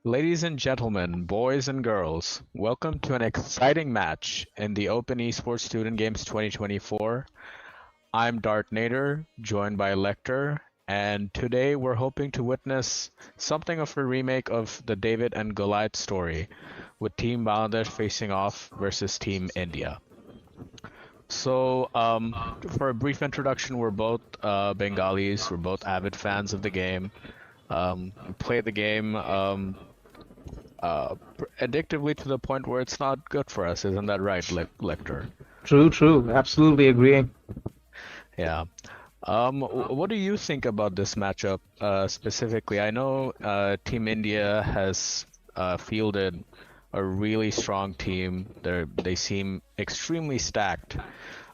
Ladies and gentlemen, boys and girls, welcome to an exciting match in the Open Esports Student Games 2024. I'm Dart Nader, joined by Lecter, and today we're hoping to witness something of a remake of the David and Goliath story, with Team Bangladesh facing off versus Team India. So, for a brief introduction, we're both Bengalis, we're both avid fans of the game. We play the game addictively to the point where it's not good for us, isn't that right, Lecter? True. Absolutely agreeing. Yeah. What do you think about this matchup specifically? I know Team India has fielded a really strong team. They seem extremely stacked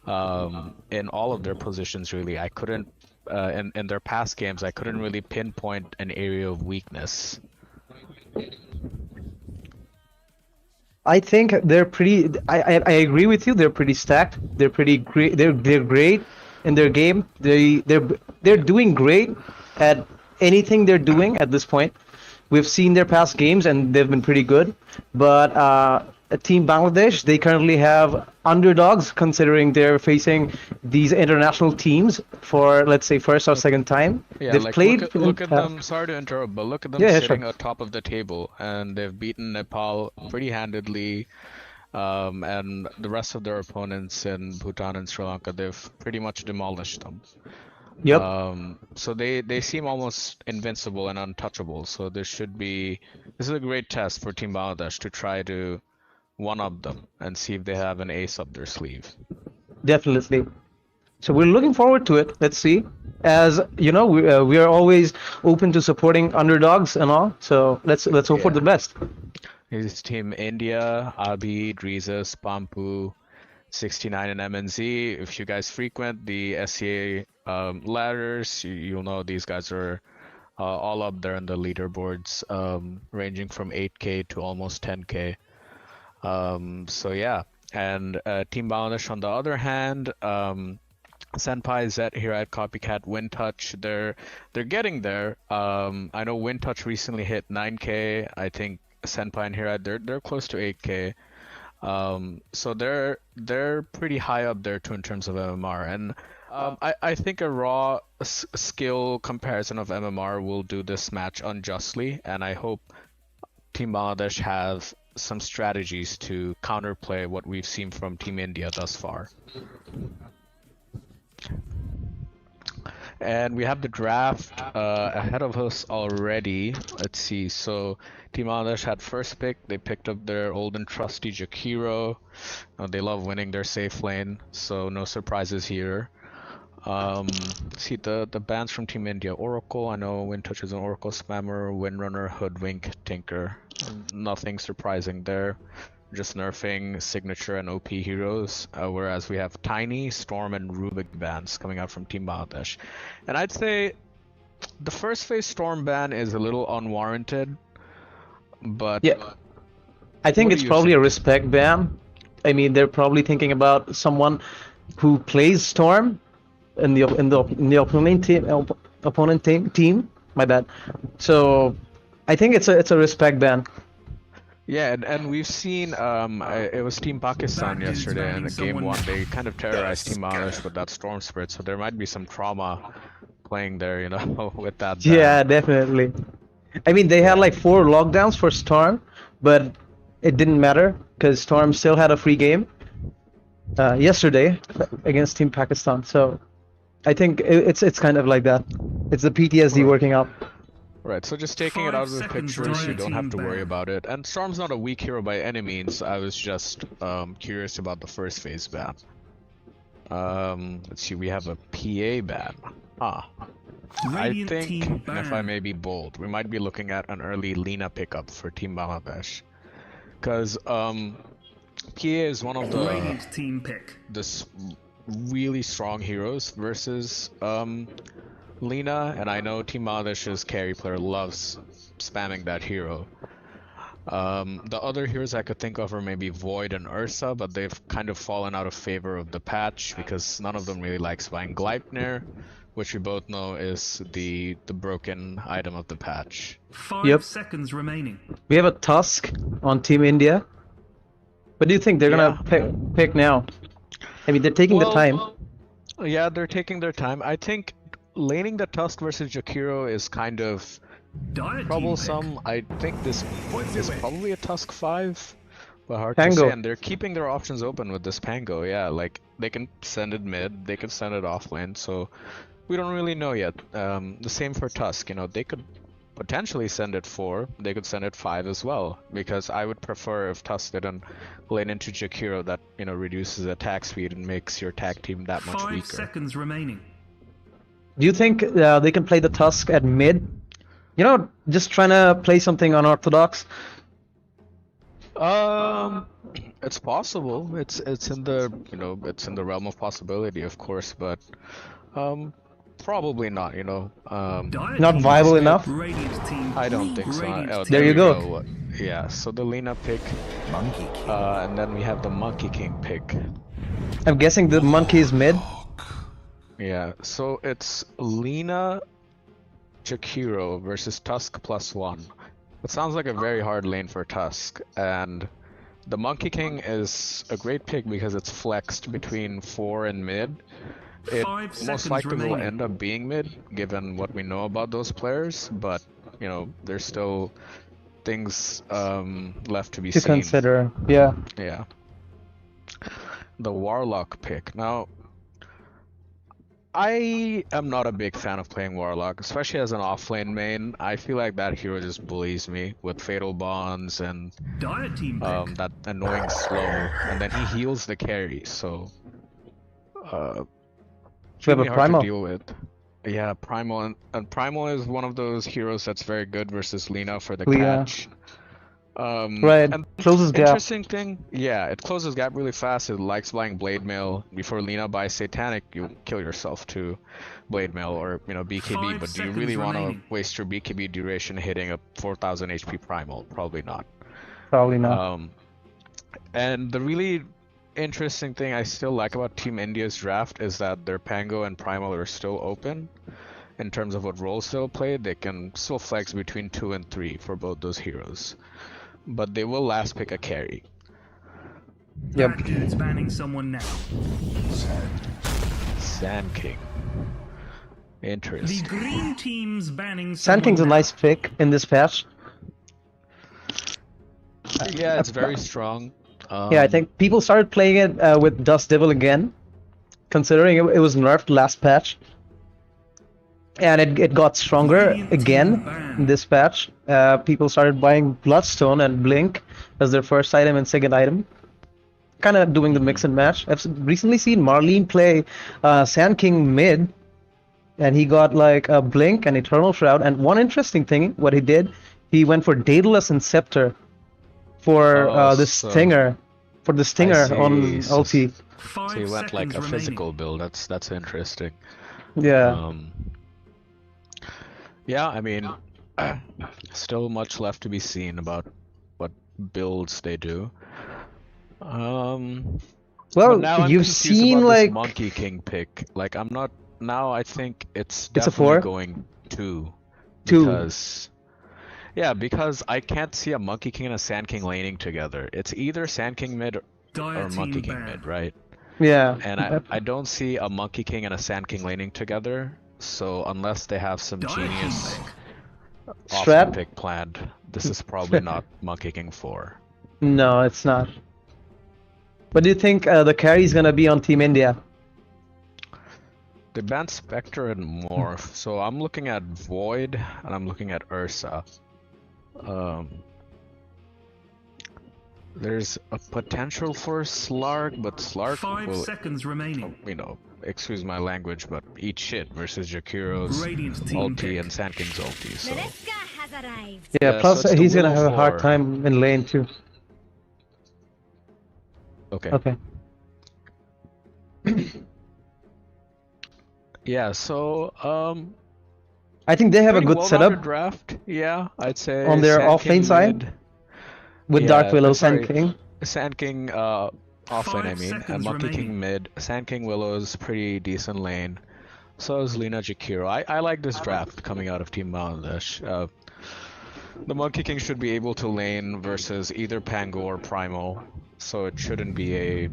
in all of their positions, really. I couldn't, in their past games, I couldn't really pinpoint an area of weakness. I think they're pretty. I agree with you. They're pretty stacked. They're pretty great. They're great in their game. They're doing great at anything they're doing at this point. We've seen their past games and they've been pretty good. But Team Bangladesh, they currently have underdogs considering they're facing these international teams for, let's say, first or second time. Yeah, they've like played. look at them. Sorry to interrupt, but look at them sitting atop of the table, and they've beaten Nepal pretty handedly. And the rest of their opponents in Bhutan and Sri Lanka, they've pretty much demolished them. Yep. So they seem almost invincible and untouchable. So this is a great test for Team Bangladesh to try to one-up them and see if they have an ace up their sleeve. Definitely. So we're looking forward to it. Let's see. As you know, we are always open to supporting underdogs and all. So let's hope for the best. Here's Team India, Abhi, Drizas, Pampu, 69 and MNZ. If you guys frequent the SCA ladders, you'll know these guys are all up there in the leaderboards, ranging from 8K to almost 10K. So yeah, and Team Bangladesh on the other hand, Senpai, Zet here at Copycat, Wintouch, they're getting there. I know Wintouch recently hit 9K. I think Senpai and Hirat, they're close to 8K. So they're pretty high up there too in terms of MMR, and I think a raw skill comparison of MMR will do this match unjustly, and I hope Team Bangladesh have some strategies to counterplay what we've seen from Team India thus far. And we have the draft ahead of us already. Let's see. So Team Bangladesh had first pick. They picked up their old and trusty Jakiro. They love winning their safe lane, so no surprises here. See the bans from Team India. Oracle, I know Windtouch is an Oracle spammer. Windrunner, Hoodwink, Tinker. Nothing surprising there. Just nerfing signature and OP heroes, whereas we have Tiny, Storm, and Rubik bans coming out from Team Bangladesh. And I'd say the first phase Storm ban is a little unwarranted, but Yeah, I think it's probably a respect ban. I mean, they're probably thinking about someone who plays Storm in the opponent team. My bad. So I think it's a respect ban. Yeah, and we've seen it was Team Pakistan yesterday, and in game 1 they kind of terrorized Team Bangladesh with that Storm Spirit, so there might be some trauma playing there, you know, with that ban. Yeah, definitely. I mean, they had like 4 lockdowns for Storm, but it didn't matter because Storm still had a free game yesterday against Team Pakistan. So I think it's kind of like that. It's the PTSD working out. Right, so just taking it out of the picture so you don't have to worry about it. And Storm's not a weak hero by any means. I was just curious about the first phase ban. Let's see, we have a PA ban. I think, and if I may be bold, we might be looking at an early Lina pickup for Team Bangladesh. Because PA is one of the really strong heroes versus Lina, and I know Team Bangladesh's carry player loves spamming that hero. The other heroes I could think of are maybe Void and Ursa, but they've kind of fallen out of favor of the patch because none of them really likes buying Gleipnir, which we both know is the broken item of the patch. 5 seconds remaining. We have a Tusk on Team India. What do you think they're gonna pick now? I mean, they're taking the time. Yeah, they're taking their time. I think laning the Tusk versus Jakiro is kind of troublesome. I think this is probably a Tusk 5, but hard to say. And they're keeping their options open with this Pango. Yeah, like they can send it mid, they can send it off lane, so we don't really know yet. The same for Tusk, you know, they could potentially send it 4, they could send it 5 as well, because I would prefer if Tusk didn't lane into Jakiro, that, you know, reduces attack speed and makes your tag team that much weaker. 5 seconds remaining. Do you think they can play the Tusk at mid? You know, just trying to play something unorthodox. It's possible. It's in the, you know, it's in the realm of possibility, of course, but probably not. You know, not viable enough. I don't think so. Oh, there you go. Yeah. So the Lina pick, and then we have the Monkey King pick. I'm guessing the Monkey is mid. Yeah, so it's Lina, Jakiro versus Tusk +1. It sounds like a very hard lane for Tusk, and the Monkey King is a great pick because it's flexed between 4 and mid. It most likely will end up being mid, given what we know about those players, but, you know, there's still things left to be seen. To consider, yeah. Yeah. The Warlock pick. Now, I am not a big fan of playing Warlock, especially as an offlane main. I feel like that hero just bullies me with Fatal Bonds and that annoying slow, and then he heals the carry, so it's really hard to deal with. Yeah, Primal, and Primal is one of those heroes that's very good versus Lina for the catch. Right, and closes gap. Interesting thing, yeah, it closes gap really fast. It likes buying Blade Mail. Before Lina buys Satanic, you kill yourself to Blade Mail or, you know, BKB. But do you really want to waste your BKB duration hitting a 4000 HP Primal? Probably not. Probably not. And the really interesting thing I still like about Team India's draft is that their Pango and Primal are still open. In terms of what roles they'll play, they can still flex between 2 and 3 for both those heroes. But they will last pick a carry. Yep. That dude's banning someone now. Sand King. Interesting. The green team's banning someone. Sand King's a nice pick in this patch. Yeah, it's very strong. Yeah, I think people started playing it with Dust Devil again, considering it was nerfed last patch. And it got stronger Radiant again team banned. in this patch. People started buying Bloodstone and Blink as their first item and second item. Kind of doing the mix and match. I've recently seen Marlene play Sand King mid, and he got like a Blink and Eternal Shroud. And one interesting thing, what he did, he went for Daedalus and Scepter for Oh, the so Stinger, on see. ulti. So he went like a physical build. That's interesting. Yeah. Yeah, I mean, still much left to be seen about what builds they do. But Well, now I'm you've confused seen about like this Monkey King pick. Like, I'm not now. I think it's It's a definitely 4? going 2 2. because because I can't see a Monkey King and a Sand King laning together. It's either Sand King mid or Monkey King mid, right? Yeah. And I don't see a Monkey King and a Sand King laning together. So unless they have some genius Strat? offlane pick planned, this is probably not Monkey King 4. No, it's not. But do you think the carry is gonna be on Team India? They banned Spectre and Morph, so I'm looking at Void and I'm looking at Ursa. There's a potential for Slark, but Slark 5 will, seconds remaining. excuse my language, but eat shit versus Jakiro's Radiant team ulti pick. and Sand King's ulti. So Mereska has arrived. Yeah, Yeah, plus so it's the he's gonna Willow have a hard 4. time in lane too. okay. Okay. Yeah, so I think they have a pretty good well-rounded setup draft. Yeah, I'd say on their Sand offlane King side mid. with Yeah, Dark Willow, sorry, Sand King. Sand King offlane, I 5 mean, and seconds Monkey King remaining. mid. Sand King Willow's pretty decent lane. So is Lina Jakiro. I like this draft coming out of Team Bangladesh. The Monkey King should be able to lane versus either Pango or Primal, so it shouldn't be a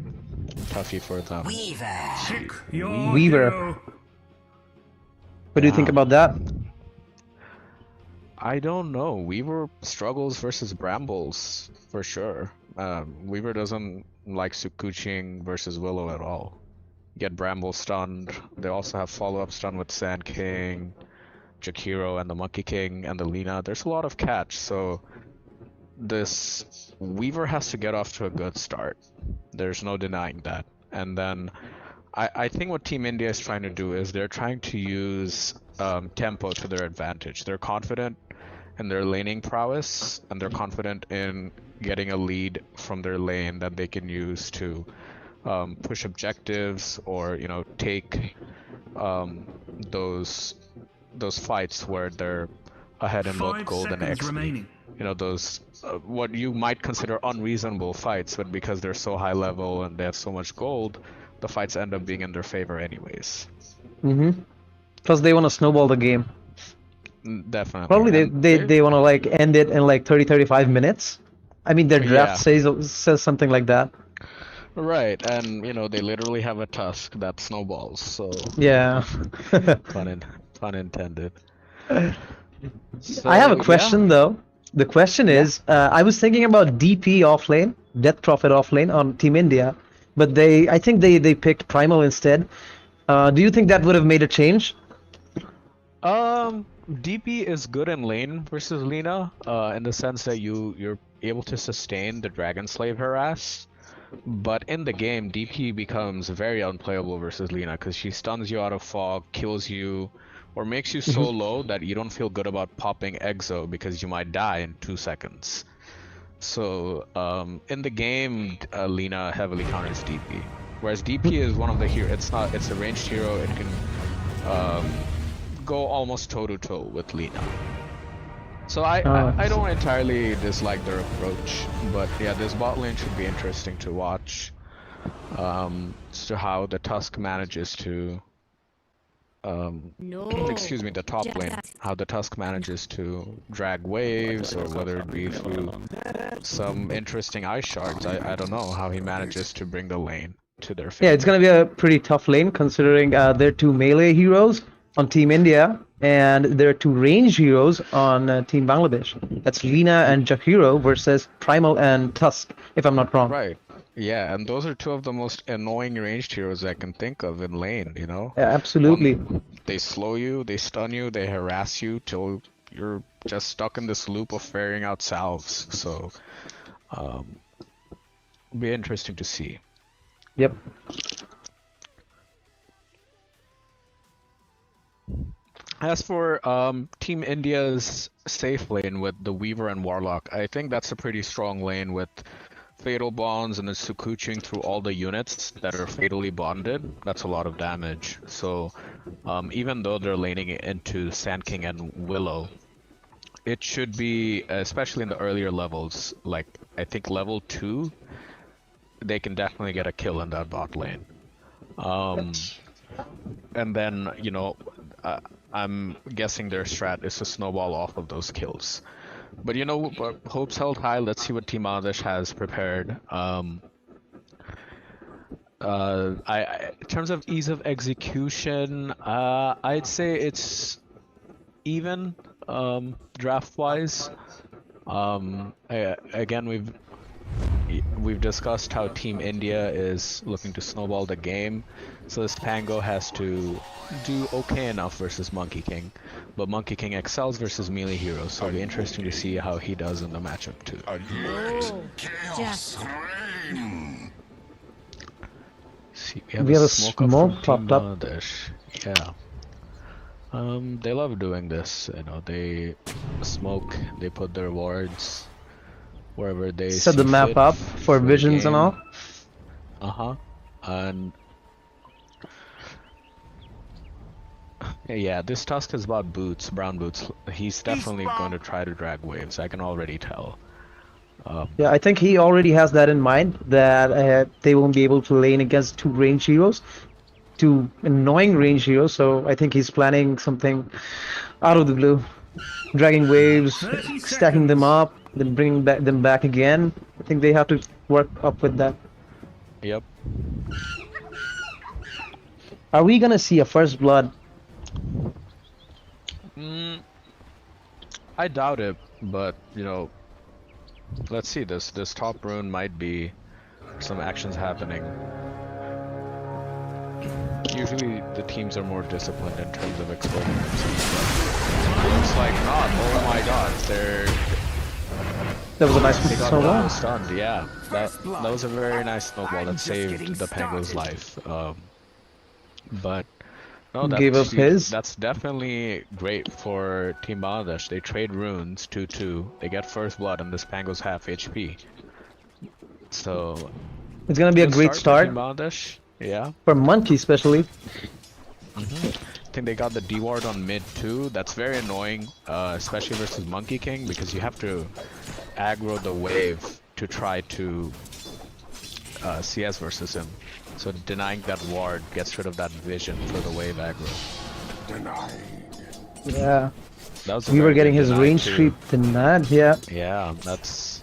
toughie for them. Pick your Weaver. hero. What do you think about that? I don't know. Weaver struggles versus Brambles for sure. Weaver doesn't like Sukuching versus Willow at all. Get Bramble stunned. They also have follow-up stun with Sand King, Jakiro, and the Monkey King, and the Lina. There's a lot of catch, so this Weaver has to get off to a good start. There's no denying that. And then I think what Team India is trying to do is they're trying to use tempo to their advantage. They're confident in their laning prowess, and they're confident in getting a lead from their lane that they can use to push objectives or take those fights where they're ahead in both 5 gold and seconds XP. remaining. Those what you might consider unreasonable fights, but because they're so high level and they have so much gold, the fights end up being in their favor anyways. Plus they want to snowball the game. Definitely. Probably And they want to like end it in like 30-35 minutes. I mean their draft Yeah. says something like that. Right, and they literally have a tusk that snowballs, so Yeah. pun intended. So, I have a yeah. question though. The question is, I was thinking about DP offlane, Death Prophet offlane on Team India, but I think they picked Primal instead. Do you think that would have made a change? DP is good in lane versus Lina, in the sense that you're able to sustain the Dragon Slave harass. But in the game, DP becomes very unplayable versus Lina because she stuns you out of fog, kills you, or makes you so low that you don't feel good about popping Exo because you might die in 2 seconds. So in the game, Lina heavily counters DP, whereas DP is one of the heroes. It's a ranged hero. It can go almost toe to toe with Lina. So I don't entirely dislike their approach, but yeah, this bot lane should be interesting to watch. As to how the Tusk manages to, No. excuse me, the top lane, how the Tusk manages to drag waves, or whether it be through some interesting ice shards. I don't know how he manages to bring the lane to their favor. Yeah, it's gonna be a pretty tough lane considering they're two melee heroes on Team India. and there are two range heroes on Team Bangladesh. That's Lina and Jakiro versus Primal and Tusk, if I'm not wrong. Right. Yeah, and those are two of the most annoying ranged heroes I can think of in lane, you know? Yeah, absolutely. They slow you, they stun you, they harass you till you're just stuck in this loop of ferrying out salves. So, be interesting to see. Yep. As for Team India's safe lane with the Weaver and Warlock, I think that's a pretty strong lane with Fatal Bonds and the Sukuching through all the units that are fatally bonded. That's a lot of damage. So even though they're laning it into Sand King and Willow, it should be, especially in the earlier levels, like I think level 2, they can definitely get a kill in that bot lane. And then, you know, I'm guessing their strat is to snowball off of those kills. But you know, hopes held high. Let's see what Team Bangladesh has prepared. In terms of ease of execution, I'd say it's even draft-wise. Again, we've discussed how Team India is looking to snowball the game, so this Pango has to do okay enough versus Monkey King, but Monkey King excels versus melee heroes, so it'll be interesting to see how he does in the matchup too. See, we have a smoke up from Team Bangladesh. Yeah. They love doing this, you know, they smoke, they put their wards wherever they set the map up for visions and all. And yeah, this Tusk is about boots, brown boots. He's definitely going to try to drag waves, I can already tell. Yeah, I think he already has that in mind, that they won't be able to lane against two range heroes, two annoying range heroes, so I think he's planning something out of the blue. Dragging waves, stacking them up, then bringing them back again. I think they have to work up with that. Yep. Are we gonna see a first blood? I doubt it, but you know, let's see. This top rune might be some actions happening. Usually the teams are more disciplined in terms of exposing themselves. Looks like not. Oh my god, That was a nice they got snowball. stunned. Yeah, that was a very nice snowball that saved the Pango's life. But no, Gave up his. that's definitely great for Team Bangladesh. They trade runes 2-2. They get first blood, and this Pango's half HP. So It's gonna be a great for start Team Bangladesh. Yeah. for Monkey, especially. I think they got the D-ward on mid too. That's very annoying, especially versus Monkey King, because you have to aggro the wave to try to CS versus him. So denying that ward gets rid of that vision for the wave aggro. Yeah, That was a we were very getting good his deny range too. creep denied. Yeah. Yeah, that's...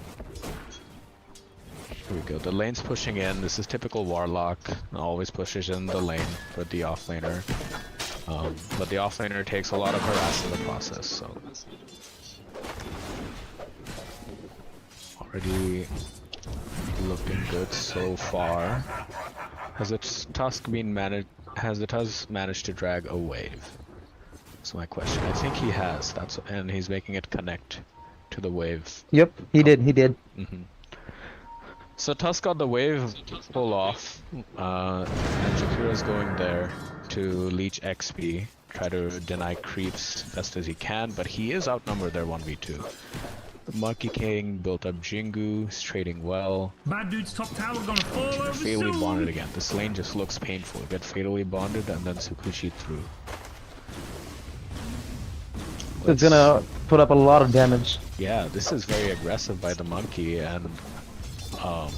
Here we go. The lane's pushing in. This is typical Warlock. Always pushes in the lane for the offlaner. But the offlaner takes a lot of harass in the process, so... Already looking good so far. Has the Tusk managed to drag a wave? That's my question. I think he has. And he's making it connect to the wave. Yep, he did. He did. So Tusk got the wave pull off, and Jakiro's going there to leech XP, try to deny creeps best as he can, but he is outnumbered there 1v2. The Monkey King built up Jingu, he's trading well. Bad dude's top tower gonna fall over Fatally soon. bonded again. This lane just looks painful. Get fatally bonded and then Tsukushi through. It's gonna put up a lot of damage. Yeah, this is very aggressive by the monkey, and I'm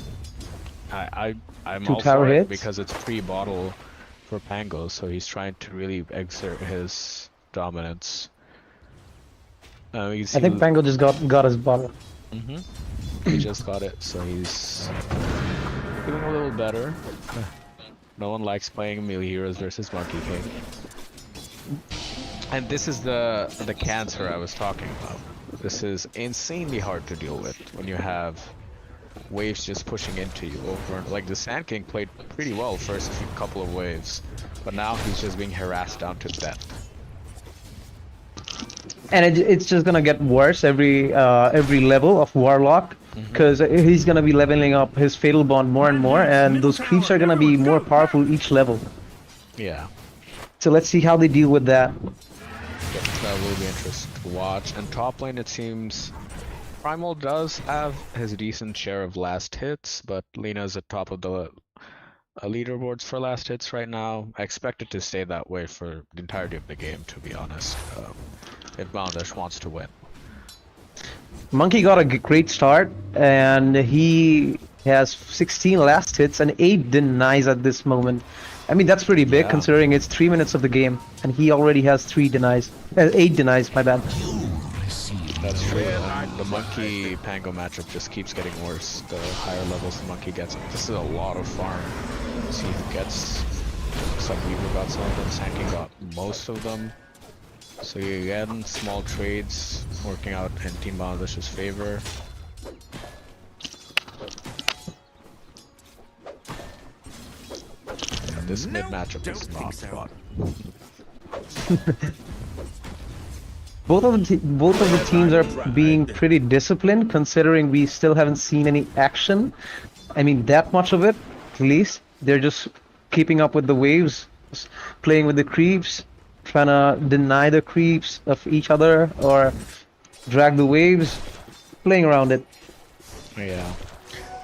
Two all tower for it hits? because it's pre-bottle for Pango, so he's trying to really exert his dominance. I think Pango just got his bottle. He just got it, so he's feeling a little better. No one likes playing melee heroes versus Monkey King. And this is the cancer I was talking about. This is insanely hard to deal with when you have waves just pushing into you over. Like the Sand King played pretty well first couple of waves, but now he's just being harassed down to death. And it's just gonna get worse every level of Warlock, because he's gonna be leveling up his Fatal Bond more and more, and those creeps are gonna be more powerful each level. Yeah. So let's see how they deal with that. That will be interesting to watch. And top lane, it seems Primal does have his decent share of last hits, but Lina's at top of the leaderboards for last hits right now. I expect it to stay that way for the entirety of the game, to be honest, if Bangladesh wants to win. Monkey got a great start, and he has 16 last hits and 8 denies at this moment. I mean, that's pretty big considering it's 3 minutes of the game, and he already has 8 denies, my bad. That's true, and the Monkey Pango matchup just keeps getting worse the higher levels the Monkey gets. This is a lot of farm. See who gets some. Weaver got some of them, Sanking got most of them. So again, small trades working out in Team Bangladesh's favor. And this mid matchup is not fun. Both of the teams are being pretty disciplined, considering we still haven't seen any action. I mean, that much of it, at least. They're just keeping up with the waves, playing with the creeps, trying to deny the creeps of each other or drag the waves, playing around it. Yeah.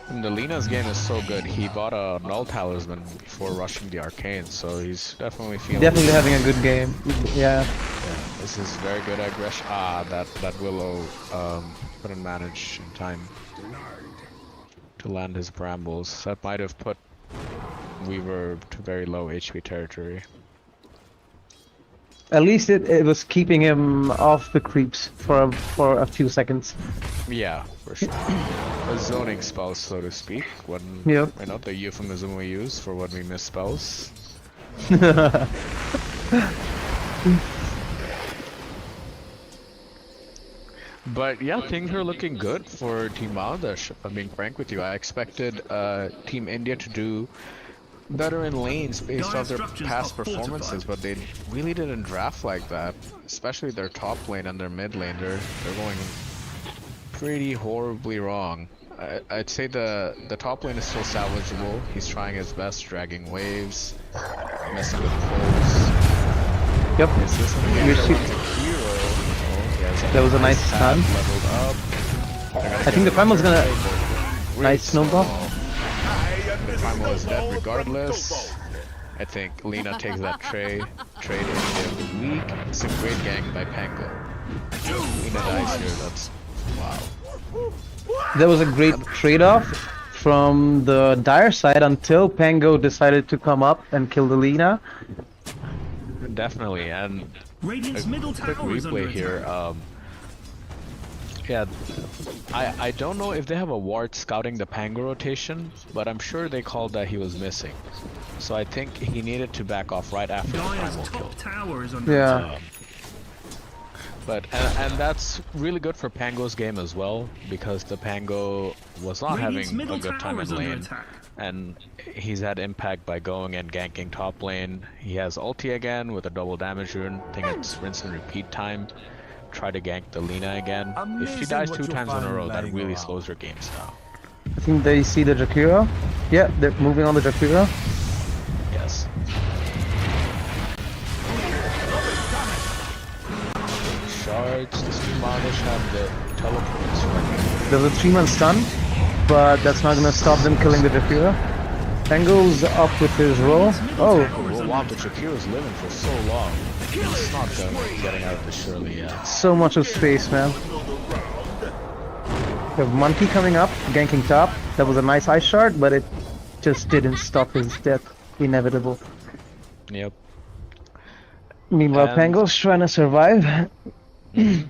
And the Lina's game is so good. He bought a Null Talisman before rushing the Arcane, so he's definitely feeling. Definitely having a good game. Yeah. This is very good aggression. Ah, that Willow couldn't manage in time to land his brambles. That might have put Weaver to very low HP territory. At least it was keeping him off the creeps for a few seconds. Yeah, for sure. A zoning spell, so to speak. When Yep. I know the euphemism we use for when we miss spells. But yeah, things are looking good for Team Bangladesh. If I'm being frank with you, I expected Team India to do better in lanes based off their past performances, but they really didn't draft like that. Especially their top lane and their mid lane, they're going pretty horribly wrong. I'd say the top lane is still salvageable. He's trying his best, dragging waves, messing with pulls. Yep. Is this one again? Hero. That was a nice stun. Leveled up. I think the Primal's gonna... Nice snowball. The Primal is dead regardless. I think Lina takes that trade in weak. It's a great gank by Pango. Lina dies here, that's... wow. That was a great trade-off from the Dire side until Pango decided to come up and kill the Lina. Definitely, and Radiant's middle quick tower is under replay here. attack. Yeah, I don't know if they have a ward scouting the Pango rotation, but I'm sure they called that he was missing. So I think he needed to back off right after the Dire's Primal kill. top tower is under Yeah. attack. But and that's really good for Pango's game as well, because the Pango was not Radiant's having middle a good time tower in is under lane, attack. and he's had impact by going and ganking top lane. He has ulti again with a double damage rune. I think it's rinse and repeat time. Try to gank the Lina again. If she dies 2 times in a row, that really slows her games down. I think they see the Jakira. Yeah, they're moving on the Jakira. Yes. Shards, the Steam Malish have the teleports right. There's a 3-man stun, but that's not gonna stop them killing the Jakira. Pango's up with his roll. Oh, Well, wow, the Shakira's living for so long. He's not getting out of this surely yet. so much of space, man. We have Monkey coming up, ganking top. That was a nice ice shard, but it just didn't stop his death. Inevitable. Yep. Meanwhile, And- Pango's trying to survive. Yeah,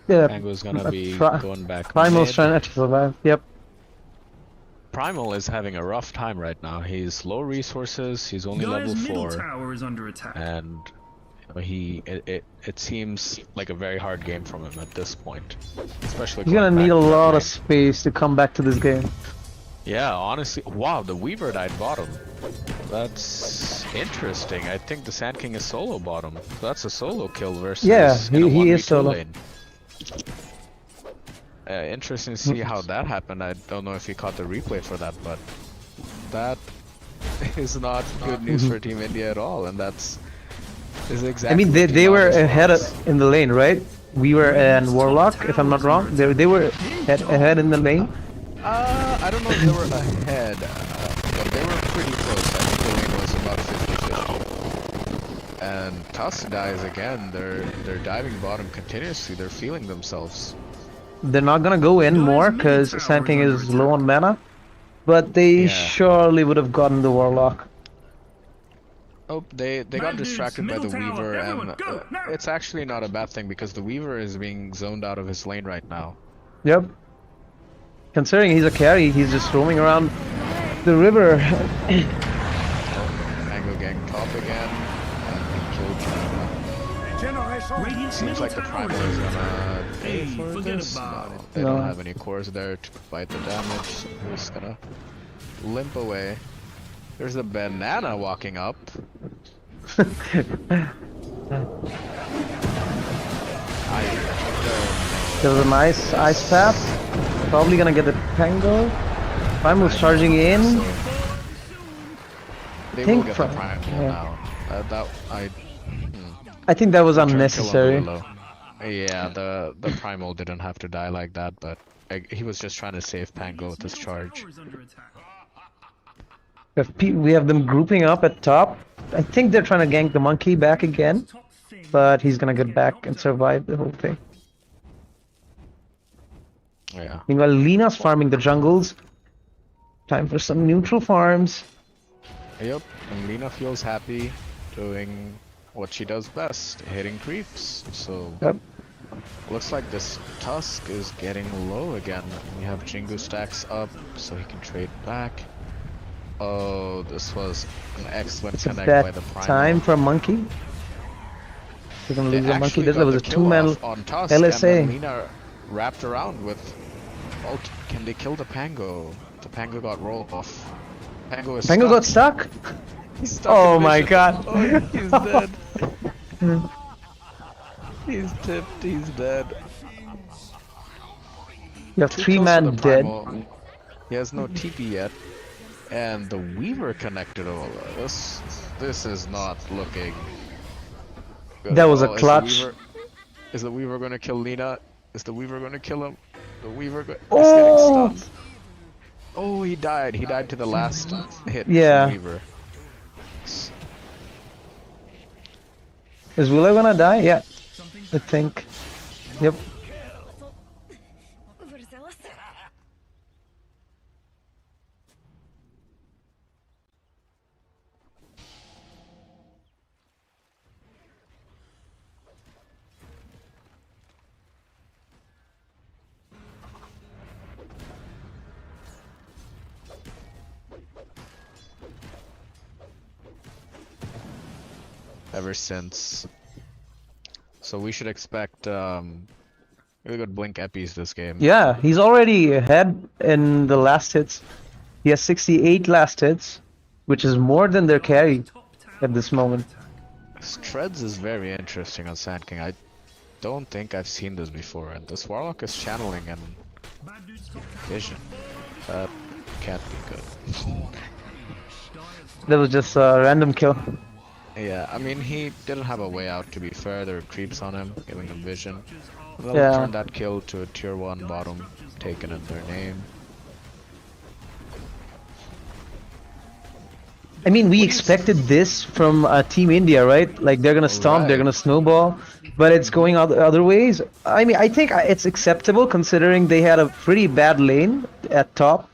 Pango's gonna be Pri- going back Primal's mid. trying to survive. Yep. Primal is having a rough time right now. He's low resources, he's only Dire's level middle 4, tower is under attack. and it seems like a very hard game from him at this point, especially He's going gonna need back a to that lot lane. of space to come back to this game. Yeah, honestly, wow, the Weaver died bottom. That's interesting. I think the Sand King is solo bottom. So that's a solo kill versus Yeah, in a he is 1v2 solo. lane. Interesting to see how that happened. I don't know if you caught the replay for that, but that is not good news for Team India at all, and that's is exactly. I mean, what they Team were August ahead wants. in the lane, right? Weaver and Warlock, if I'm not wrong. They were ahead in the lane. I don't know if they were ahead, but they were pretty close. I think the lane was about 50-50. And Tusk dies again. They're diving bottom continuously. They're feeling themselves. They're not gonna go in more because Sand King is low on mana, but they Yeah. surely would have gotten the Warlock. Oh, they got distracted by the Weaver, and it's actually not a bad thing because the Weaver is being zoned out of his lane right now. Yep. Considering he's a carry, he's just roaming around the river. Angle gang top again, and he killed China. Seems like the Primal is gonna pay for this. No, they don't have any cores there to fight the damage, so they're just gonna limp away. There's a banana walking up. There's a nice ice path. Probably gonna get the Tango. Primal's charging in. They Think will get the from- Primal yeah. now. I think that was Try to kill him unnecessary. really low. Yeah, the Primal didn't have to die like that, but he was just trying to save Pango with his charge. We have them grouping up at top. I think they're trying to gank the monkey back again, but he's gonna get back and survive the whole thing. Yeah. Meanwhile, Lina's farming the jungles. Time for some neutral farms. Yep, and Lina feels happy doing what she does best, hitting creeps. So Yep. looks like this Tusk is getting low again. We have Jingu stacks up, so he can trade back. Oh, this was an excellent It's a connect by bad the Primal. time for a monkey. They're gonna They lose the monkey. actually That got was the a kill two-man off on Tusk, LSA. and then Lina wrapped around with. Oh, can they kill the Pango? The Pango got rolled off. Pango is Pango stuck. got stuck. He's stuck Oh in my vision. god. Oh, he's dead. He's tipped. He's dead. You have Too three close to man the dead. Primal. He has no TP yet, and the Weaver connected all. This is not looking good. That was at a all. clutch. Is the Weaver gonna kill Lina? Is the Weaver gonna kill him? The Weaver he's Oh! getting stunned. Oh, he died. He died to the last hit. Yeah. From Weaver. Is Willow gonna die? Yeah. I think. Yep. Ever since. So we should expect really good blink epis this game. Yeah, he's already ahead in the last hits. He has 68 last hits, which is more than their carry at this moment. Treads is very interesting on Sand King. I don't think I've seen this before, and this Warlock is channeling and vision. That can't be good. That was just a random kill. Yeah, I mean, he didn't have a way out, to be fair. There were creeps on him, giving him vision. They'll Yeah. turn that kill to a tier 1 bottom, taken in their name. I mean, we expected this from Team India, right? Like, they're gonna stomp, they're Right. gonna snowball, but it's going other ways. I mean, I think it's acceptable considering they had a pretty bad lane at top.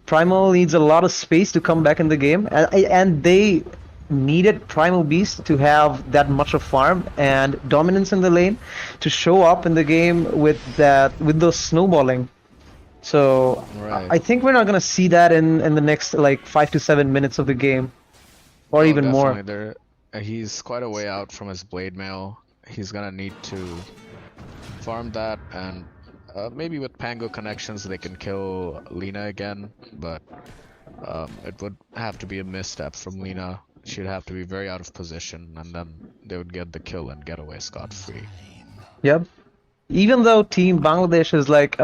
Primal needs a lot of space to come back in the game, and they needed Primal Beast to have that much of farm and dominance in the lane to show up in the game with those snowballing. So Right. I think we're not gonna see that in the next like 5 to 7 minutes of the game, or Oh, even more. definitely. He's quite a way out from his blade mail. He's gonna need to farm that, and maybe with Pango connections they can kill Lina again, but it would have to be a misstep from Lina. She'd have to be very out of position, and then they would get the kill and get away scot-free. Yep. Even though Team Bangladesh is like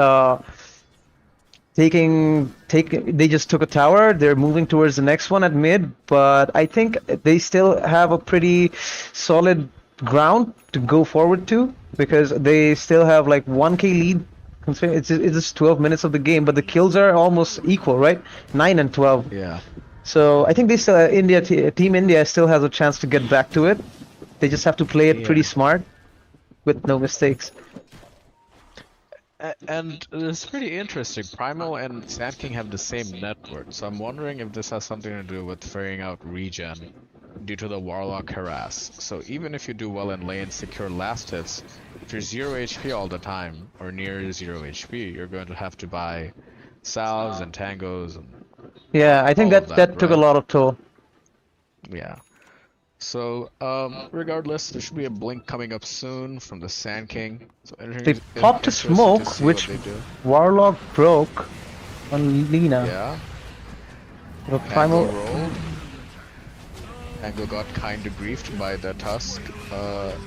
they just took a tower, they're moving towards the next one at mid, but I think they still have a pretty solid ground to go forward to, because they still have like 1k lead. Considering it's just 12 minutes of the game, but the kills are almost equal, right? 9 and 12. Yeah. So I think they still Team India still has a chance to get back to it. They just have to play it pretty smart with no mistakes. And it's pretty interesting. Primal and Sand King have the same network, so I'm wondering if this has something to do with ferrying out regen due to the Warlock harass. So even if you do well in lane, secure last hits, if you're 0 HP all the time, or near 0 HP, you're going to have to buy salves and tangos and Yeah, I think all of that took a right? lot of toll. Yeah. So, regardless, there should be a blink coming up soon from the Sand King. So They popped a smoke, which Warlock broke on Lina. Yeah. The Angle primal. rolled. Angle got kinda griefed by the Tusk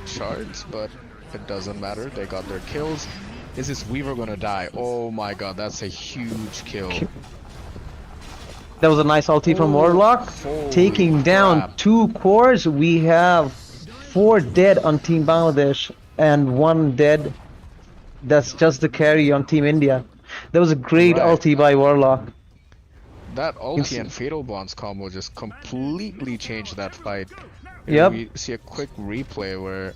shards, but it doesn't matter. They got their kills. Is this Weaver gonna die? Oh my god, that's a huge kill. That was a nice ulti from Warlock, Holy taking down crap. 2 cores. We have 4 dead on Team Bangladesh and 1 dead. That's just the carry on Team India. That was a great Right. ulti by Warlock. That ulti and Fatal Bonds combo just completely changed that fight. Yep. We see a quick replay where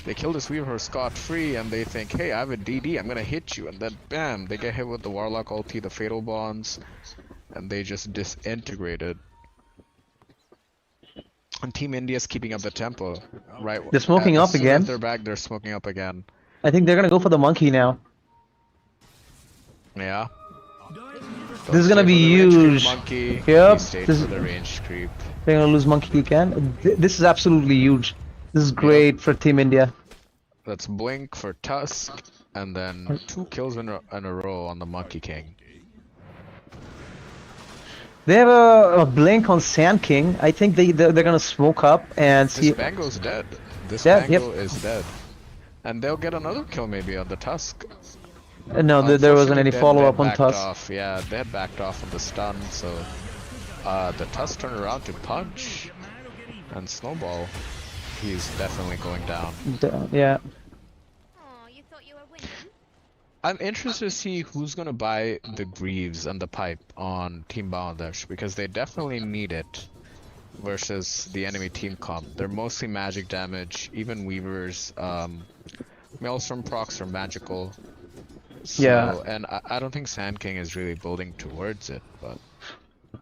they kill this Weaver scot-free and they think, hey, I have a DD, I'm gonna hit you, and then bam, they get hit with the Warlock ulti, the Fatal Bonds, and they just disintegrated. And Team India's keeping up the tempo, right? They're smoking As up soon as again. they're back, they're smoking up again. I think they're gonna go for the monkey now. Yeah. This is gonna Stay be for the range creep, huge. Monkey. Yep, He stayed this for is- the range creep. They're gonna lose monkey again. This is absolutely huge. This is great for Team India. Let's blink for Tusk, and then 2 kills in a row on the Monkey King. They have a blink on Sand King. I think they're gonna smoke up and This see. Bango's dead. This Yeah, Bango is dead. And they'll get another kill maybe on the Tusk. No, there wasn't any Unfortunately, follow up they on backed Tusk. off. Yeah, they had backed off on the stun, so the Tusk turned around to punch and snowball. He's definitely going down. Yeah. Aw, you thought you were winning? I'm interested to see who's gonna buy the Greaves and the Pipe on Team Bangladesh, because they definitely need it versus the enemy team comp. They're mostly magic damage, even Weavers. Maelstrom procs are magical. So, Yeah. and I don't think Sand King is really building towards it, but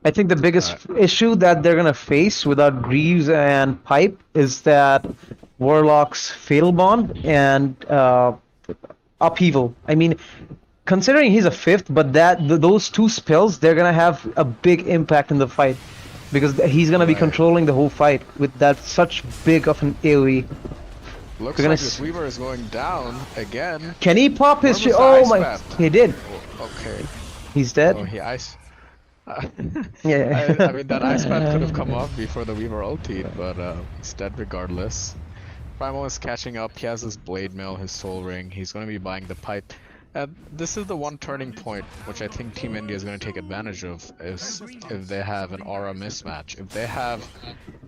I think the biggest issue that they're gonna face without Greaves and Pipe is that Warlock's Fatal Bond and Upheaval. I mean, considering he's a 5th, but those 2 spells, they're gonna have a big impact in the fight, because he's gonna be Right. controlling the whole fight with that such big of an AoE. looks They're gonna like this Weaver is going down again. Can he pop his? Where was the Oh ice my! bat? He did. Oh, okay. He's dead. Oh, he ice. Yeah. I mean, that ice bat could have come off before the Weaver ultied, but he's dead regardless. Primal is catching up. He has his Blade Mail, his Soul Ring. He's going to be buying the Pipe. And this is the one turning point which I think Team India is going to take advantage of, is if they have an aura mismatch. If they have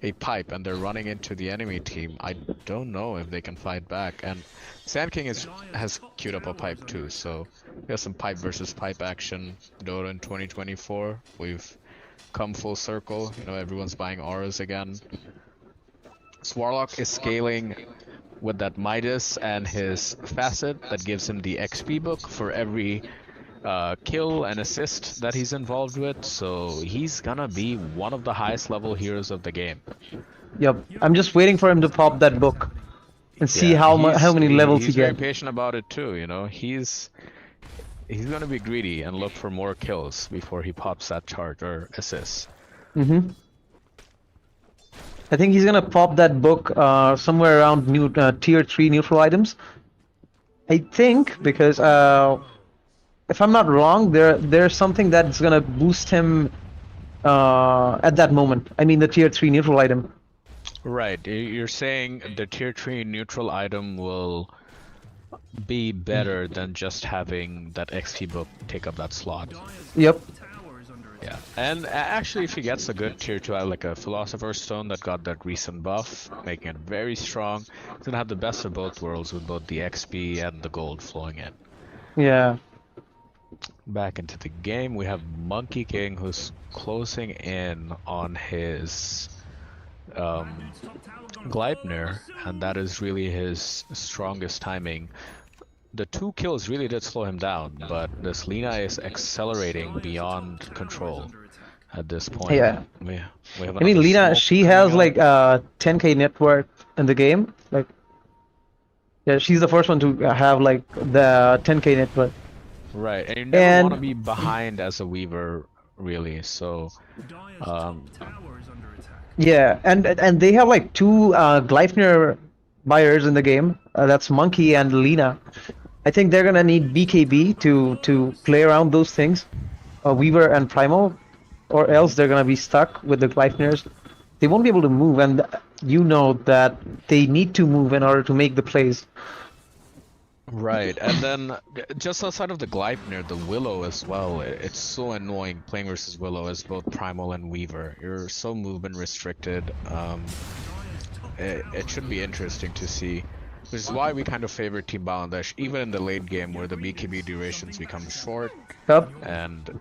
a Pipe and they're running into the enemy team, I don't know if they can fight back. And Sand King has queued up a Pipe too, so we have some Pipe versus Pipe action. Dota in 2024, we've come full circle. You know, everyone's buying auras again. Warlock is scaling with that Midas and his facet that gives him the XP book for every kill and assist that he's involved with, so he's gonna be one of the highest level heroes of the game. Yep. I'm just waiting for him to pop that book and see Yeah, how many levels he he's very gets. patient about it too, you know. He's gonna be greedy and look for more kills before he pops that charge or assist. Mm-hmm. I think he's gonna pop that book somewhere around tier 3 neutral items. I think because if I'm not wrong, there's something that's gonna boost him at that moment. I mean the tier 3 neutral item. Right, you're saying the tier 3 neutral item will be better than just having that XP book take up that slot. Yep. Yeah, and actually if he gets a good tier 2 like a Philosopher's Stone that got that recent buff, making it very strong, it's gonna have the best of both worlds with both the XP and the gold flowing in. Yeah. Back into the game, we have Monkey King who's closing in on his Gleipnir, and that is really his strongest timing. The 2 kills really did slow him down, but this Lina is accelerating beyond control at this point. Yeah. We have I mean, another Lina, smoke she coming has out. like 10k net worth in the game. Like, yeah, she's the first one to have like the 10k net worth. Right, and you never want to And be behind as a Weaver, really, so yeah, and they have like 2 Gleipnir buyers in the game. That's Monkey and Lina. I think they're gonna need BKB to play around those things, Weaver and Primal, or else they're gonna be stuck with the Gleipnirs. They won't be able to move, and you know that they need to move in order to make the plays. right, and then just outside of the Gleipnir, the Willow as well. It's so annoying playing versus Willow as both Primal and Weaver. You're so movement restricted. It should be interesting to see. Which is why we kind of favor Team Bangladesh, even in the late game where the BKB durations become short, Yep. and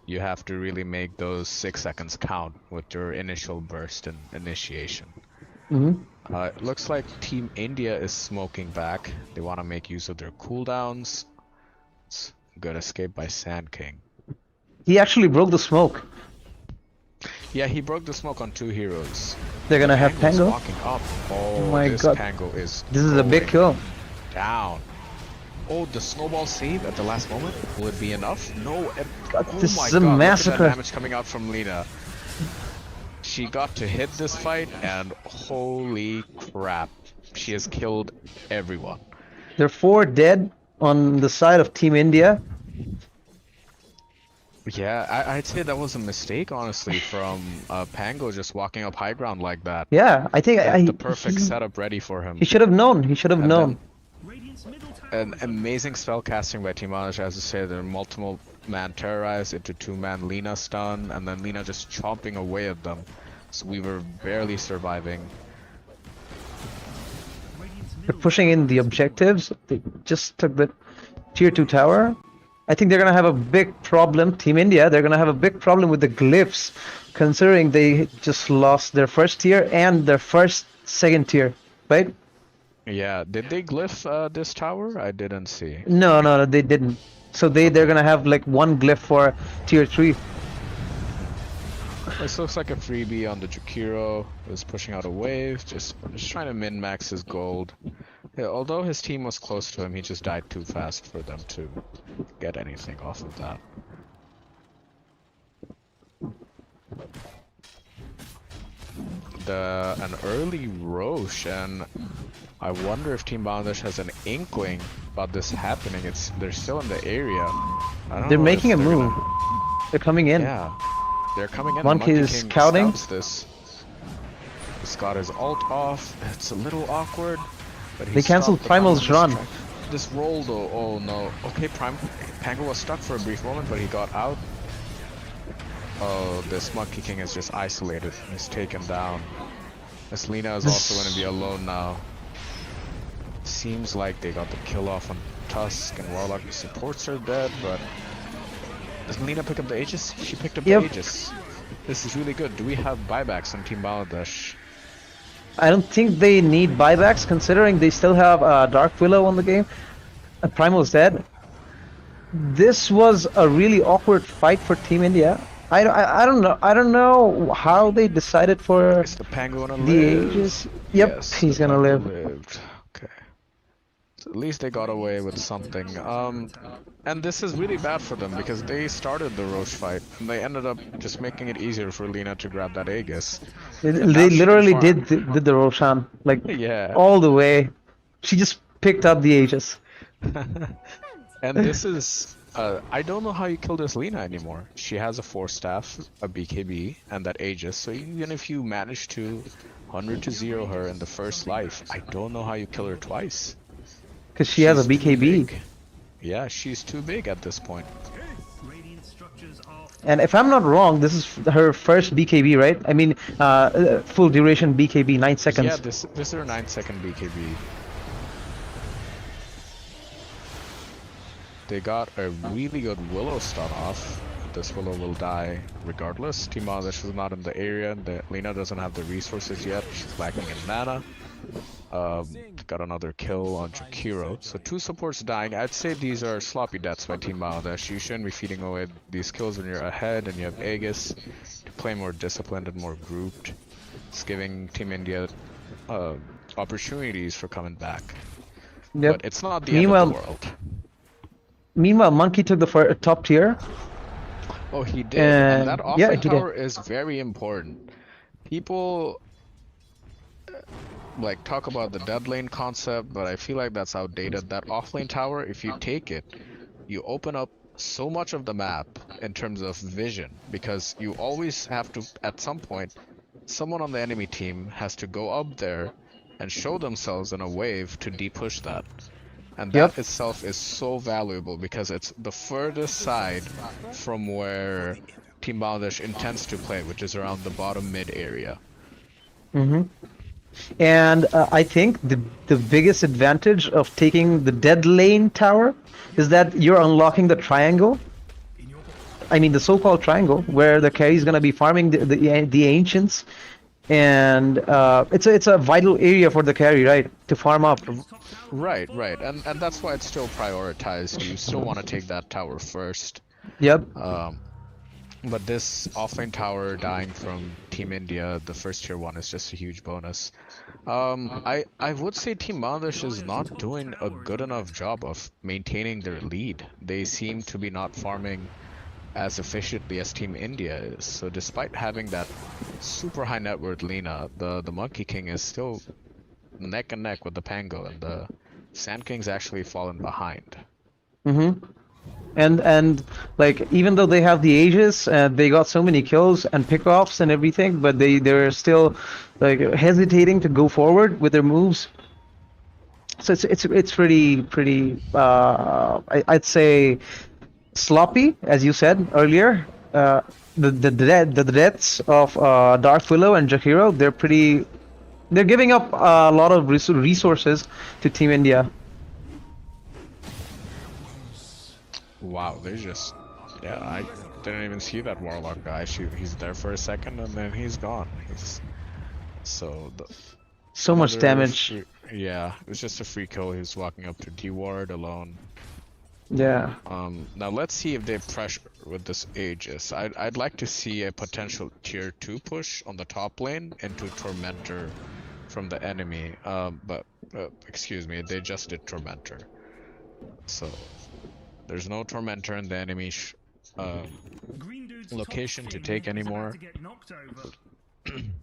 you have to really make those 6 seconds count with your initial burst and initiation. It looks like Team India is smoking back. They want to make use of their cooldowns. It's a good escape by Sand King. He actually broke the smoke. Yeah, he broke the smoke on 2 heroes. They're gonna have Pango's Pango. walking up. Oh, my this God. Pango is This is a big going kill. down. Oh, the snowball save at the last moment. Will it be enough? No. God, Oh this my is a God, look at massacre. that damage coming out from Lina. She got to hit this fight, and holy crap, she has killed everyone. There are 4 dead on the side of Team India. Yeah, I'd say that was a mistake, honestly, from Pango just walking up high ground like that. Yeah, I think Had the perfect setup ready for him. he should have known. He should have And known. An amazing spell casting by Team Bangladesh, as I say, they're multiple man terrorized into 2-man Lina stun, and then Lina just chomping away at them. So we were barely surviving. They're pushing in the objectives. They just took the tier 2 tower. I think they're gonna have a big problem. Team India, they're gonna have a big problem with the glyphs, considering they just lost their first tier and their second tier, right? Yeah, did they glyph this tower? I didn't see. No, they didn't. So they're gonna have like 1 glyph for tier 3. This looks like a freebie on the Jakiro. Was pushing out a wave, just trying to min-max his gold. Yeah, although his team was close to him, he just died too fast for them to get anything off of that. An early Roche, and I wonder if Team Bangladesh has an inkling about this happening. They're still in the area. I don't They're know making if a they're move. They're coming in. Yeah, they're coming in. Monkey is King scouting. scouts this. He's got his ult off. It's a little awkward, but he They canceled stopped the Primal's Primal run. This roll though, oh no. Okay, Pango was stuck for a brief moment, but he got out. Oh, this Monkey King is just isolated. He's taken down. This Lina is also going to be alone now. Seems like they got the kill off on Tusk and Warlock. The supports are dead, but does Lina pick up the Aegis? She picked up Yep. the Aegis. This is really good. Do we have buybacks on Team Bangladesh? I don't think they need buybacks, considering they still have Dark Willow on the game. Primal's dead. This was a really awkward fight for Team India. I don't know. I don't know how they decided for Is the Pango gonna the live? Aegis. Yep, Yes, he's the gonna Pango live. lived. Okay. So at least they got away with something. And this is really bad for them because they started the Roche fight and they ended up just making it easier for Lina to grab that Aegis. And now They she can literally farm. did the Roshan like Yeah. all the way. She just picked up the Aegis. And this is I don't know how you kill this Lina anymore. She has a Force Staff, a BKB, and that Aegis. So even if you manage to 100 to 0 her in the first life, I don't know how you kill her twice. Because she has a She's too BKB. big. Yeah, she's too big at this point. Radiant structures are And if I'm not wrong, this is her first BKB, right? I mean, full duration BKB, 9 seconds. Yeah, this is her 9-second BKB. They got a really good Willow stun off. This Willow will die regardless. Team Bangladesh is not in the area. Lina doesn't have the resources yet. She's lacking in mana. Got another kill on Jakiro. So 2 supports dying. I'd say these are sloppy deaths by Team Bangladesh. You shouldn't be feeding away these kills when you're ahead and you have Aegis to play more disciplined and more grouped. It's giving Team India opportunities for coming back. Yep. But it's not the end of the world. Meanwhile, Monkey took the top tier. Oh, he did. And that yeah, offlane he did. tower is very important. People like talk about the dead lane concept, but I feel like that's outdated. That offlane tower, if you take it, you open up so much of the map in terms of vision, because you always have to, at some point, someone on the enemy team has to go up there and show themselves in a wave to de-push that. And that itself is so valuable because it's the furthest side from where Team Bangladesh intends to play, which is around the bottom mid area. And I think the biggest advantage of taking the dead lane tower is that you're unlocking the triangle. I mean the so-called triangle where the carry is gonna be farming the ancients, and it's a vital area for the carry, right? To farm up. Right, and that's why it's still prioritized. You still want to take that tower first. Yep. But this offlane tower dying from Team India, the first tier 1, is just a huge bonus. I would say Team Bangladesh is not doing a good enough job of maintaining their lead. They seem to be not farming as efficiently as Team India is. So despite having that super high net worth Lina, the Monkey King is still neck and neck with the Pango, and the Sand King's actually fallen behind. And like even though they have the Aegis, they got so many kills and pickoffs and everything, but they're still like hesitating to go forward with their moves. So it's pretty I'd say sloppy, as you said earlier. The deaths of Dark Willow and Jakiro, they're giving up a lot of resources to Team India. Wow, they just... Yeah, I didn't even see that Warlock guy. He's there for a second and then he's gone. So much damage. Yeah, it was just a free kill. He was walking up to D-Ward alone. Yeah. Now let's see if they pressure with this Aegis. I'd like to see a potential tier 2 push on the top lane into Tormentor from the enemy. But excuse me, they just did Tormentor. So there's no Tormentor in the enemy location to take anymore.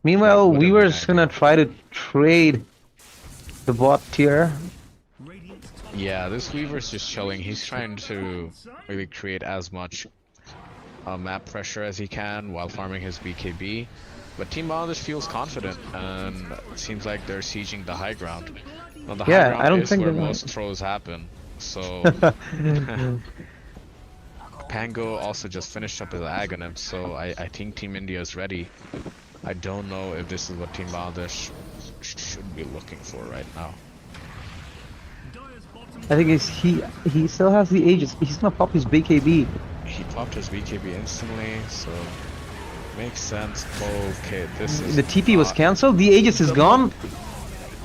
Meanwhile, Would've we were been just gonna try to trade the bot tier. Yeah, this Weaver's just chilling. He's trying to maybe create as much map pressure as he can while farming his BKB. But Team Bangladesh feels confident, and it seems like they're sieging the high ground. Now, the high ground I don't is think where they're most throws happen. So Pango also just finished up his Aghanim, so I think Team India is ready. I don't know if this is what Team Bangladesh should be looking for right now. I think he still has the Aegis. He's gonna pop his BKB. He popped his BKB instantly, so makes sense. Okay, this is The TP was cancelled. The Aegis is gone.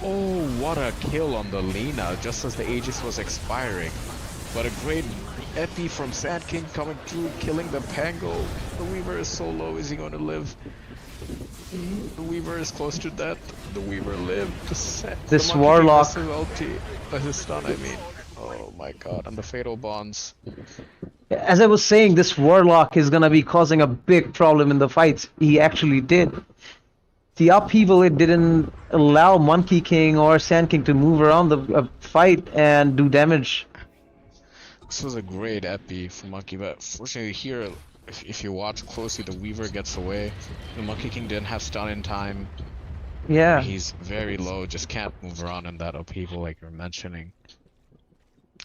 Oh, what a kill on the Lina just as the Aegis was expiring. But a great epi from Sand King coming through, killing the Pango. The Weaver is so low. Is he going to live? The Weaver is close to death. The Weaver lived. This Warlock. His stun, I mean. Oh my god. And the Fatal Bonds. As I was saying, this Warlock is gonna be causing a big problem in the fights. He actually did. the upheaval, it didn't allow Monkey King or Sand King to move around the fight and do damage. This was a great epi for Monkey, but fortunately here, if you watch closely, the Weaver gets away. The Monkey King didn't have stun in time. Yeah. He's very low, just can't move around in that upheaval like you're mentioning.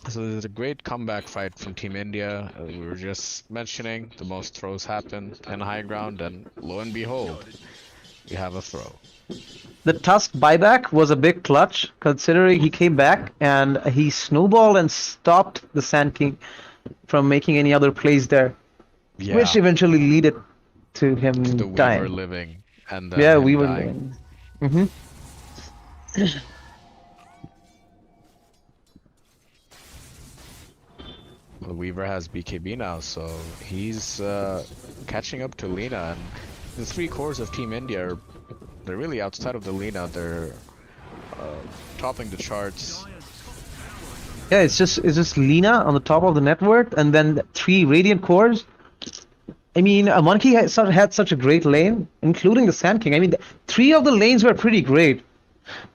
So there's a great comeback fight from Team India. We were just mentioning the most throws happen in high ground, and lo and behold, we have a throw. The Tusk buyback was a big clutch, considering he came back and he snowballed and stopped the Sand King from making any other plays there, Yeah, which eventually led to him to the Weaver dying. living and then Yeah, him we were. dying. Mm-hmm. The Weaver has BKB now, so he's catching up to Lina, and the three cores of Team India are they're really outside of the Lina. They're topping the charts. Yeah, it's just Lina on the top of the network, and then 3 Radiant cores. I mean, a Monkey had such a great lane, including the Sand King. I mean, 3 of the lanes were pretty great,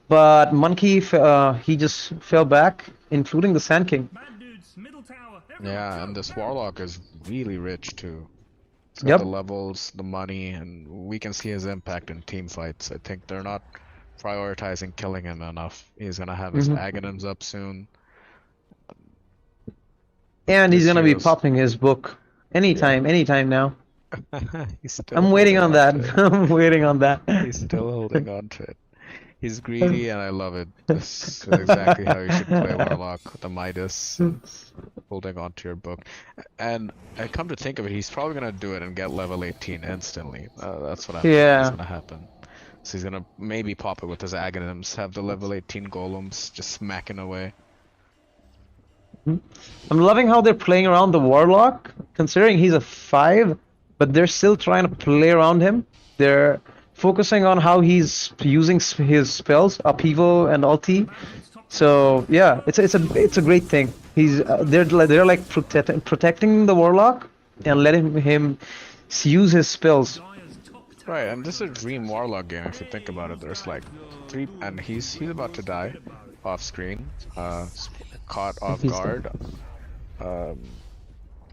but Monkey he just fell back, including the Sand King. Bad dudes, middle tower. Yeah, and this Warlock is really rich too. He's got Yep. the levels, the money, and we can see his impact in team fights. I think they're not prioritizing killing him enough. He's gonna have his Aghanims up soon. And he's This gonna be hero's- popping his book anytime now. He's still I'm waiting holding on to that. it. I'm waiting on that. He's still holding on to it. He's greedy, and I love it. This is exactly how you should play Warlock, the Midas, holding on to your book. And I come to think of it, he's probably gonna do it and get level 18 instantly. That's what I'm thinking is gonna happen. So he's gonna maybe pop it with his Aghanims, have the level 18 golems just smacking away. I'm loving how they're playing around the Warlock, considering he's a 5, but they're still trying to play around him. They're focusing on how he's using his spells, Upheaval and Ulti. So yeah, it's a great thing. They're like protecting the Warlock and letting him use his spells. Right, and this is a dream Warlock game if you think about it. There's like 3, and he's about to die off screen, caught off He's guard.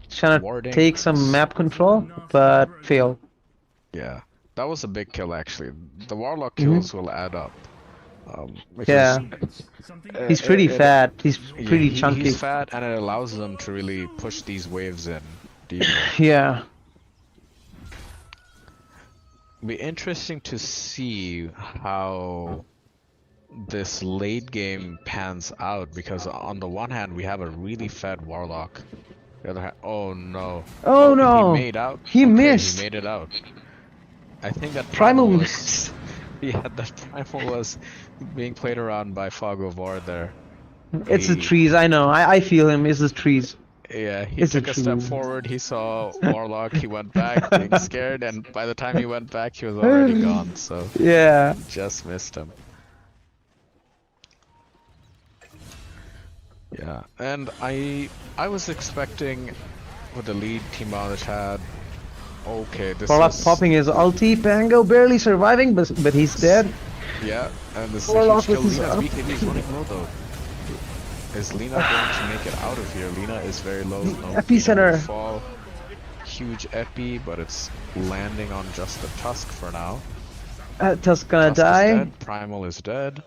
Trying to Warding. take some map control, but fail. Yeah, that was a big kill actually. The Warlock kills will add up. Because, Yeah. He's pretty it- fat. He's yeah, pretty chunky. He's fat, and it allows them to really push these waves in deeper. Yeah. Be interesting to see how this late game pans out, because on the one hand we have a really fat Warlock. The other hand, oh no. Oh no. He made out. He Okay, missed. He made it out. I think that Primal was missed. yeah, that Primal was being played around by Fog of War there. It's the He- trees. I know. I feel him. It's the trees. Yeah, he It's a took a step tree. forward, he saw Warlock, he went back being scared, and by the time he went back he was already gone, so Yeah. just missed him. Yeah, and I was expecting with the lead Team Bangladesh had, okay, this Warlock is popping his ulti. Pango barely surviving, but he's dead. yeah, and this is a Warlock huge kill. with his Lina's up. BKB is running low though. Is Lina going to make it out of here? Lina is very low. No, Lina epicenter. will fall. Huge epi, but it's landing on just the Tusk for now. Tusk gonna Tusk is die. dead, Primal is dead.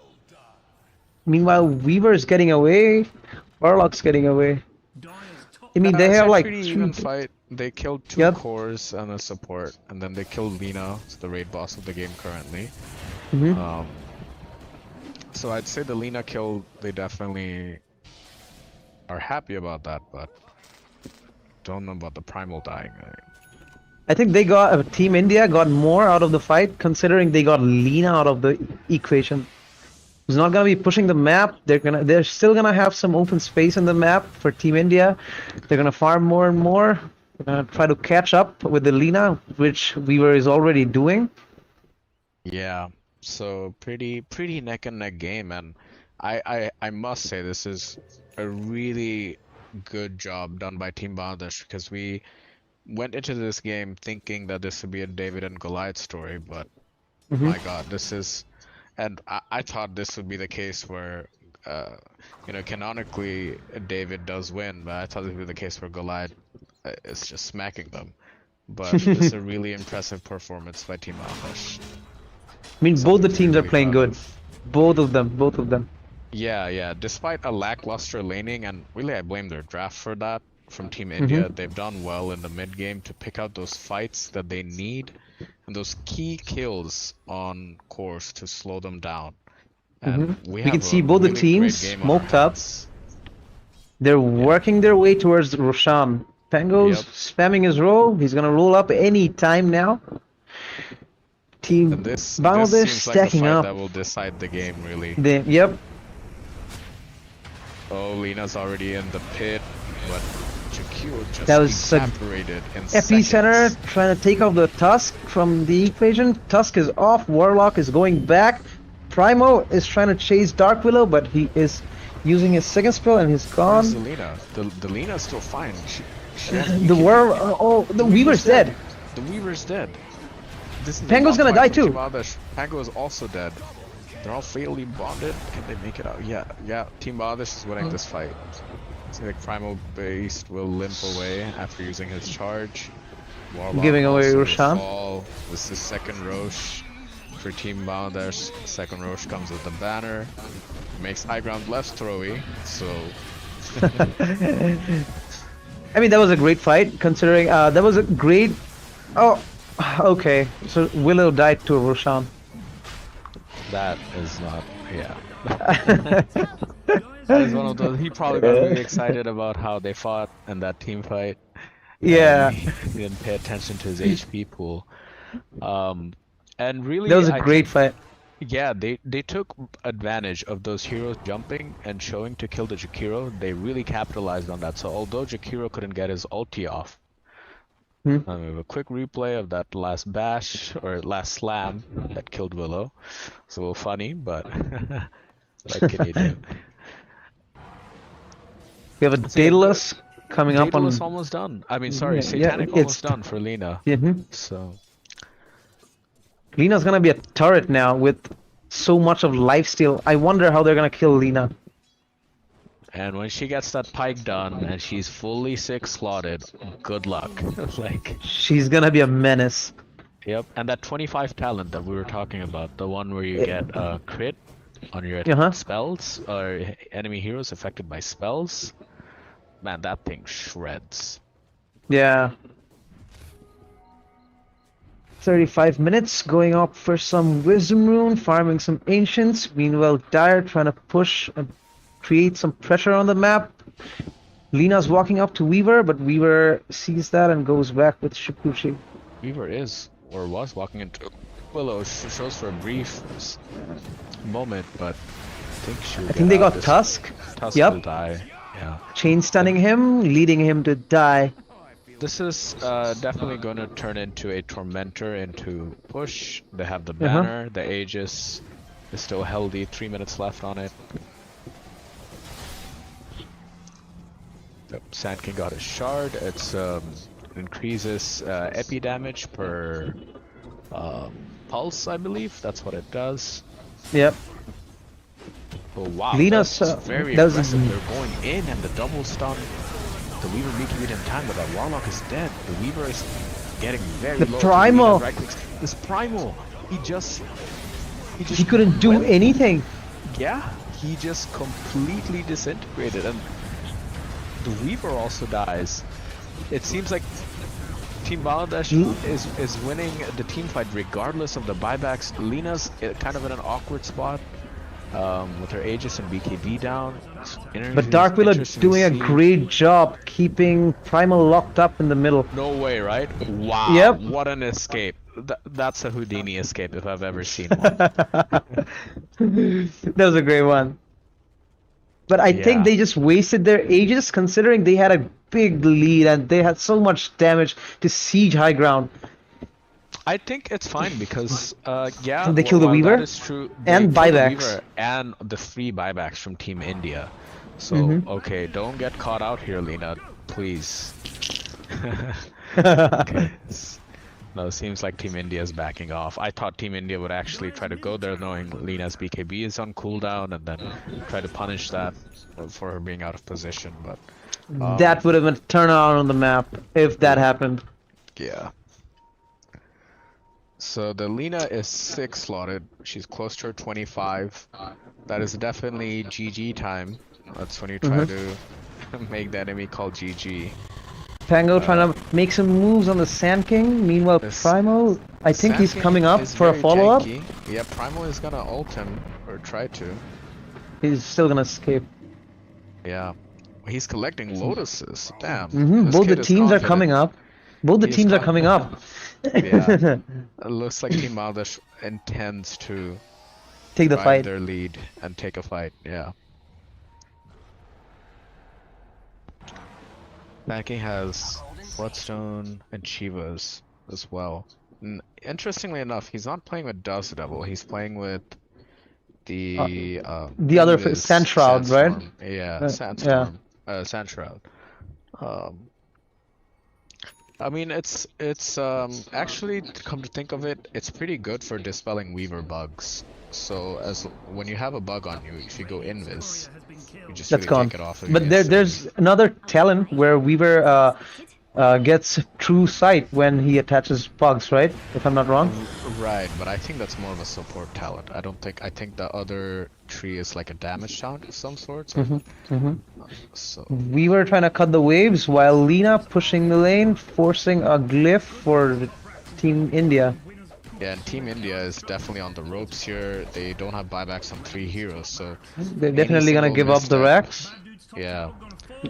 Meanwhile, Weaver's getting away. Warlock's getting away. I mean, they It's have a like pretty 3. even fight. They killed 2 Yep. cores and a support, and then they killed Lina, the raid boss of the game currently. Mhm. So I'd say the Lina kill, they definitely are happy about that, but don't know about the Primal dying. I think they got Team India got more out of the fight, considering they got Lina out of the equation. Who's not gonna be pushing the map. They're still gonna have some open space in the map for Team India. They're gonna farm more and more. Try to catch up with the Lina, which Weaver is already doing. Yeah, so pretty neck and neck game, and I must say this is a really good job done by Team Bangladesh, because we went into this game thinking that this would be a David and Goliath story, but My God, this is, and I thought this would be the case where, canonically David does win, but I thought this would be the case where Goliath is just smacking them. But it's a really impressive performance by Team Alphash. I mean, both the Something to be teams are really playing proud good. of. Both of them. Both of them. Yeah. Despite a lackluster laning, and really I blame their draft for that, from Team India, they've done well in the mid game to pick out those fights that they need and those key kills on course to slow them down. And we can have see a both the really teams great game on our smoked up. hands. They're working their way towards Roshan. Pango's Yep. spamming his roll. He's gonna roll up any time now. Team And this Bangladesh seems like the stacking fight up. that will decide the game, really. Yep. Oh, Lena's already in the pit, but Jakiro just That was a evaporated in Epicenter seconds. trying to take off the Tusk from the equation. Tusk is off. Warlock is going back. Primo is trying to chase Dark Willow, but he is using his second spell and he's gone. Where's the Lena? The Lena's still fine. She has The BKB. worm. The Weaver's dead. The Weaver's dead. This is Pango's gonna die too. Pango is also dead. They're all fatally bonded. Can they make it out? Yeah. Team Bangladesh is winning this fight. Seems like Primal Beast will limp away after using his charge. Warlock Giving away also will Roshan. fall. This is second Roche for Team Bangladesh. Second Roche comes with the banner. Makes high ground left throwy, so I mean, that was a great fight, considering that was a great. Oh, okay. So Willow died to Roshan. that is not, yeah. That is one of those, he probably got really excited about how they fought in that team fight. Yeah, He didn't pay attention to his HP pool. And really, that was a I great think, fight. yeah, they took advantage of those heroes jumping and showing to kill the Jakiro. They really capitalized on that. So although Jakiro couldn't get his ulti off, we have a quick replay of that last bash or last slam that killed Willow. It's a little funny, but what can you do? We have a Daedalus coming up on. Daedalus almost done. I mean, sorry, Yeah, Satanic it's- almost done for Lena. So Lena's gonna be a turret now with so much of lifesteal. I wonder how they're gonna kill Lena. and when she gets that pike done and she's fully 6 slotted, good luck. Like, She's gonna be a menace. yep. And that 25 talent that we were talking about, the one where you get a crit on your spells or enemy heroes affected by spells, man, that thing shreds. Yeah. 35 minutes going up for some Wisdom Rune, farming some Ancients. Meanwhile, Dire trying to push and create some pressure on the map. Lena's walking up to Weaver, but Weaver sees that and goes back with Shikuchi. Weaver is, or was, walking into Willow. Shows for a brief moment, but I think they got Tusk. Tusk Yep. will die. Yeah. Chain stunning him, leading him to die. This is definitely going to turn into a Tormentor into push. They have the banner, the Aegis is still healthy, 3 minutes left on it. Yep, Sand King got his shard. It's increases epi damage per pulse, I believe. That's what it does. Yep. Oh wow, Lena's, that's very that was- aggressive. They're going in and the double stun. The Weaver BKB'd in time, but that Warlock is dead. The Weaver is getting very The low. Primal! Right clicks. This Primal! He just He couldn't do went- anything. Yeah, he just completely disintegrated, and the Weaver also dies. It seems like Team Bangladesh is winning the team fight regardless of the buybacks. Lena's kind of in an awkward spot with her Aegis and BKB down. But Dark Willow doing a great job keeping Primal locked up in the middle. No way, right? Wow. Yep. What an escape. That's a Houdini escape if I've ever seen one. That was a great one. But I Yeah. think they just wasted their Aegis considering they had a big lead and they had so much damage to siege high ground. I think it's fine because, yeah, They kill the while Weaver that is true, and they kill the buybacks. Weaver and the free buybacks from Team India. So, okay, don't get caught out here, Lena, please. Okay. No, it seems like Team India is backing off. I thought Team India would actually try to go there knowing Lina's BKB is on cooldown and then try to punish that for her being out of position, but That would have been a turnaround on the map if that happened. yeah. So the Lina is 6 slotted. She's close to her 25. That is definitely GG time. That's when you try to make the enemy call GG. Pango trying to make some moves on the Sand King. Meanwhile, This Primal, I think he's Sand coming King up is for a very follow-up. janky. Yeah, Primal is gonna ult him, or try to. He's still gonna escape. Yeah. He's collecting lotuses. Damn. This Both the kid is teams are confident. coming up. Both the He's teams are coming up. Yeah. It looks like Team Maldish intends to Take the drive fight. their lead and take a fight. Yeah. Backing has Bloodstone and Chivas as well. Interestingly enough, he's not playing with Dust Devil. He's playing with the other Invis Sand Shroud, right? Sandstorm. Yeah, Yeah. Sandstorm. Sand Shroud. I mean, it's actually, to come to think of it, it's pretty good for dispelling Weaver bugs. So as when you have a bug on you, if you go Invis, you just That's really gone. take it off of you But there's another talent where Weaver gets true sight when he attaches bugs, right? If I'm not wrong. Right, but I think that's more of a support talent. I think the other tree is like a damage talent of some sort. So Weaver trying to cut the waves while Lina pushing the lane, forcing a glyph for Team India. yeah, and Team India is definitely on the ropes here. They don't have buybacks on 3 heroes, so They're any definitely gonna single give up the misstep- racks. Yeah.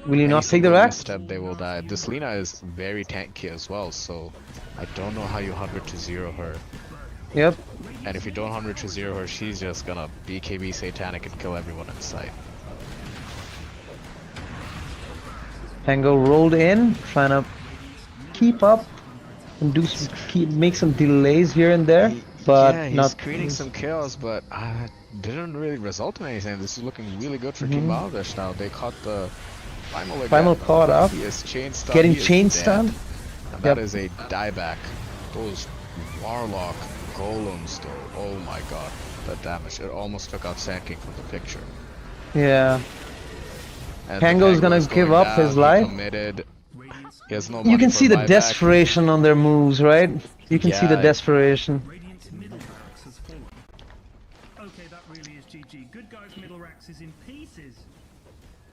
Will you Any not take the single racks? misstep, they will die. This Lina is very tanky as well, so I don't know how you 100 to 0 her. Yep. And if you don't 100 to 0 her, she's just gonna BKB Satanic and kill everyone in sight. Pango rolled in, trying to keep up and make some delays here and there, but Yeah, he's not. creating some chaos, but didn't really result in anything. This is looking really good for Team Bangladesh now. They caught the Primal again. Primal caught up. He is chain stunned. Getting he is chain dead. stunned. And that Yep. is a dieback. Those Warlock golems though. Oh my god. That damage. It almost took out Sand King from the picture. Yeah. And Pango's the gonna is give going up down. his He life. committed. He has no You money can for see the buyback. desperation on their moves, right? You can see the Yeah. desperation. Radiant's middle racks has fallen. Okay, that really is GG. Good guys, middle racks is in pieces.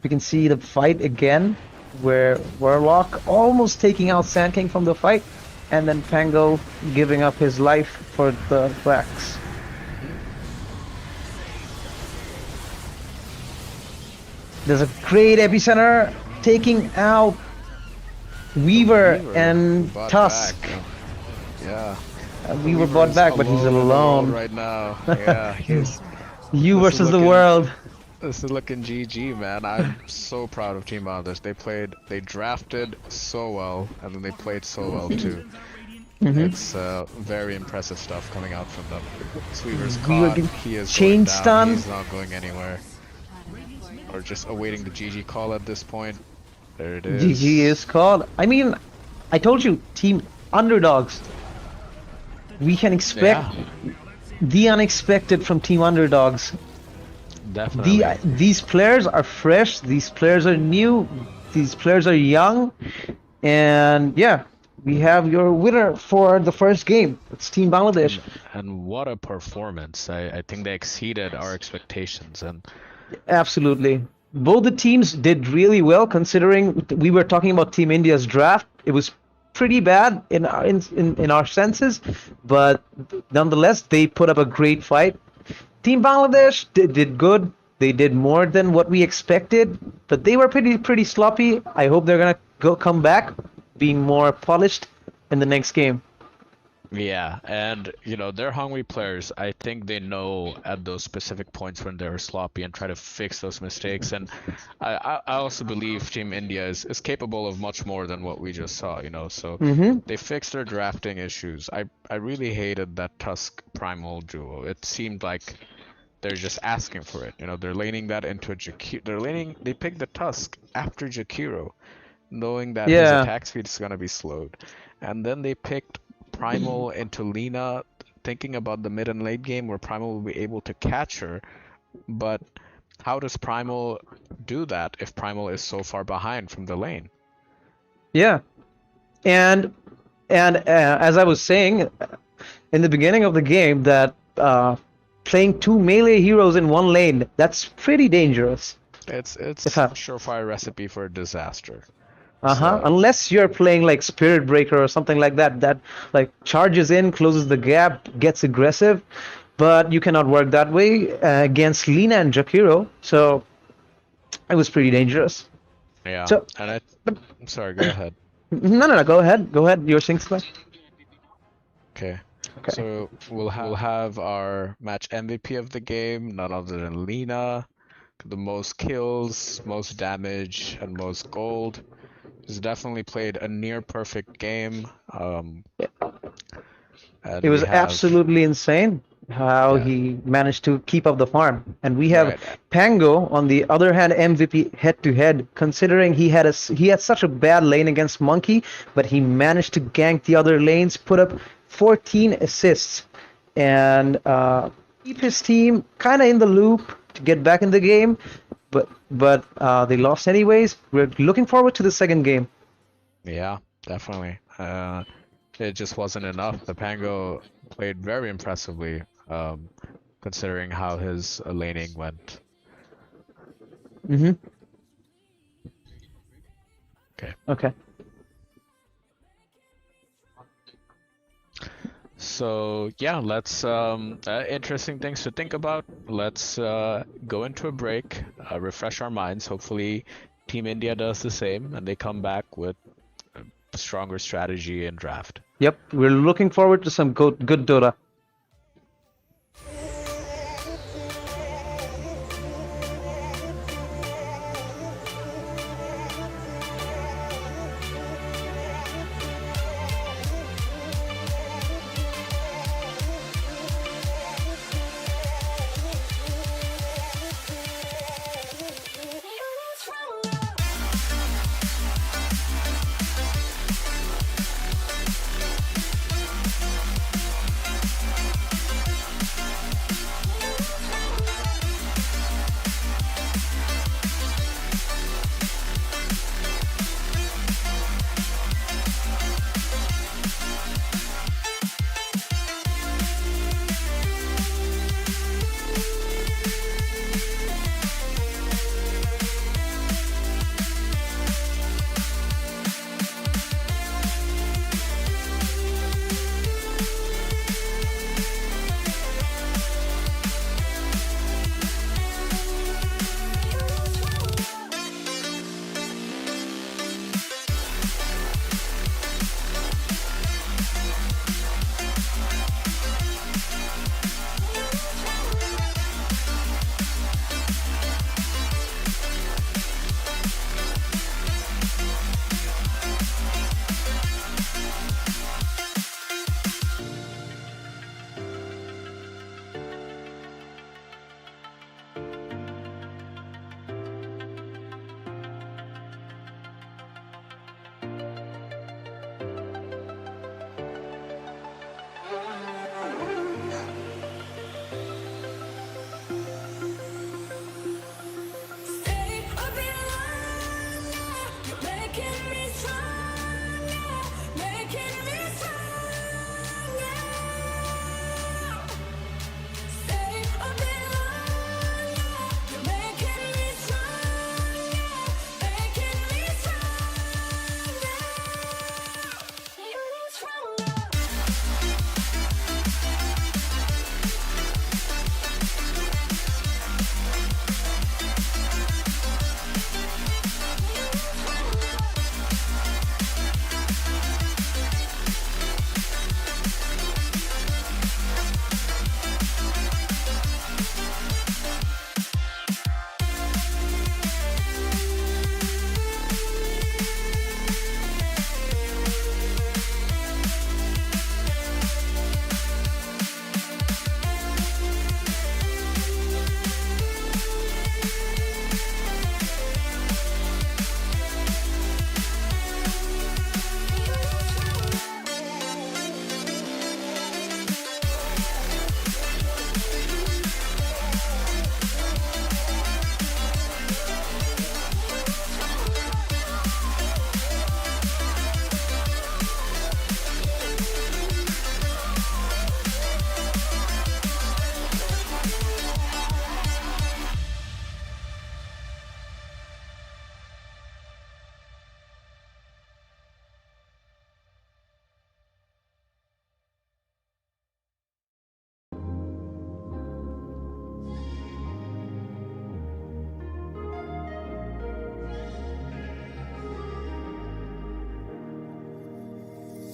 We can see the fight again, where Warlock almost taking out Sand King from the fight, and then Pango giving up his life for the racks. There's a great epicenter taking out Weaver and bought Tusk. back. Yeah. Weaver bought back, but he's in the world alone. right now. Yeah, he's You This is versus the looking- world. This is looking GG, man. I'm so proud of Team Bangladesh. They drafted so well, and then they played so well too. It's very impressive stuff coming out from them. Weaver's Weaver caught. getting He is chain going down. stun. He's not going anywhere. Or just awaiting the GG call at this point. There it is. GG is called. I mean, I told you, team underdogs. We can expect the unexpected from team underdogs. Definitely. These players are fresh. These players are new. These players are young. And yeah, we have your winner for the first game. It's Team Bangladesh. And what a performance. I think they exceeded our expectations. And Absolutely. Both the teams did really well considering we were talking about Team India's draft. It was pretty bad in our senses, but nonetheless, they put up a great fight. Team Bangladesh did good. They did more than what we expected, but they were pretty sloppy. I hope they're gonna come back being more polished in the next game. yeah, and they're hungry players. I think they know at those specific points when they're sloppy and try to fix those mistakes. And I also believe Team India is capable of much more than what we just saw. So they fixed their drafting issues. I really hated that Tusk Primal duo. It seemed like they're just asking for it. They're laning that into a Jakiro. They picked the Tusk after Jakiro, knowing that his attack speed is gonna be slowed, and then they picked Primal into Lina, thinking about the mid and late game where Primal will be able to catch her, but how does Primal do that if Primal is so far behind from the lane? Yeah, and as I was saying in the beginning of the game, that playing two melee heroes in one lane, that's pretty dangerous. It's If I, surefire recipe for disaster. uh-huh. So Unless you're playing like Spirit Breaker or something like that, that like charges in, closes the gap, gets aggressive, but you cannot work that way against Lina and Jakiro. So it was pretty dangerous. yeah, So, and but I'm sorry, go ahead. no, go ahead, go ahead. You're saying something? Okay. Okay. So we'll have our match MVP of the game, none other than Lina. The most kills, most damage, and most gold. He's definitely played a near perfect game. And It we was have absolutely insane how yeah, he managed to keep up the farm. And we have right. Pango on the other hand, MVP head to head. Considering he had such a bad lane against Monkey, but he managed to gank the other lanes, put up 14 assists, and keep his team kind of in the loop to get back in the game. But they lost anyways. We're looking forward to the second game. Yeah, definitely. It just wasn't enough. The Pango played very impressively, considering how his laning went. Mm-hmm. Okay. Okay. So yeah, let's interesting things to think about. Let's go into a break, refresh our minds. Hopefully, Team India does the same, and they come back with a stronger strategy and draft. Yep, we're looking forward to some good Dota.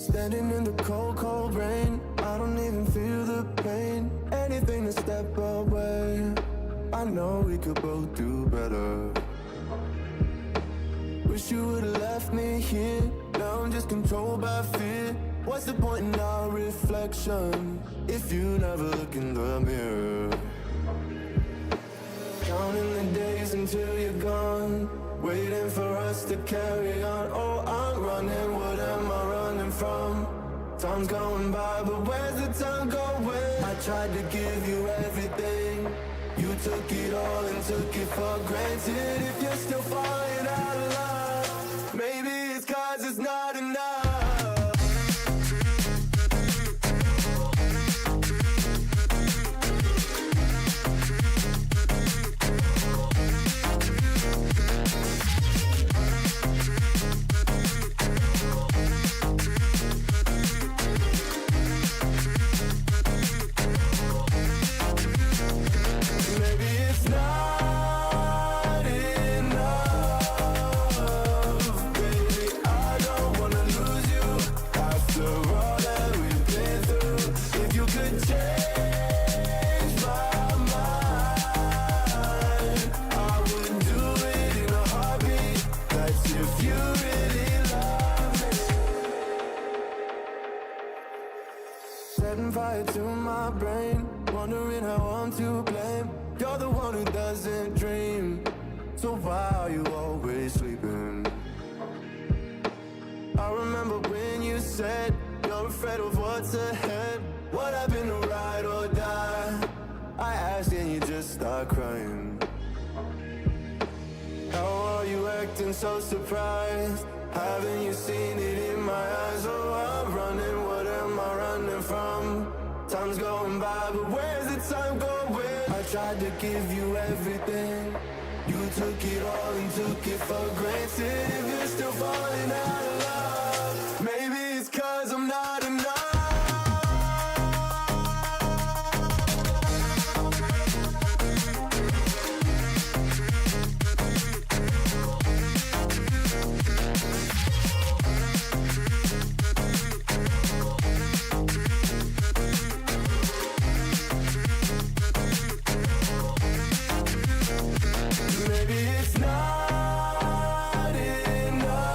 Standing in the cold, cold rain, I don't even feel the pain. Anything to step away, I know we could both do better. Wish you would've left me here, now I'm just controlled by fear. What's the point in our reflection, if you never look in the mirror? Counting the days until you're gone, waiting for us to carry on. Oh, I'm running, what am I running from? Time's going by, but where's the time going? I tried to give you everything, you took it all and took it for granted. If you're still falling out of love, maybe it's 'cause it's not enough. Setting fire to my brain, wondering how I'm to blame. You're the one who doesn't dream, so why are you always sleeping? I remember when you said you're afraid of what's ahead. What happened to ride or die? I asked and you just start crying. How are you acting so surprised? Haven't you seen it in my eyes? Oh, I'm running, what am I running from? Time's going by, but where's the time going? I tried to give you everything, you took it all and took it for granted. If you're still falling out of love, maybe it's 'cause I'm not enough. Maybe it's not enough.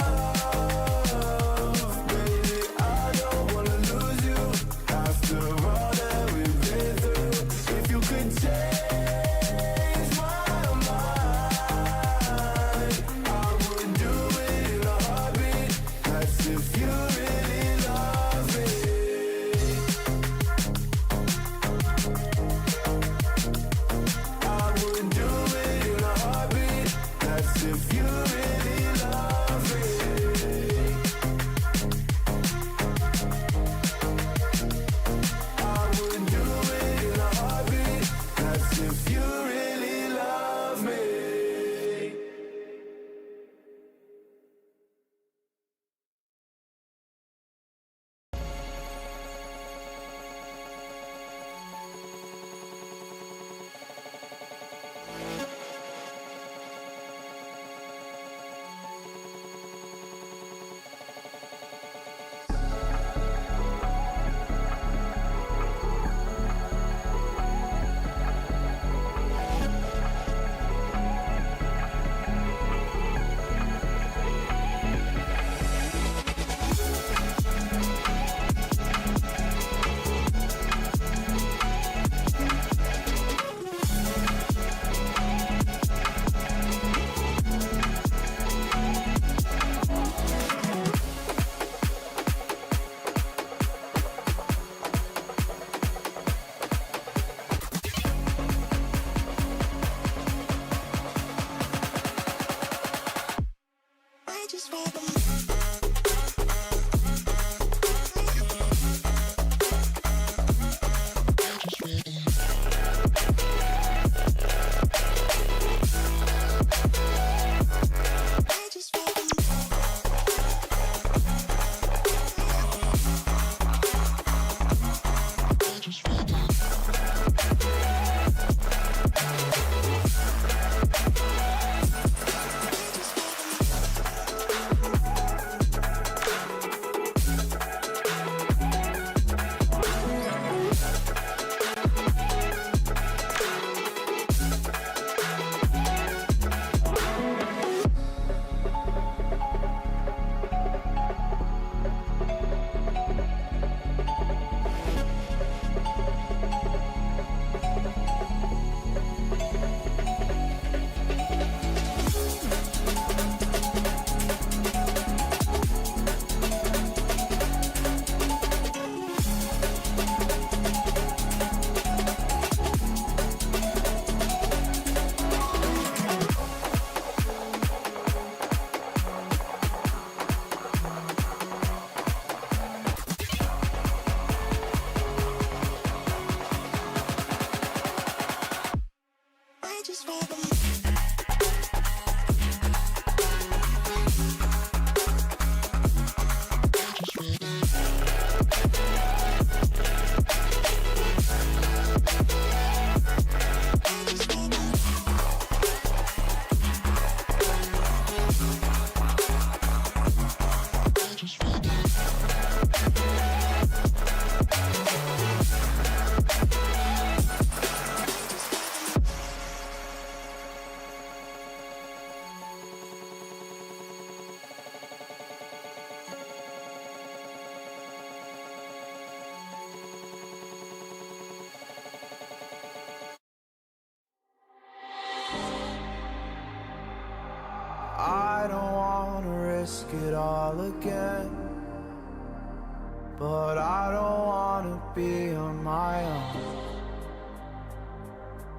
but I don't wanna be on my own.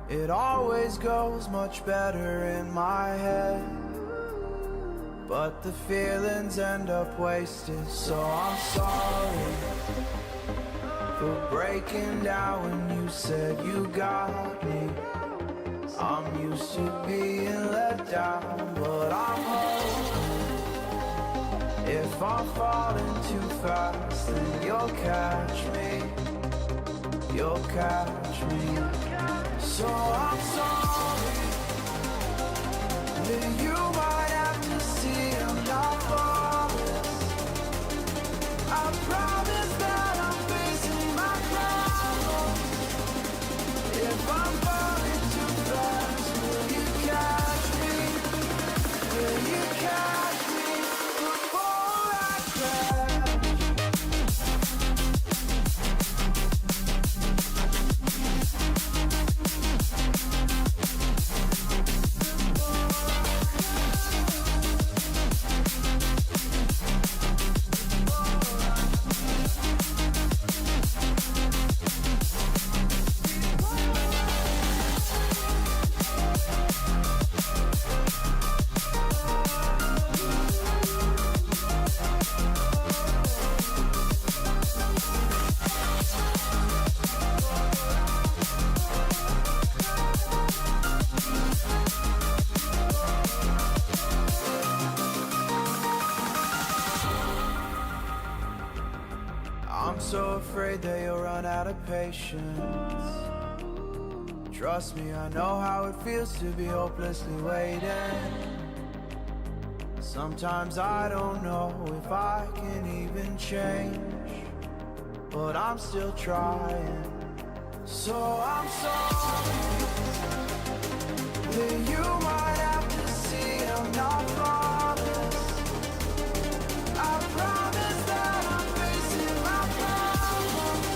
It always goes much better in my head, but the feelings end up wasted. So I'm sorry for breaking down when you said you got me. I'm used to being let down, but I'm hoping if I'm falling too fast, then you'll catch me. You'll catch me. So I'm sorry that you might have to see I'm not flawless. I promise that I'm facing my problems. If I'm falling too fast, will you catch me? Will you catch me before I crash? I'm so afraid that you'll run out of patience. Trust me, I know how it feels to be hopelessly waiting. Sometimes I don't know if I can even change, but I'm still trying. So I'm sorry that you might have to see I'm not flawless. I promise that I'm facing my problems.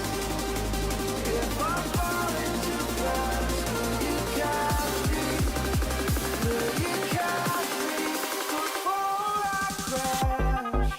If I'm falling too fast, will you catch me? Will you catch me before I crash?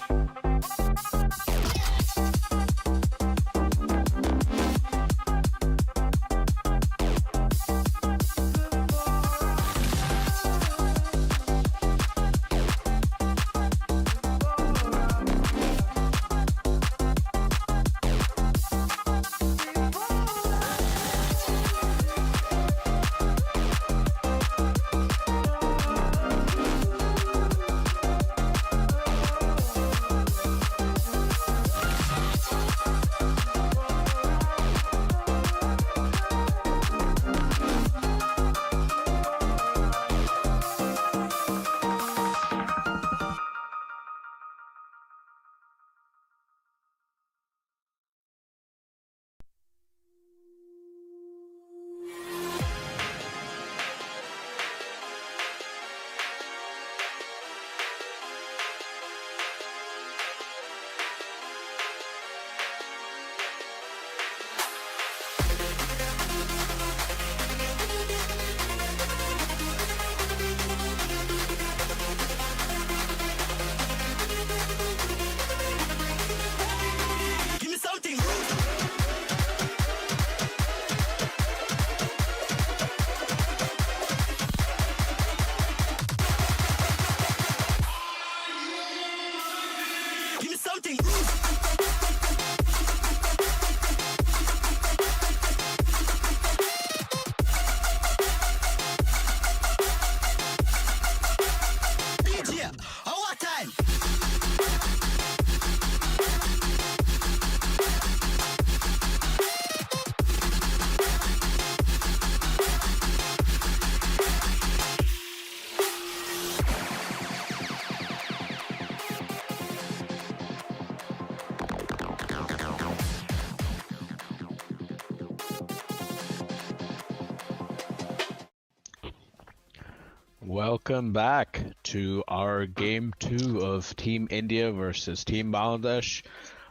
Welcome back to our game 2 of Team India versus Team Bangladesh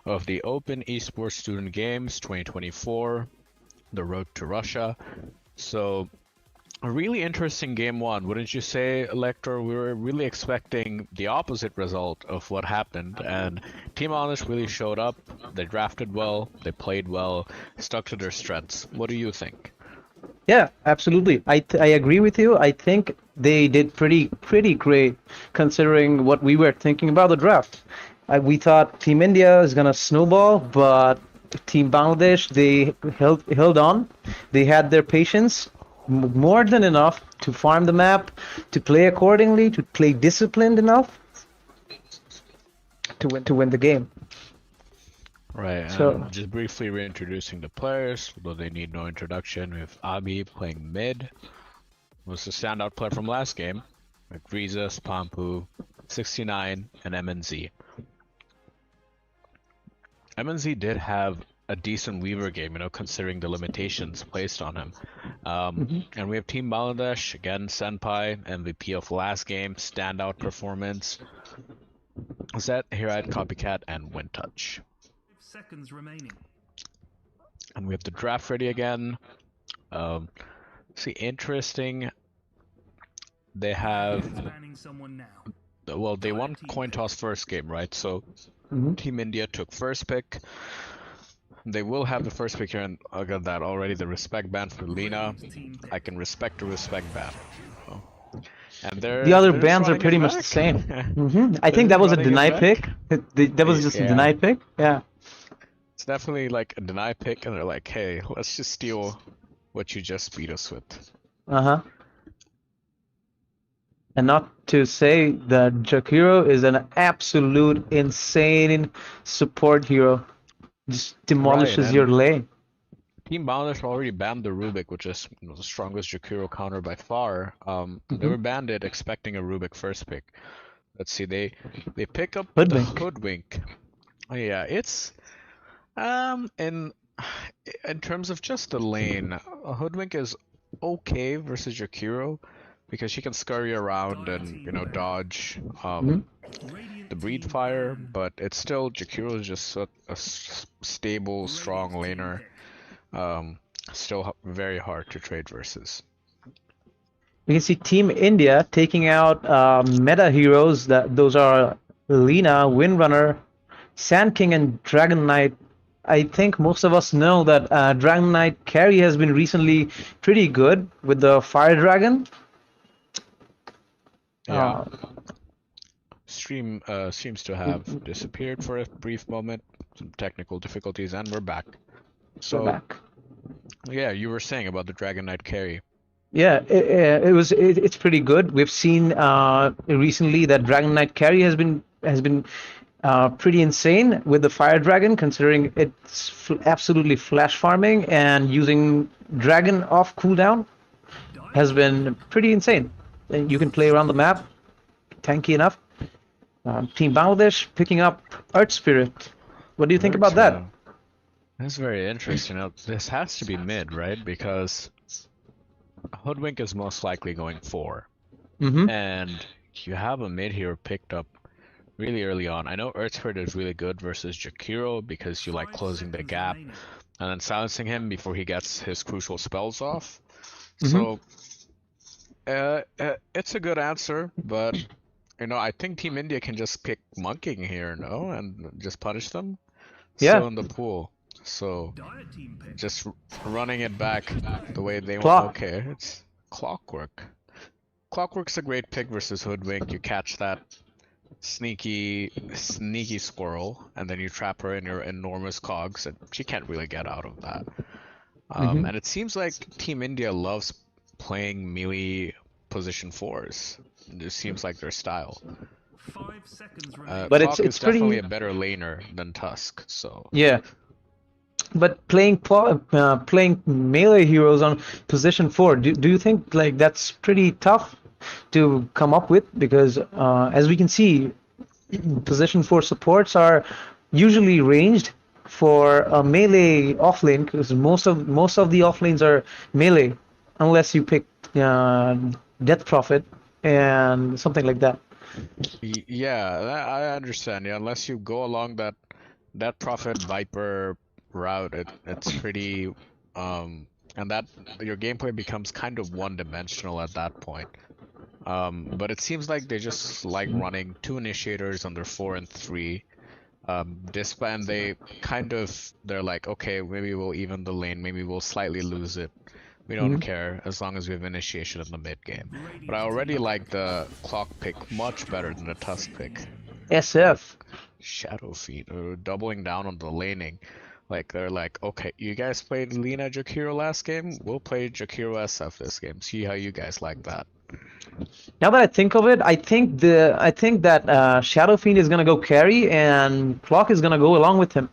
of the Open Esports Student Games 2024, the road to Russia. So A really interesting game one, wouldn't you say, Elector? We were really expecting the opposite result of what happened, and Team Honest really showed up. They drafted well, they played well, stuck to their strengths. What do you think? Yeah, absolutely. I agree with you. I think they did pretty great considering what we were thinking about the draft. We thought Team India is gonna snowball, but Team Bangladesh, they held on. They had their patience, more than enough to farm the map, to play accordingly, to play disciplined enough to win the game. Right, So and just briefly reintroducing the players, though they need no introduction. We have Abi playing mid, was the standout player from last game, with Riza, Spampu, 69, and MNZ. MNZ did have a decent Weaver game, you know, considering the limitations placed on him. And we have Team Bangladesh, again, Senpai, MVP of last game, standout performance. Zet, Hirad, Copycat, and Wintouch. 5 seconds remaining. And we have the draft ready again. See, interesting. They have, Banning someone now. well, they won coin toss first game, right? So Team India took first pick. They will have the first pick here, and I got that already. The respect ban for Lena. I can respect the respect ban. Oh. And the other they're bans are running pretty it much the back. same. I think that was a Running it deny back. pick. That was just a Yeah. deny pick. Yeah. It's definitely like a deny pick, and they're like, hey, let's just steal what you just beat us with. Uh-huh. And not to say that Jakiro is an absolute insane support hero. Just demolishes Right, your and lane. Team Bangladesh already banned the Rubik, which is, you know, the strongest Jakiro counter by far. They were banned it expecting a Rubik first pick. Let's see, they pick up Hoodwink. the Hoodwink. Oh, yeah, it's in terms of just the lane, a Hoodwink is okay versus Jakiro because she can scurry around and, you know, dodge the breed fire, but it's still, Jakiro is just a stable, strong laner. Still very hard to trade versus. We can see Team India taking out meta heroes. Those are Lina, Windrunner, Sand King, and Dragon Knight. I think most of us know that Dragon Knight carry has been recently pretty good with the Fire Dragon. Yeah. Stream seems to have disappeared for a brief moment. Some technical difficulties, and we're back. So, Back. yeah, you were saying about the Dragon Knight carry. Yeah, it's pretty good. We've seen recently that Dragon Knight carry has been pretty insane with the Fire Dragon, considering it's absolutely flash farming and using Dragon off cooldown has been pretty insane. And you can play around the map, tanky enough. Team Bangladesh picking up Earth Spirit. What do you think about that? That's very interesting. Now, this has to be mid, right? Because Hoodwink is most likely going 4. And you have a mid here picked up really early on. I know Earth Spirit is really good versus Jakiro because you like closing the gap and then silencing him before he gets his crucial spells off. So it's a good answer, but you know, I think Team India can just pick Monking here, no, and just punish them. Yeah. Still in the pool, so just running it back the way they Clock. want. Okay, it's Clockwork. Clockwork's a great pick versus Hoodwink. You catch that sneaky squirrel, and then you trap her in your enormous cogs, and she can't really get out of that. And it seems like Team India loves playing melee position 4s. It just seems like their style. 5 seconds remaining. But Clock it's is definitely pretty. a better laner than Tusk, so Yeah. But playing melee heroes on position 4, do you think like that's pretty tough to come up with? Because as we can see, position 4 supports are usually ranged for a melee offlane, because most of the offlanes are melee, unless you pick Death Prophet and something like that. yeah, I understand. Yeah, unless you go along that Prophet Viper route, it's pretty and that your gameplay becomes kind of one-dimensional at that point. But it seems like they just like running 2 initiators on their 4 and 3. And they're like, okay, maybe we'll even the lane, maybe we'll slightly lose it. We don't care as long as we have initiation in the mid game. But I already like the clock pick much better than the Tusk pick. SF. Shadow Fiend, doubling down on the laning. Like they're like, okay, you guys played Lina Jakiro last game, we'll play Jakiro SF this game. See how you guys like that. Now that I think of it, I think that Shadow Fiend is gonna go carry and Clock is gonna go along with him.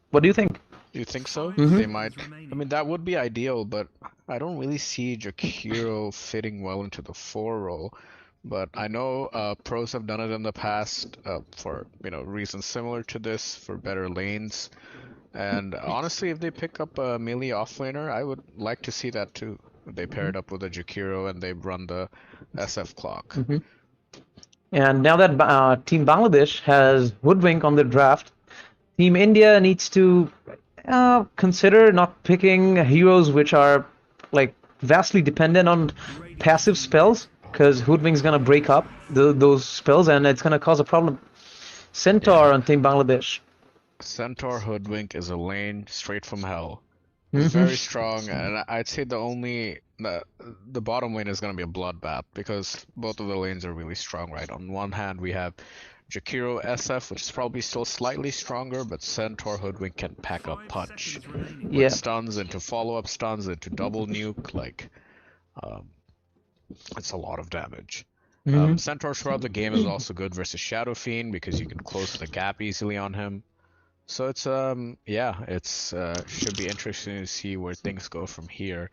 What do you think? You think so? Mhm. They might. I mean, that would be ideal, but I don't really see Jakiro fitting well into the 4 role. But I know pros have done it in the past for reasons similar to this, for better lanes. And honestly, if they pick up a melee offlaner, I would like to see that too. They pair it up with a Jakiro and they run the SF clock. And now that Team Bangladesh has Woodwink on the draft, Team India needs to consider not picking heroes which are like vastly dependent on passive spells, because Hoodwink's gonna break up those spells and it's gonna cause a problem. Centaur on Team Bangladesh. Centaur Hoodwink is a lane straight from hell. It's very strong, and I'd say the bottom lane is going to be a bloodbath because both of the lanes are really strong, right? On one hand, we have Jakiro SF, which is probably still slightly stronger, but Centaur Hoodwink can pack a punch. Yeah. With stuns into follow-up stuns into double nuke, like, it's a lot of damage. Centaur throughout the game is also good versus Shadow Fiend because you can close the gap easily on him. So it's should be interesting to see where things go from here.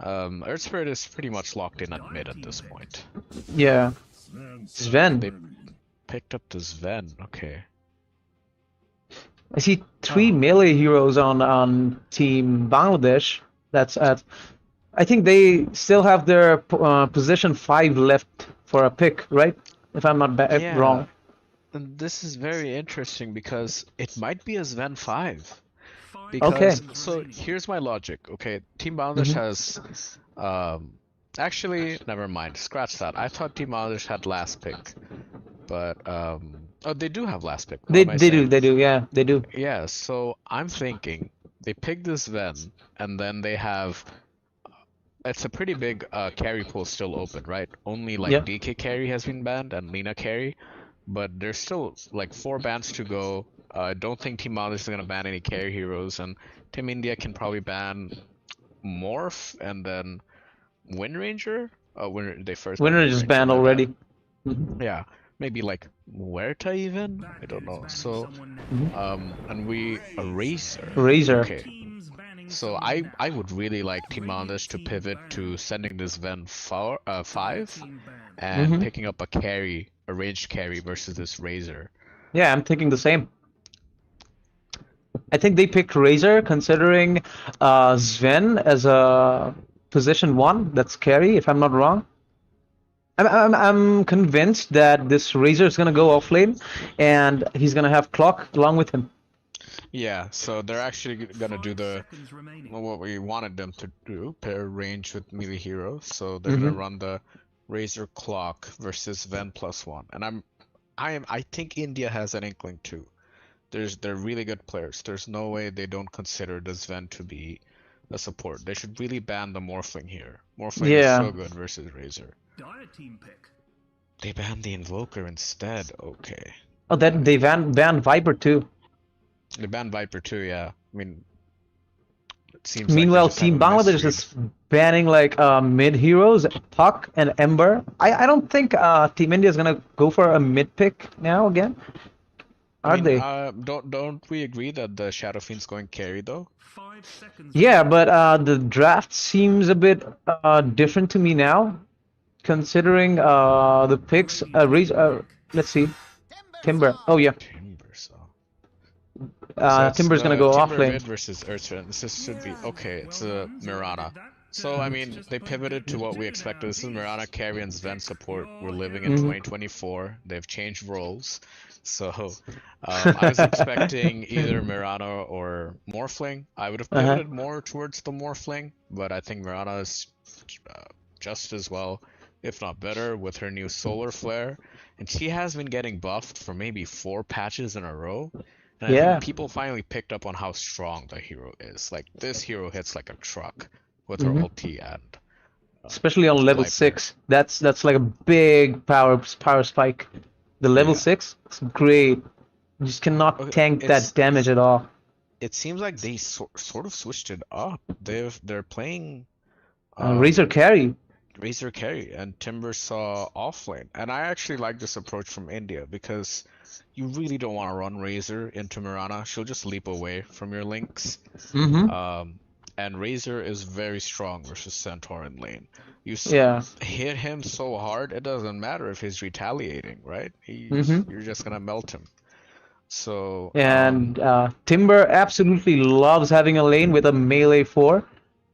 Earth Spirit is pretty much locked in at mid at this point. Yeah. Sven. They picked up the Sven, okay. I see 3 melee heroes on Team Bangladesh. That's at. I think they still have their position 5 left for a pick, right? If I'm not wrong. And this is very interesting because it might be a Sven 5. Because, so here's my logic, okay? Team Bangladesh has, actually, never mind, scratch that. I thought Team Bangladesh had last pick, but, oh, they do have last pick. They do, yeah, they do. Yeah, so I'm thinking they pick this Sven, and then they have, it's a pretty big carry pool still open, right? Only like DK carry has been banned and Lina carry. But there's still like 4 bans to go. I don't think Team Bangladesh is gonna ban any carry heroes, and Team India can probably ban Morph and then Wind Ranger. When they first Wind Ranger is banned already. Yeah, maybe like Muerta even. I don't know. So, and we a Razor. Okay. So I would really like Team Bangladesh to pivot to sending this Ven 5 and picking up a carry. A ranged carry versus this Razor. Yeah, I'm thinking the same. I think they picked Razor considering Sven as a position 1. That's carry, if I'm not wrong. I'm convinced that this Razor is gonna go offlane, and he's gonna have Clock along with him. Yeah, so they're actually gonna do what we wanted them to do, pair range with melee heroes. So they're gonna run the Razor Clock versus Ven +1, and I think India has an inkling too. They're really good players. There's no way they don't consider this Ven to be a support. They should really ban the Morphling here. Morphling is so good versus Razor. They banned the Invoker instead. Okay. Oh, that they banned Viper too. They banned Viper too. Yeah. I mean. Meanwhile, Team Bangladesh is banning like mid heroes, Puck and Ember. I don't think Team India is gonna go for a mid pick now again. Are they? Don't we agree that the Shadow Fiend's going carry though? Yeah, but the draft seems a bit different to me now, considering the picks. Let's see, Timber. Oh yeah. Timber's gonna go offlane. Mid versus Earthfin. This should be okay. It's a Mirana. So I mean, they pivoted to what we expected. This is Mirana carry and Sven support. We're living in 2024. They've changed roles. So I was expecting either Mirana or Morphling. I would have Uh-huh. pivoted more towards the Morphling, but I think Mirana is uh, just as well, if not better, with her new Solar Flare. And she has been getting buffed for maybe 4 patches in a row. And I think Yeah. people finally picked up on how strong the hero is. Like, this hero hits like a truck with her Hmm. ulti and Especially on level Glyper. 6. That's like a big power spike. The level Yeah. 6 is great. You just cannot Okay, tank that damage at all. it seems like they sort of switched it up. They're playing Razor um carry. Razor carry and Timber saw offlane. And I actually like this approach from India because you really don't want to run Razor into Mirana. She'll just leap away from your links. Mm-hmm. Um and Razor is very strong versus Centaur in lane. You Yeah. hit him so hard, it doesn't matter if he's retaliating, right? Mm-hmm. You're just gonna melt him. So, And Timber absolutely loves having a lane with a melee 4,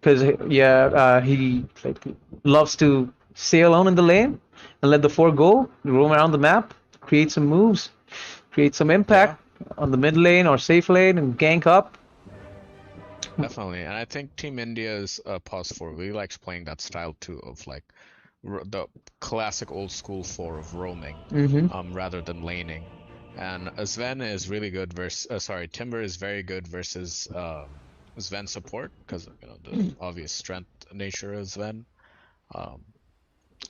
because he like loves to stay alone in the lane and let the 4 go, roam around the map, create some moves, create some yeah. impact on the mid lane or safe lane and gank up. Definitely, and I think Team India's pause four really likes playing that style too of like the classic old school four of roaming, Mm-hmm. rather than laning. And Sven is really good versus, sorry, Timber is very good versus Sven support because you know the obvious strength nature of Sven. Um,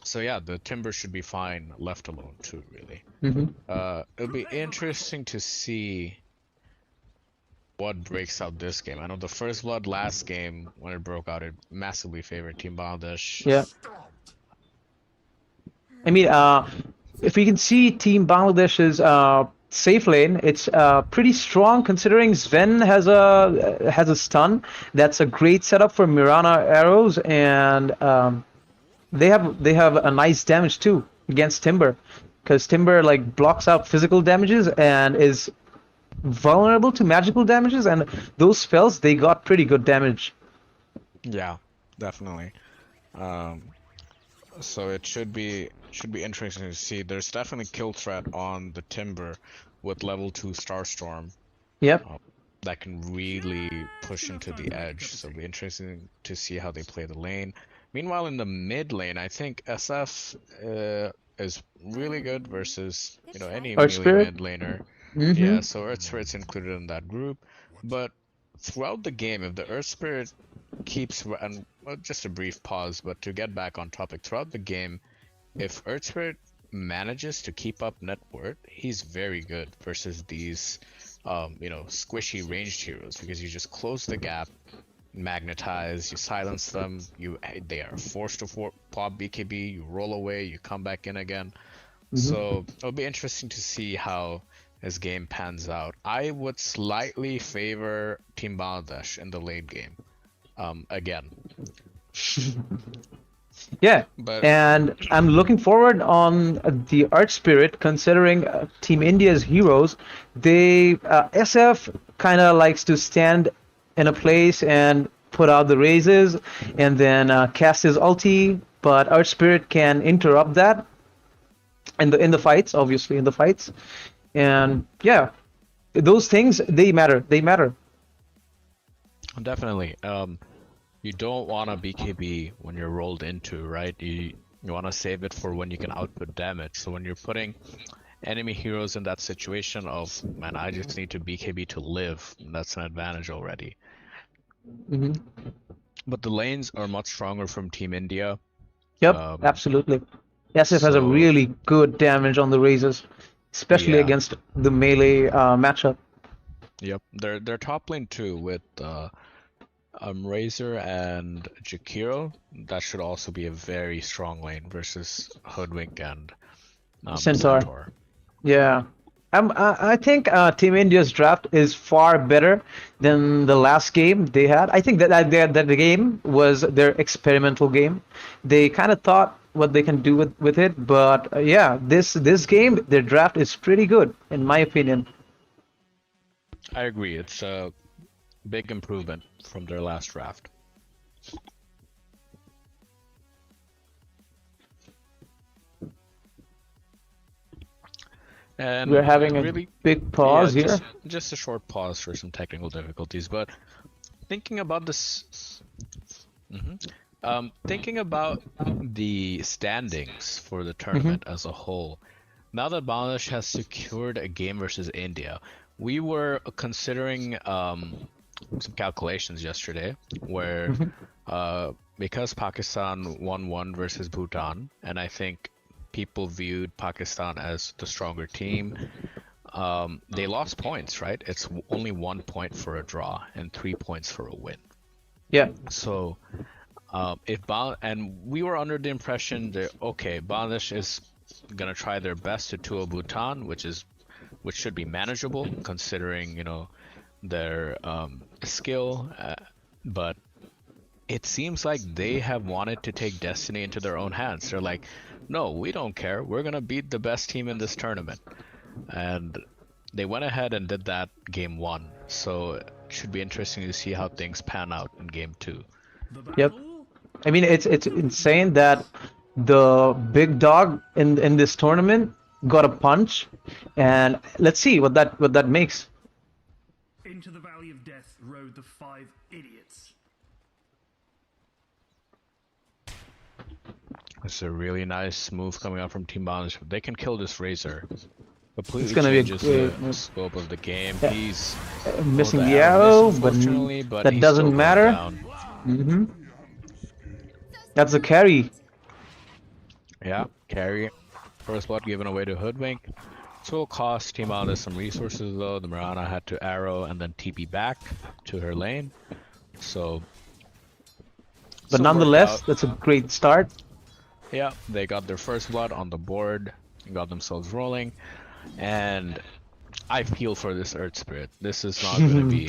so yeah, the Timber should be fine left alone too, really. Mm-hmm. It'll be interesting to see what breaks out this game. I know the first blood last game when it broke out, it massively favored Team Bangladesh. Yeah. I mean, if we can see Team Bangladesh's safe lane, it's pretty strong considering Sven has a stun. That's a great setup for Mirana arrows, and they have a nice damage too against Timber, because Timber like blocks out physical damages and is vulnerable to magical damages, and those spells they got pretty good damage. Yeah, definitely. Um, so it should be interesting to see. There's definitely kill threat on the Timber with level 2 Starstorm Yep. uh, that can really push into the edge. So it'll be interesting to see how they play the lane. Meanwhile, in the mid lane, I think SF is really good versus, you know, any Earth melee Spirit. mid laner. Mm-hmm. Yeah, so Earth Spirit's included in that group. But throughout the game, if the Earth Spirit keeps, and well, just a brief pause, but to get back on topic, throughout the game, if Earth Spirit manages to keep up net worth, he's very good versus these, you know, squishy ranged heroes because you just close the gap, magnetize, you silence them, they are forced to pop BKB, you roll away, you come back in again. Mm-hmm. So it'll be interesting to see how this game pans out. I would slightly favor Team Bangladesh in the late game. Again. Yeah, But and I'm looking forward on the Art Spirit, considering Team India's heroes. SF kind of likes to stand in a place and put out the raises, and then cast his ulti. But Art Spirit can interrupt that in the fights, obviously in the fights, and yeah, those things they matter. They matter. definitely, you don't want to BKB when you're rolled into, right? You want to save it for when you can output damage. So when you're putting enemy heroes in that situation of, man, I just need to BKB to live, that's an advantage already. Hmm. But the lanes are much stronger from Team India. Yep, Um, absolutely. SF has a so really good damage on the raises, especially yeah, against the melee matchup. yep. Their top lane too with Razor and Jakiro. That should also be a very strong lane versus Hoodwink and Centaur. Centaur. Yeah. I think Team India's draft is far better than the last game they had. I think that the game was their experimental game. They kind of thought what they can do with it, but yeah, this game, their draft is pretty good in my opinion. I agree. It's a big improvement from their last draft. And We're having a really, big pause yeah, here. just a short pause for some technical difficulties. But thinking about this, thinking about the standings for the tournament as a whole, now that Bangladesh has secured a game versus India, we were considering some calculations yesterday where because Pakistan won one versus Bhutan, and I think people viewed Pakistan as the stronger team. They lost points, right? It's only 1 point for a draw and 3 points for a win. Yeah. So, and we were under the impression that okay, Bangladesh is gonna try their best to 2-0 Bhutan, which should be manageable considering their skill, but it seems like they have wanted to take destiny into their own hands. They're like, no, we don't care. We're gonna beat the best team in this tournament, and they went ahead and did that game 1. So it should be interesting to see how things pan out in game 2. The Yep. battle. I mean, it's insane that the big dog in this tournament got a punch, and let's see what that makes. Into the valley of death rode the 5 idiots. It's a really nice move coming out from Team Bangladesh. They can kill this Razor. Completely It's gonna be a changes good- the scope of the game. Yeah. He's Missing the the arrow, arrow, but unfortunately, but that he's doesn't still going matter. down. That's a carry. Yeah, carry. First blood given away to Hoodwink. This will cost Team Bangladesh some resources though. The Mirana had to arrow and then TP back to her lane. So, But some nonetheless, workout. that's a great start. Yeah, they got their first blood on the board, got themselves rolling, and I feel for this Earth Spirit. This is not going to be,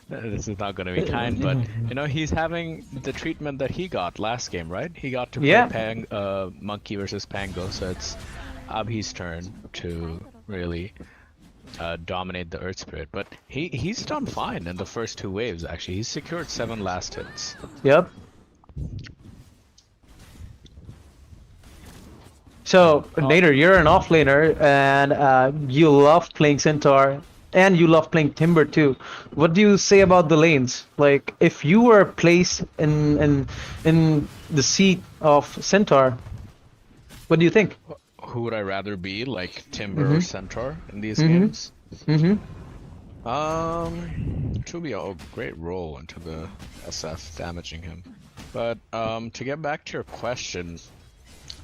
this is not going to be kind, but he's having the treatment that he got last game, right? He got to play Monkey versus Pango, so it's Abhi's turn to really dominate the Earth Spirit. But he's done fine in the first 2 waves. Actually, he's secured 7 last hits. Yep. So, Nader, you're an offlaner, and you love playing Centaur, and you love playing Timber too. What do you say about the lanes? Like, if you were placed in the seat of Centaur, what do you think? Who would I rather be, like Timber or Centaur in these games? It would be a great role into the SF, damaging him. But to get back to your question,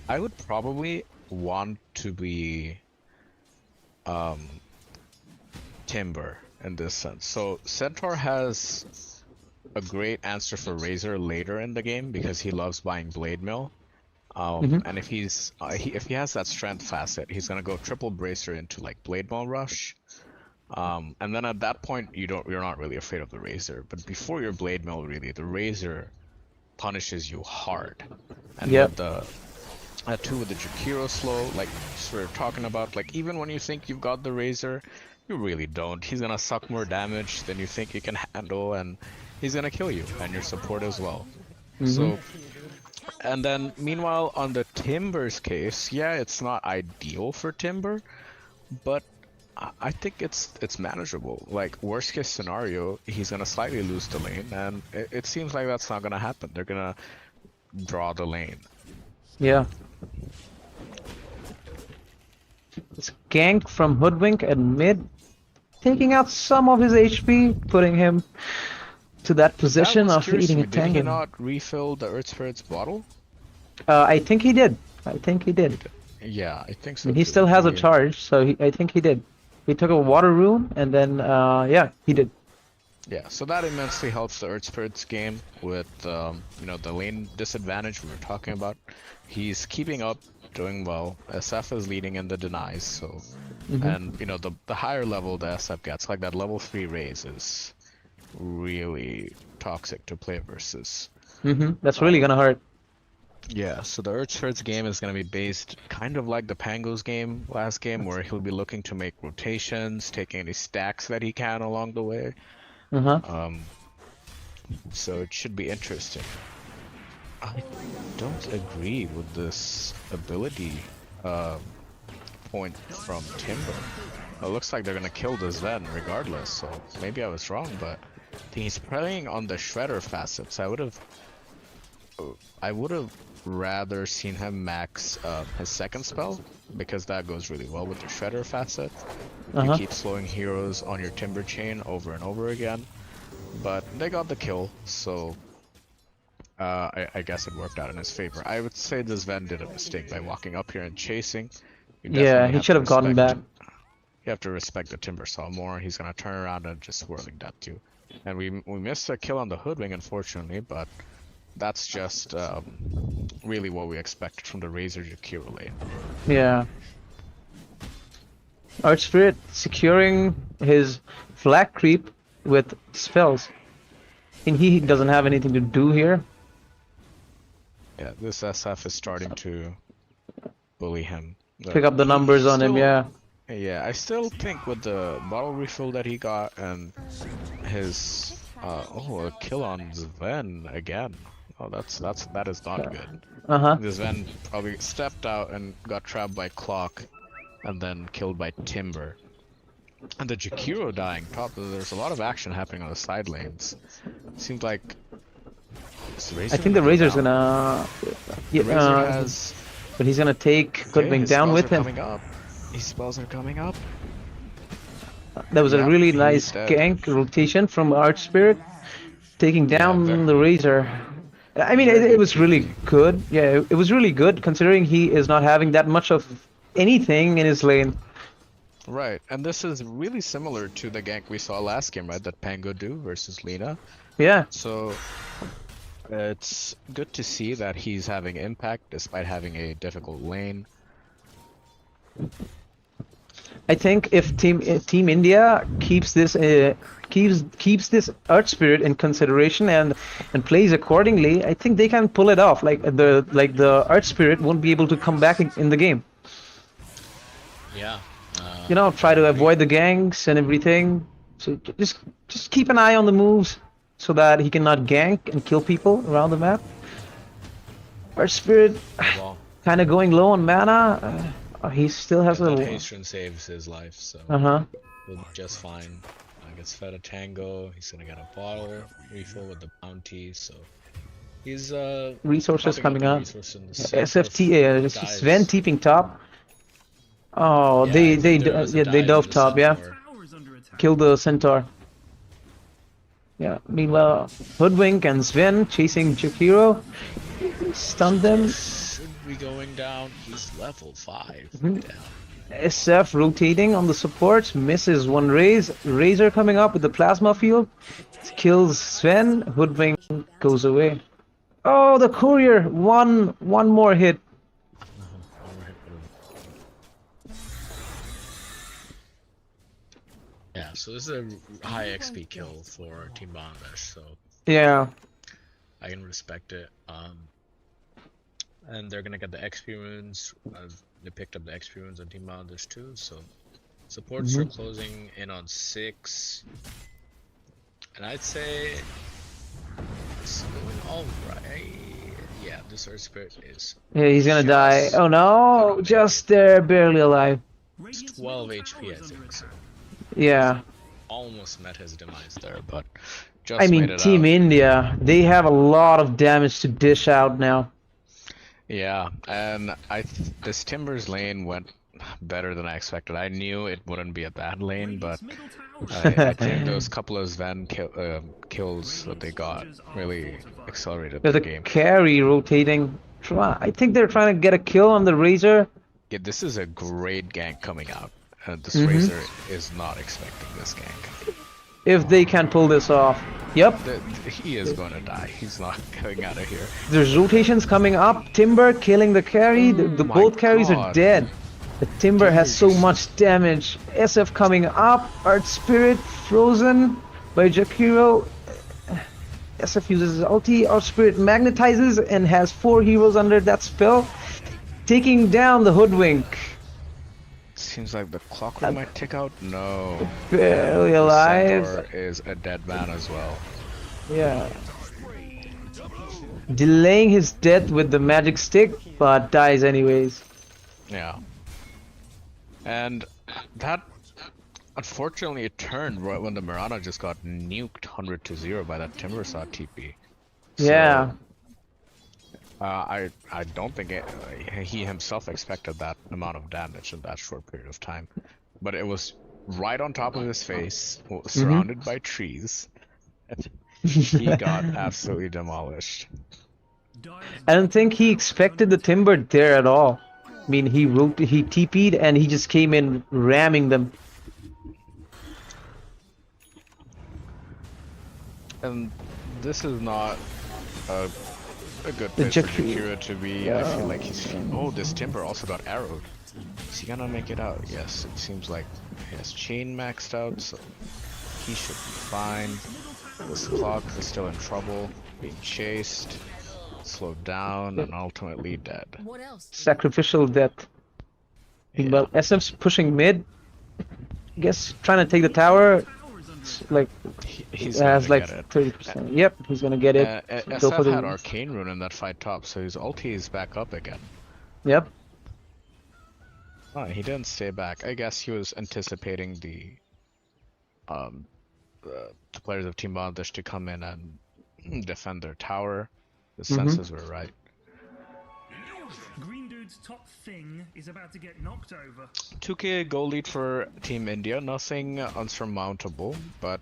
I would probably want to be Timber in this sense. So Centaur has a great answer for Razor later in the game because he loves buying Blade Mill. And if he has that strength facet, he's gonna go triple bracer into like Blade Mill Rush. And then at that point you're not really afraid of the Razor. But before your Blade Mill, really, the Razor punishes you hard. And with the too, with the Jakiro slow, like we're talking about, like even when you think you've got the Razor, you really don't. He's gonna suck more damage than you think you can handle, and he's gonna kill you and your support as well. So, and then meanwhile on the Timber's case, yeah, it's not ideal for Timber, but I think it's manageable. Like worst case scenario, he's gonna slightly lose the lane, and it seems like that's not gonna happen. They're gonna draw the lane. Yeah. It's gank from Hoodwink at mid, taking out some of his HP, putting him to that position of eating a Did he Tangan. not refill the Earth Spirit's bottle? I think he did. I think he did. Yeah, I think so. And he too. still has a charge, so I think he did. He took a water rune, and then yeah, he did. Yeah, so that immensely helps the Earth Spirit's game with the lane disadvantage we were talking about. He's keeping up, doing well. SF is leading in the denies, so and the higher level the SF gets, like that level 3 raise is really toxic to play versus. That's really gonna hurt. Yeah, so the Earth Spirit's game is going to be based kind of like the Pango's game last game, where he'll be looking to make rotations, taking any stacks that he can along the way. So it should be interesting. I don't agree with this ability point from Timber. It looks like they're gonna kill this Ven regardless, so maybe I was wrong, but I think he's playing on the Shredder facets. I would have rather seen him max his second spell, because that goes really well with the Shredder facet. You keep slowing heroes on your Timber chain over and over again, but they got the kill, so I guess it worked out in his favor. I would say this Ven did a mistake by walking up here and chasing. Yeah, he should have gotten back. You have to respect the Timber Saw more. He's gonna turn around and just whirling death to you. And we missed a kill on the Hoodwing, unfortunately, but that's just really what we expected from the Razor Jakiro lane. Yeah. Archspirit securing his flag creep with spells. And he doesn't have anything to do here. Yeah, this SF is starting to bully him. Pick up the numbers on him, yeah. Yeah, I still think with the bottle refill that he got and his a kill on Sven again. Oh, that is not good. This Sven probably stepped out and got trapped by Clock, and then killed by Timber. And the Jakiro dying top. There's a lot of action happening on the side lanes. Seems like I think the Razor's gonna. But he's gonna take Hoodwing down with him. His spells are coming up. That was a really nice gank rotation from Archspirit, taking down the Razor. I mean, it was really good. Yeah, it was really good considering he is not having that much of anything in his lane. Right, and this is really similar to the gank we saw last game, right? That Pango do versus Lina. Yeah. So it's good to see that he's having impact despite having a difficult lane. I think if Team India keeps this keeps this Archspirit in consideration and plays accordingly, I think they can pull it off. Like the Archspirit won't be able to come back in the game. Yeah. You know, try to avoid the ganks and everything. So just keep an eye on the moves so that he cannot gank and kill people around the map. Archspirit kind of going low on mana. He still has a little. Patron saves his life, so we'll be just fine. Gets fed a Tango. He's gonna get a bottle refill with the bounty, so he's resources coming up. SFT Sven teeping top. Oh, yeah, they dove top, yeah. Kill the Centaur. Yeah. Meanwhile, Hoodwink and Sven chasing Jakiro. Stun them. Be going down. He's level 5 down. SF rotating on the support, misses one Razor coming up with the plasma field, kills Sven. Hoodwink goes away. Oh, the courier! One more hit. Yeah, so this is a high XP kill for Team Bangladesh, so yeah, I can respect it. And they're gonna get the XP runes. They picked up the XP runes on Team Bangladesh too, so supports are closing in on 6. And I'd say it's going alright. Yeah, this Earth Spirit is. Yeah, he's gonna die. Oh no, just there, barely alive. It's 12 HP, I think. So yeah. Almost met his demise there, but just I mean, made it Team out. India, they have a lot of damage to dish out now. Yeah, and this Timber's lane went better than I expected. I knew it wouldn't be a bad lane, but I think those couple of Sven kills that they got really accelerated the game. Carry rotating. I think they're trying to get a kill on the Razor. Yeah, this is a great gank coming out. This Razor is not expecting this gank. If they can pull this off. Yep. He is going to die. He's not going out of here. There's rotations coming up. Timber killing the carry. The both carries are dead. The Timber has so much damage. SF coming up. Archspirit frozen by Jakiro. SF uses his ulti. Archspirit magnetizes and has 4 heroes under that spell. Taking down the Hoodwink. Seems like the clockwork might tick out. No. Barely alive. Centaur is a dead man as well. Yeah. Delaying his death with the magic stick, but dies anyways. Yeah. And that, unfortunately, it turned right when the Mirana just got nuked 100-0 by that Timbersaw TP. So, Yeah. I don't think he himself expected that amount of damage in that short period of time, but it was right on top of his face, surrounded by trees. He got absolutely demolished. I don't think he expected the Timber there at all. I mean, he TP'd and he just came in ramming them. And this is not a good place for Jakiro to be. I feel like he's... Oh, this Timber also got arrowed. Is he gonna make it out? Yes, it seems like he has chain maxed out, so he should be fine. This clock is still in trouble, being chased, slowed down, and ultimately dead. What else? Sacrificial death. Yeah. Well, SF's pushing mid. I guess trying to take the tower. Like He's has gonna like get it. 30%. Yep, he's gonna get it. Go SF for the... had Arcane Rune in that fight top, so his ulti is back up again. Yep. Oh, he didn't stay back. I guess he was anticipating the players of Team Bangladesh to come in and defend their tower. The senses were right. Green Dude's top thing is about to get knocked over. 2k goal lead for Team India. Nothing unsurmountable, but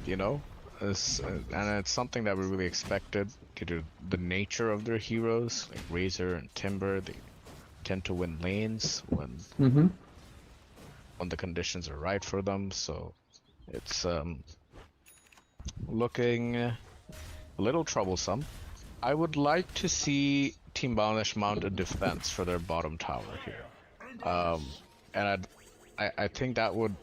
you know, and it's something that we really expected due to the nature of their heroes, like Razor and Timber. They tend to win lanes when the conditions are right for them. So it's looking a little troublesome. I would like to see Team Bangladesh mount a defense for their bottom tower here, and I think that would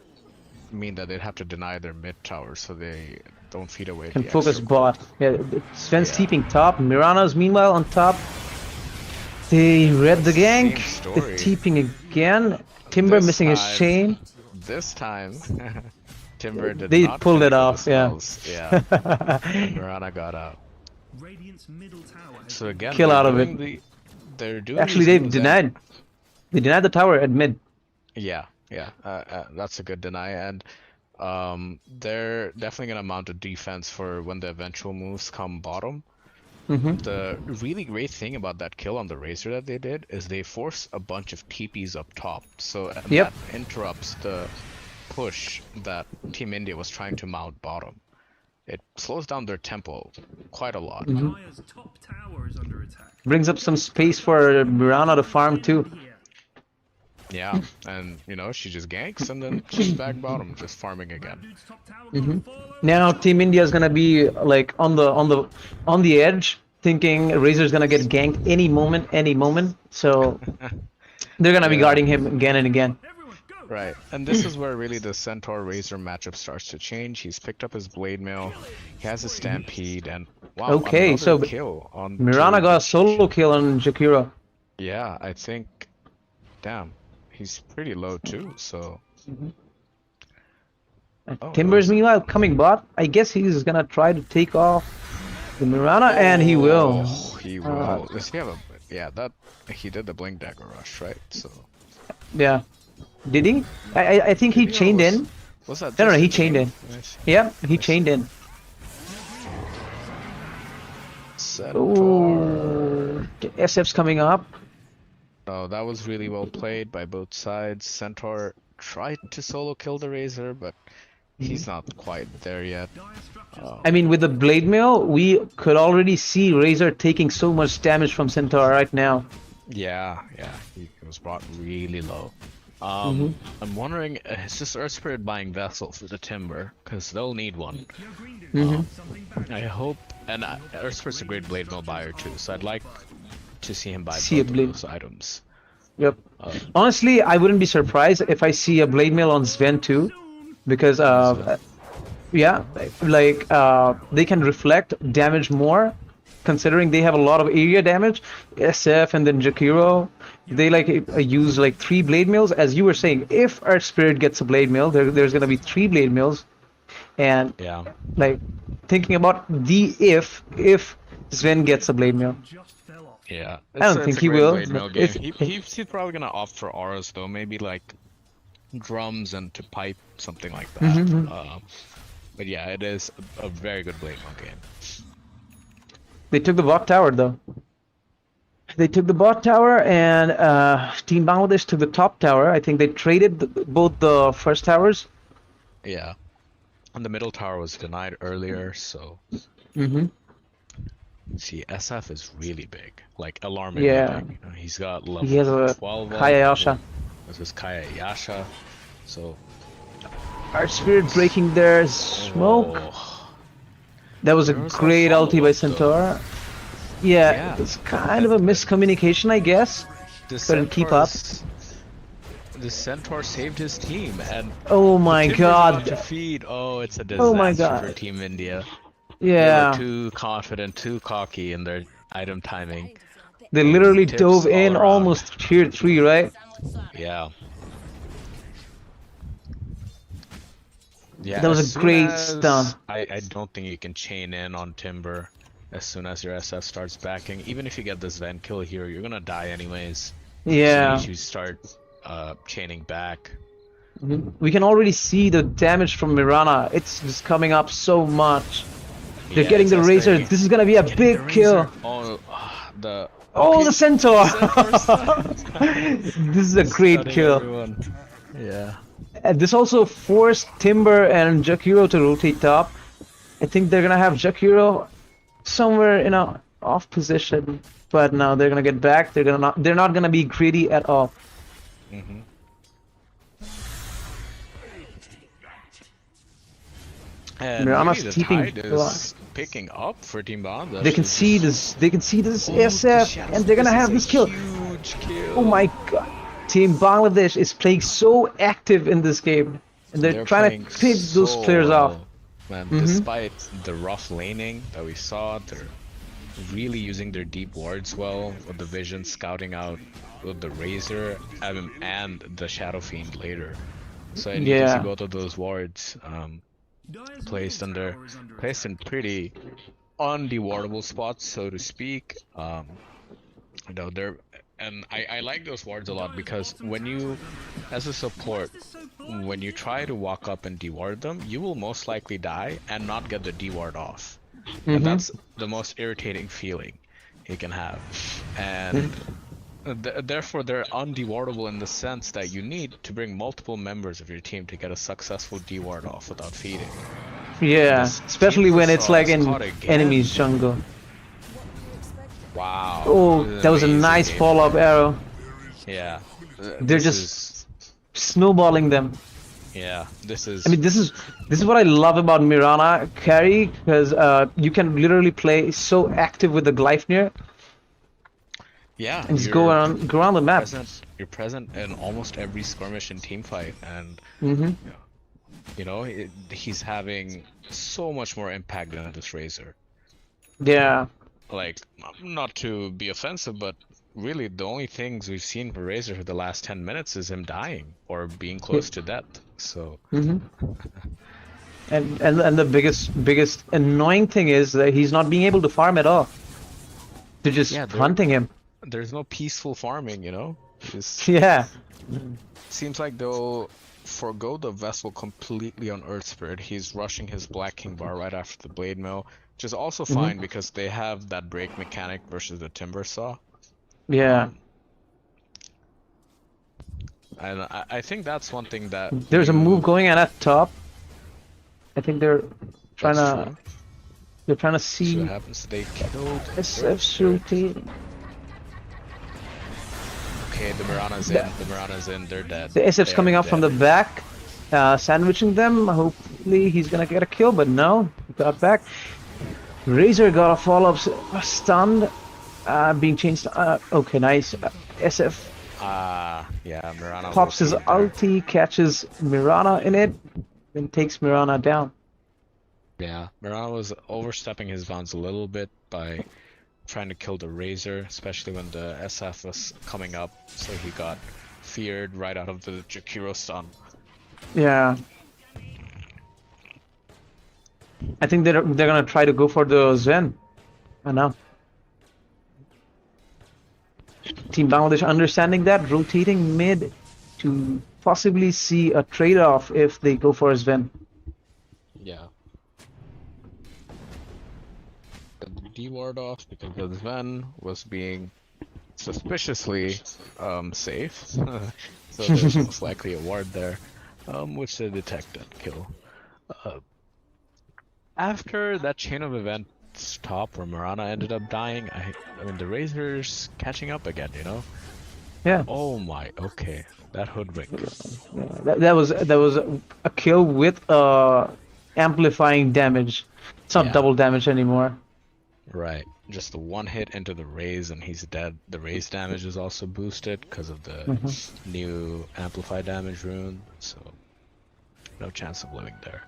mean that they'd have to deny their mid tower so they don't feed away. Can the focus extra bot. Yeah, Sven's TPing top. Mirana's meanwhile on top. They read the gank. They're TPing again. Timber missing his chain. This time, Timber did They not pulled it finish off, the yeah. spells. Yeah. Mirana got out. Radiant's middle tower has So again, Kill they're out of doing it. They're doing Actually, these they moves denied. They denied the tower at mid. Yeah, that's a good deny, and they're definitely gonna mount a defense for when the eventual moves come bottom. The really great thing about that kill on the Razor that they did is they force a bunch of TPs up top, so that interrupts the push that Team India was trying to mount bottom. It slows down their tempo quite a lot. Maya's top tower is under attack. Brings up some space for Mirana to farm too. Yeah, and you know, she just ganks and then she's back bottom, just farming again. Dude's top tower gonna fall over. Now Team India is gonna be like on the edge, thinking Razor's gonna get ganked any moment. So they're gonna be guarding him again and again. Everyone go. Right, and this is where really the Centaur Razor matchup starts to change. He's picked up his Blade Mail, he has his Stampede, and wow, Okay, another so kill on Mirana got a solo kill on Jakiro. Yeah, I think, damn, he's pretty low too. So Timber's meanwhile coming bot. I guess he's gonna try to take off the Mirana, and he will. Oh, he will. Does he have a? Yeah, that he did the Blink Dagger rush, right? So Yeah. Did he? I think he chained in. was that? No, just he a chained in. chain? Nice. Yeah, he chained in. Centaur. Ooh, the SF's coming up. Oh, that was really well played by both sides. Centaur tried to solo kill the Razor, but he's not quite there yet. I mean, with the Blade Mail, we could already see Razor taking so much damage from Centaur right now. Yeah, he was brought really low. I'm wondering, is this Earth Spirit buying Vessel for the Timber? Because they'll need one. I hope, and Earth Spirit's a great Blade Mill buyer too, so I'd like to see him buy both of those items. Yep. Honestly, I wouldn't be surprised if I see a Blade Mail on Sven too, because yeah, like they can reflect damage more, considering they have a lot of area damage. SF and then Jakiro, they like use like 3 Blade Mails. As you were saying, if our Spirit gets a Blade Mail, there's gonna be 3 Blade Mails, and Yeah. like thinking about the if Sven gets a Blade Mail. Just fell off. Yeah, I don't think it's a he great will. blade mail game. If He's probably gonna opt for auras though, maybe like drums and to pipe something like that. Mhm. But yeah, it is a very good blade mail game. They took the bot tower though. They took the bot tower, and Team Bangladesh took the top tower. I think they traded both the first towers. Yeah, and the middle tower was denied earlier, so Mm-hmm. see, SF is really big, like alarmingly Yeah. big. You know, he's got He has level a 12 Kaya up. Yasha. This is Kaya Yasha, so Our spirit breaking their smoke. oh, That was a there was no great ulti by follow-up, though. Centaur. Yeah, Yeah. it's kind of a miscommunication, I guess. The Couldn't keep up. The Centaur saved his team, and Oh the my Timbers god. went to feed. Oh, it's a Oh my disaster for god. Team India. They were Yeah. too confident, too cocky in their item timing. They literally Tips dove all in around. almost tier 3, right? Yeah. Yeah, That was as a soon great as- stun. I don't think you can chain in on Timber as soon as your SF starts backing. Even if you get this Ven kill here, you're gonna die anyways. Yeah. So you start chaining back. Mhm. We can already see the damage from Mirana. It's just coming up so much. They're Yeah, getting it's the as Razor. they- This is gonna be a getting big the kill. Razor. Oh, the Oh, okay, the Centaur! Centaur stun. This is a great Stunning kill. everyone. Yeah. And this also forced Timber and Jakiro to rotate top. I think they're gonna have Jakiro somewhere in a off position, but now they're gonna get back. They're not gonna be greedy at all. Mm-hmm. And Mirana's maybe the keeping tide is picking up for Team Bangladesh. They can It's see just- this. They can see this Oh, the SF, shadows. and they're gonna have is this a kill. Huge kill. Oh my god! Team Bangladesh is playing so active in this game, and they're trying to playing pick those so players off. well. Man, Mhm. despite the rough laning that we saw, they're really using their deep wards well with the vision scouting out with the Razor and the Shadow Fiend later. So and you can Yeah. see both of those wards Dire's placed middle under tower is under placed in pretty undewardable spots, so to speak. You know, they're and I like those wards a lot because when you, as a support, when you try to walk up and deward them, you will most likely die and not get the deward off. And Mhm. that's the most irritating feeling you can have. And therefore, they're undewardable in the sense that you need to bring multiple members of your team to get a successful deward off without feeding. Yeah, This especially Team when it's Versailles like in caught again. enemy's jungle. Wow. Oh, this is that was a amazing nice gameplay. follow-up arrow. Yeah. They're This just is- snowballing them. yeah, this is. I mean, this is what I love about Mirana carry, because you can literally play so active with the Gleipnir yeah, and just you're go around the map. You're present in almost every skirmish and team fight, and Hmm. you know he's having so much more impact than this Razor. Yeah. Like, not to be offensive, but really the only things we've seen for Razor for the last 10 minutes is him dying or being close to death. So Hmm. And the biggest annoying thing is that he's not being able to farm at all. They're just Yeah, they're- hunting him. there's no peaceful farming, you know. Just Yeah. seems like they'll forgo the vessel completely on Earth Spirit. He's rushing his Black King bar right after the Blade Mill, which is also fine because they have that break mechanic versus the Timber Saw. Yeah. And I think that's one thing that There's a you- move going on at top. I think they're trying that's to true. they're trying to See see what happens. They killed SF shooting. Okay, the Mirana's in. The Mirana's in. They're dead. The SF's They coming are up from the dead. back, sandwiching them. Hopefully he's gonna get a kill, but no, he got back. Razor got a follow-up stunned, being changed. Okay, nice. SF Yeah, Mirana pops his will be there. ulti, catches Mirana in it, then takes Mirana down. Yeah, Mirana was overstepping his bounds a little bit by trying to kill the Razor, especially when the SF was coming up, so he got feared right out of the Jakiro stun. Yeah. I think they're gonna try to go for the Zen. I know. Team Bangladesh understanding that, rotating mid to possibly see a trade-off if they go for a Sven. Yeah. Got the D ward off because the Sven was being suspiciously safe. So there's most likely a ward there, which they detect and kill. After that chain of events stopped where Mirana ended up dying, I mean the Razor's catching up again, you know? Yeah, Oh my, okay. That hoodwink. that was a kill with amplifying damage. It's not Yeah. double damage anymore. Right. Just the one hit into the raise and he's dead. The raise damage is also boosted because of the new amplify damage rune, so no chance of living there.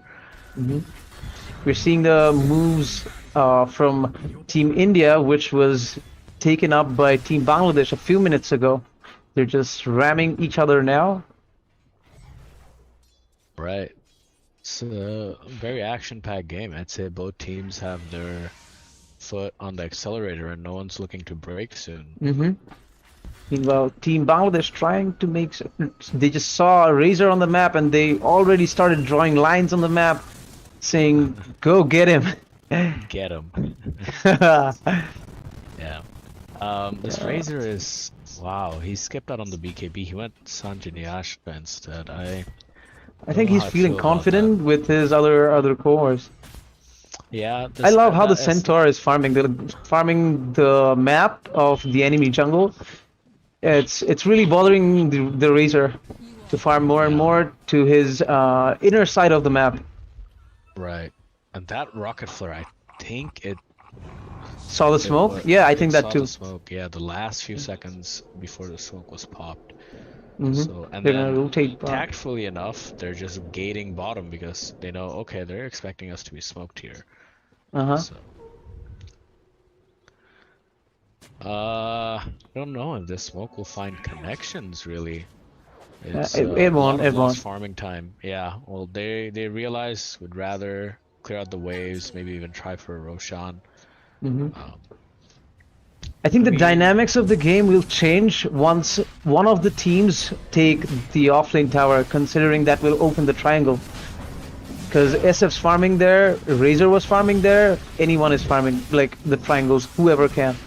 We're seeing the moves from Team India, which was taken up by Team Bangladesh a few minutes ago. They're just ramming each other now. Right. It's a very action-packed game. I'd say both teams have their foot on the accelerator and no one's looking to break soon. Meanwhile, Team Bangladesh trying to make... They just saw a Razor on the map and they already started drawing lines on the map saying, go get him. Get him. Yeah. This Razor is... Wow, he skipped out on the BKB. He went Sanjiniyashka instead. I think know he's how I feeling feel about confident with his other cores. Yeah. I love how the Centaur is farming the map of the enemy jungle. It's really bothering the Razor to farm more and more to his inner side of the map. Right. And that rocket flare, I think it Saw the smoke? Yeah, I think that saw too. the smoke. Yeah, the last few seconds before the smoke was popped. So and They're gonna then rotate. tactfully enough, they're just gating bottom because they know, okay, they're expecting us to be smoked here. So, I don't know if this smoke will find connections really. It's it won't. It won't. farming time. Yeah. Well, they realize would rather clear out the waves, maybe even try for a Roshan. I think the dynamics of the game will change once one of the teams take the offlane tower, considering that will open the triangle. Because SF's farming there, Razor was farming there, anyone is farming, like the triangles, whoever can.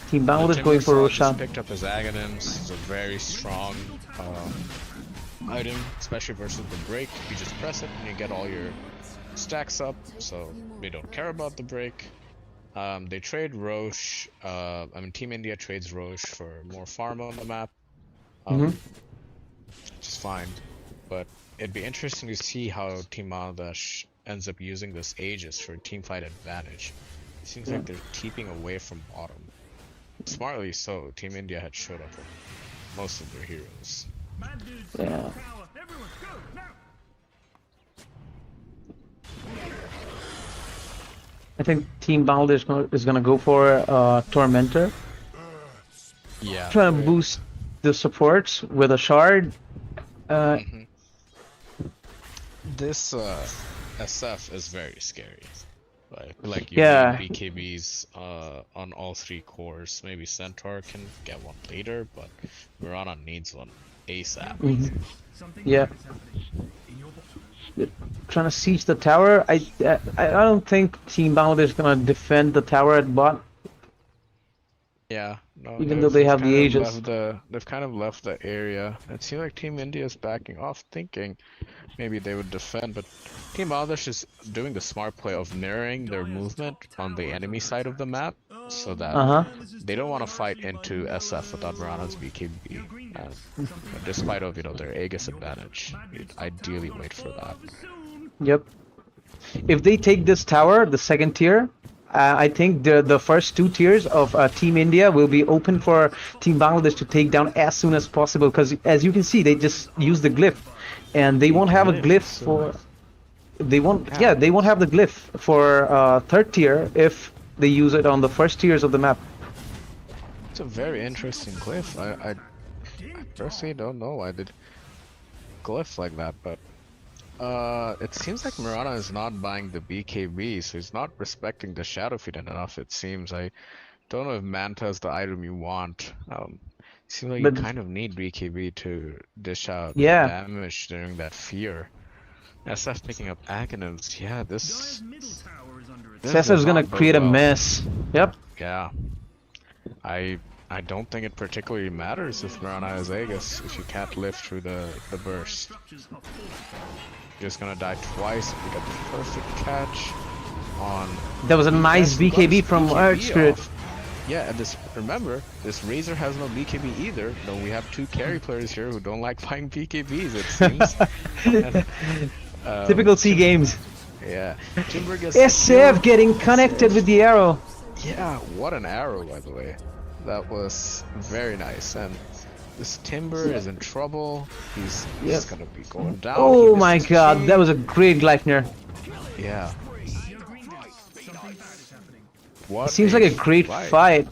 Team Bangladesh going for Roshan. Picked up his Aghanims. It's a very strong item, especially versus the break. You just press it and you get all your stacks up, so they don't care about the break. They trade Roche. I mean, Team India trades Roche for more farm on the map, which is fine. But it'd be interesting to see how Team Bangladesh ends up using this Aegis for teamfight advantage. It seems like they're keeping away from bottom. Smartly so. Team India had showed up with most of their heroes. Yeah. I think Team Bangladesh is gonna go for Tormentor. Yeah. Trying to boost the supports with a shard. This SF is very scary. Like you need BKBs on all three cores. Maybe Centaur can get one later, but Mirana needs one ASAP. Yeah. Trying to siege the tower. I don't think Team Bangladesh is gonna defend the tower at bot. Yeah, no. Even though they have the Aegis. They've kind of left the area. It seems like Team India is backing off, thinking maybe they would defend, but Team Bangladesh is doing the smart play of mirroring their movement on the enemy side of the map, so that they don't want to fight into SF without Mirana's BKB. Despite of their Aegis advantage, you'd ideally wait for that. Yep. If they take this tower, the second tier, I think the first two tiers of Team India will be open for Team Bangladesh to take down as soon as possible. Because as you can see, they just use the glyph, and they won't have a glyph for. They won't. Yeah, they won't have the glyph for third tier if they use it on the first tiers of the map. It's a very interesting glyph. I personally don't know why they glyph like that, but it seems like Mirana is not buying the BKB, so he's not respecting the Shadow Feed enough. It seems don't know if Manta is the item you want. Seems like But you kind of need BKB to dish out yeah, damage during that fear. SF picking up Aghanim's, yeah, Dire's middle tower is under attack. this will Sessa's gonna not bode create a well. mess. Yep. Yeah. I don't think it particularly matters if Mirana has Aegis if you can't live through the burst. Structures are fortified. Just gonna die twice. We got the perfect catch on. That was a nice Yes, BKB runs from BKB Earth Spirit. off. Yeah, and this remember this Razor has no BKB either. Though we have two carry players here who don't like buying BKBs. It seems. And, Typical C games. Yeah. Timber gets SF getting connected with the arrow. Yeah, what an arrow, by the way. That was very nice. And this Timber is in trouble. He's gonna be going down. Oh He my missed god, the that was a great Gleipnir. Yeah. Your green base. Something bad is happening. What It seems like a great fight.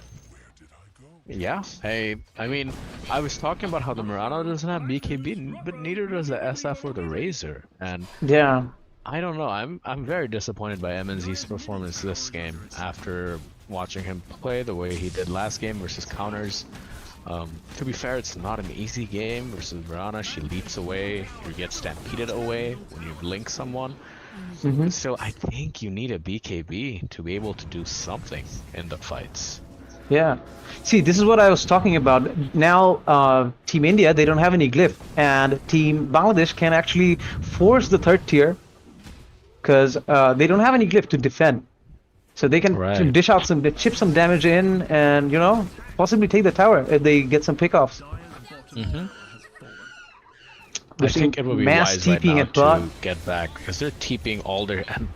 Yeah. Hey, I mean, I was talking about how the Murano doesn't have BKB, but neither does the SF or the Razor. And Yeah. I don't know. I'm very disappointed by MNZ's performance this game after watching him play the way he did last game versus counters. To be fair, it's not an easy game versus Mirana. She leaps away, you get stampeded away when you blink someone. Mhm. Still, I think you need a BKB to be able to do something in the fights. Yeah. See, this is what I was talking about. Now, Team India, they don't have any glyph, and Team Bangladesh can actually force the third tier because they don't have any glyph to defend. So they can Right. dish out they chip some damage in, and possibly take the tower if they get some pickoffs. Dire's bottom I They're think it would be mass wise right TPing now at bot. to get back because they're TPing all their. And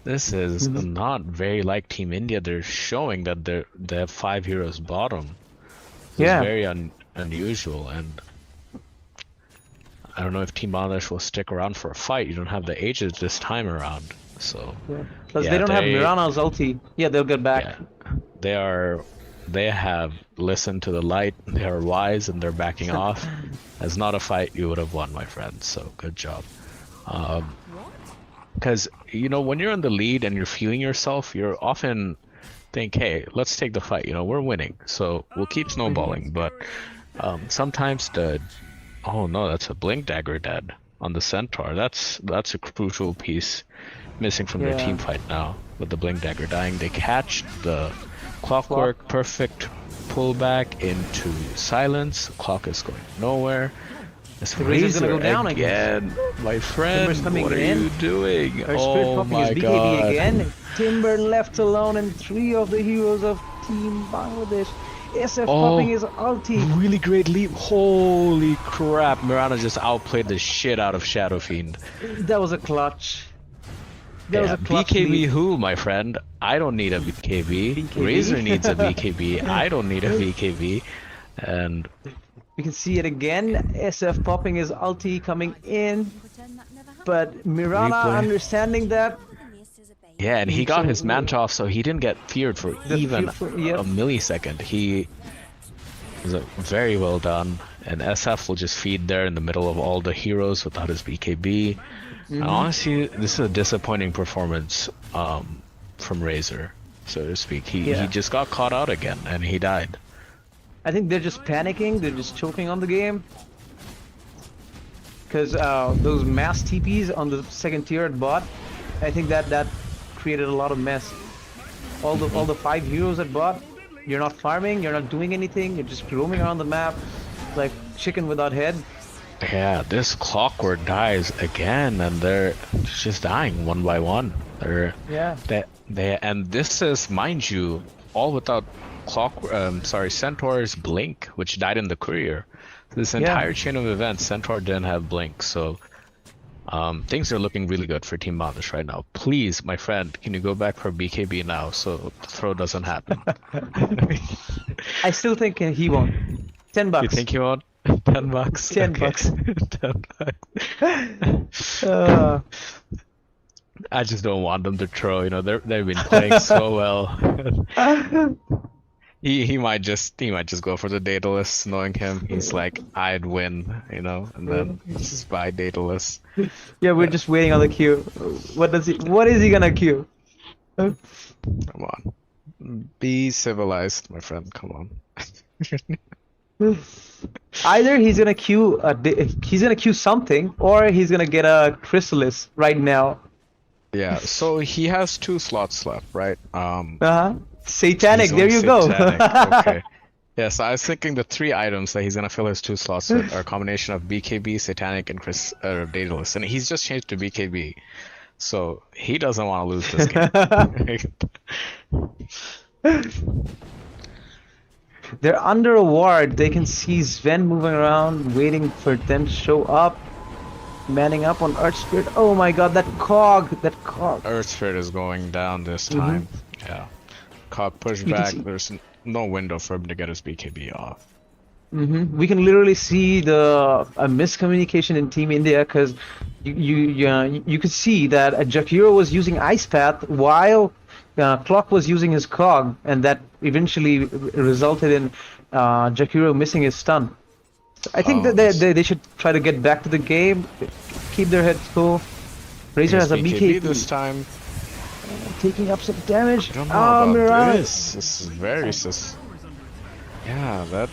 this is not very like Team India. They're showing that they have 5 heroes bottom. It's Yeah. very unusual, and I don't know if Team Bangladesh will stick around for a fight. You don't have the ages this time around, so Plus, Yeah, they don't have they- Mirana's ulti. Yeah, they'll get back. yeah, they have listened to the light. They are wise and they're backing off. It's not a fight you would have won, my friend. So good job. Because when you're in the lead and you're feeling yourself, you're often think, hey, let's take the fight. We're winning, so we'll keep snowballing. But sometimes oh no, that's a blink dagger dead on the centaur. That's a crucial piece missing from their Yeah. team fight now. With the blink dagger dying, they catch the clockwork perfect pullback into silence. Clock is going nowhere. This The Razor's gonna go down again, my friend. Timber's coming What are in. you doing? Her Spirit Oh popping my his BKB god! again. Timber left alone, and 3 of the heroes of Team Bangladesh. SF popping his ulti. Really great leap. Holy crap! Mirana just outplayed the shit out of Shadow Fiend. That was a clutch. That was Yeah, a clutch BKB lead. who, my friend? I don't need a BKB. BKB. Razor needs a BKB. I don't need a BKB. And You can see it again. SF popping his ulti coming in, Pretend that never happened. but Mirana Replay. understanding that. yeah, and he got So- his manta off, so he didn't get feared for even yep. a millisecond. He was very well done, and SF will just feed there in the middle of all the heroes without his BKB. And honestly, this is a disappointing performance from Razor, so to speak. He Yeah. just got caught out again, and he died. I think they're just panicking. They're just choking on the game. Because those mass TPs on the second tier at bot, I think that created a lot of mess. All the 5 heroes at bot, you're not farming, you're not doing anything, you're just roaming around the map like chicken without head. Yeah, this clockwork dies again, and they're just dying one by one. Yeah. And this is, mind you, all without Centaur's blink, which died in the courier. This entire chain of events, Centaur didn't have blink, so things are looking really good for Team Bangladesh right now. Please, my friend, can you go back for BKB now so the throw doesn't happen? I still think he won't. $10. You think you want $10? 10 Okay. bucks. 10 bucks. I just don't want them to throw. They've been playing so well. He might just go for the Daedalus, knowing him. He's like, I'd win, and then he's just buy Daedalus. Yeah, we're just waiting on the queue. What is he gonna queue? Come on. Be civilized, my friend. Come on. Either he's gonna queue something, or he's gonna get a Chrysalis right now. Yeah, so he has 2 slots left, right? Satanic. He's There going you go. Satanic. Okay. Yes, I was thinking the 3 items that he's gonna fill his 2 slots with are a combination of BKB, Satanic, and Daedalus, and he's just changed to BKB, so he doesn't want to lose this game. They're under a ward. They can see Sven moving around, waiting for them to show up. Manning up on Earth Spirit. Oh my god, that cog! Earth Spirit is going down this time. Yeah. Cog push back. There's no window for him to get his BKB off. We can literally see a miscommunication in Team India, because you could see that Jakiro was using Ice Path while Clock was using his cog, and that eventually resulted in Jakiro missing his stun. So I think that they should try to get back to the game, keep their heads cool. Razor has a BKB this time. Taking up some damage. I don't know about Mirage. this. This is very yeah, that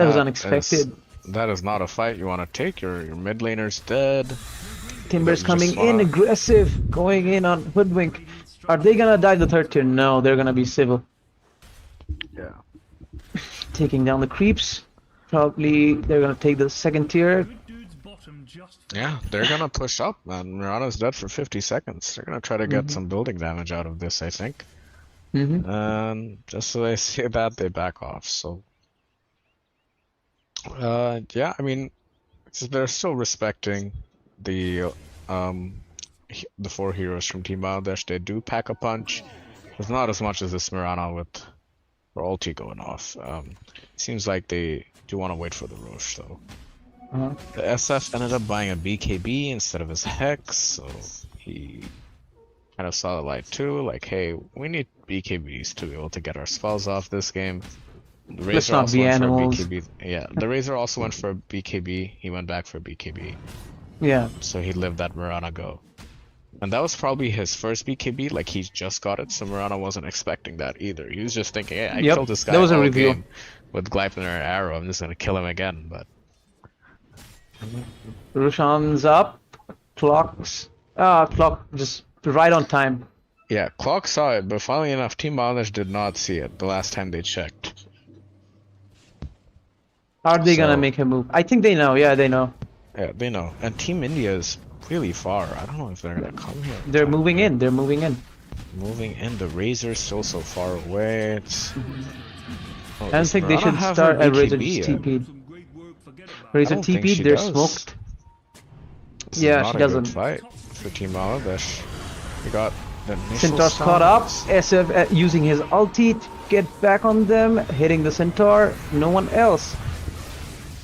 was unexpected. That is not a fight you want to take. Your mid laner's dead. Timber's coming in aggressive, going in on Hoodwink. Are they gonna die the 3rd tier? No, they're gonna be civil. Yeah. Taking down the creeps. Probably they're gonna take the 2nd tier. Yeah, they're gonna push up, man. Mirana's dead for 50 seconds. They're gonna try to get some building damage out of this, I think. And just so they see that, they back off. So, yeah, I mean, they're still respecting the 4 heroes from Team Bangladesh. They do pack a punch. It's not as much as this Mirana with her ulti going off. Seems like they do want to wait for the Roche, though. The SF ended up buying a BKB instead of his Hex, so he kind of saw the light too, like, hey, we need BKBs to be able to get our spells off this game. The Razor also went for a BKB. Yeah, the Razor also went for a BKB. He went back for a BKB. Yeah. So he lived that Mirana go. And that was probably his first BKB, like he just got it, so Mirana wasn't expecting that either. He was just thinking, hey, I killed this guy all game with Gleipnir and Arrow, I'm just gonna kill him again, but... Roshan's up. Clock just right on time. Yeah, Clock saw it, but funnily enough, Team Bangladesh did not see it the last time they checked. Are they gonna make a move? I think they know, yeah, they know. Yeah, they know. And Team India is really far. I don't know if they're gonna come here. They're moving in, Moving in. The Razor's still so far away. I don't think they should start at Razor TP. Razor TP, they're smoked. Yeah, she doesn't. Fight for Team Bangladesh. We got the Centaur's caught up. SF using his ulti to get back on them, hitting the Centaur. No one else.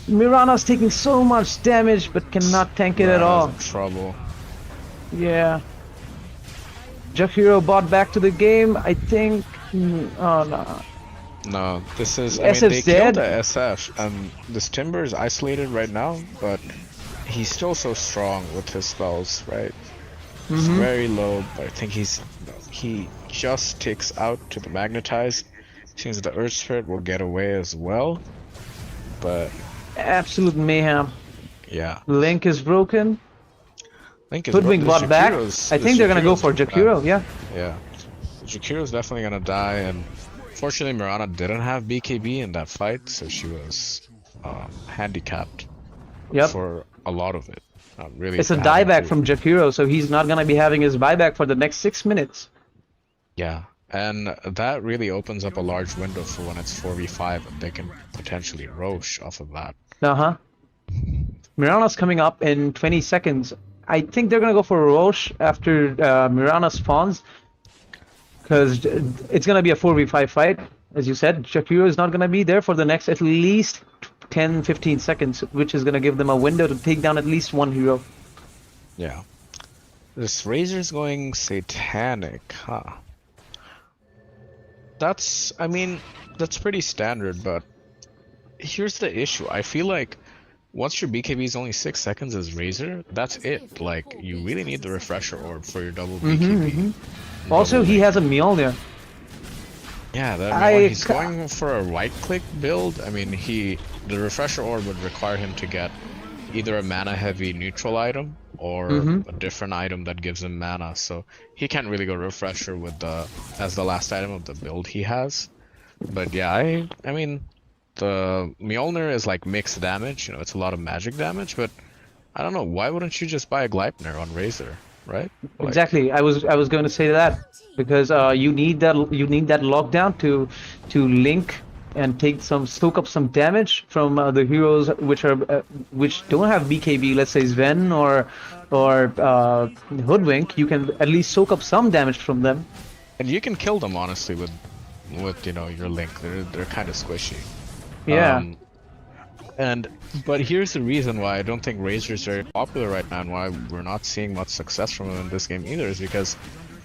Mirana's taking so much damage, but cannot tank it at all. In trouble. Yeah. Jakiro bought back to the game. I think. Oh no. No, this is. I mean, they killed the SF, and this Timber is isolated right now, but he's still so strong with his spells, right? He's very low, but I think he just takes out to the Magnetize. Seems the Earth Spirit will get away as well, but absolute mayhem. Yeah. Link is broken. Link is Hoodwink bought back. I think they're gonna go for Jakiro. Yeah. Yeah. Jakiro's definitely gonna die, and fortunately Mirana didn't have BKB in that fight, so she was handicapped for a lot of it. Really, it's a dieback from Jakiro, so he's not gonna be having his buyback for the next 6 minutes. Yeah, and that really opens up a large window for when it's 4v5 and they can potentially Roche off of that. Mirana's coming up in 20 seconds. I think they're gonna go for Roche after Mirana spawns, because it's gonna be a 4v5 fight. As you said, Jakiro is not gonna be there for the next at least 10-15 seconds, which is gonna give them a window to take down at least one hero. Yeah. This Razor's going Satanic, huh? I mean, that's pretty standard, but here's the issue. I feel like once your BKB is only 6 seconds as Razor, that's it. Like, you really need the refresher orb for your double BKB. Also, he has a Mjolnir. Yeah, that I he's going for a right-click build. I mean, the refresher orb would require him to get either a mana-heavy neutral item or a different item that gives him mana. So he can't really go refresher with as the last item of the build he has. But yeah, I mean, the Mjolnir is like mixed damage. You know, it's a lot of magic damage. But I don't know. Why wouldn't you just buy a Gleipnir on Razor, right? Like, Exactly. I was going to say that because you need that lockdown to link and soak up some damage from the heroes which don't have BKB. Let's say Sven or Hoodwink. You can at least soak up some damage from them. And you can kill them honestly with you know, your link. They're kind of squishy. Yeah. But here's the reason why I don't think Razor is very popular right now and why we're not seeing much success from him in this game either is because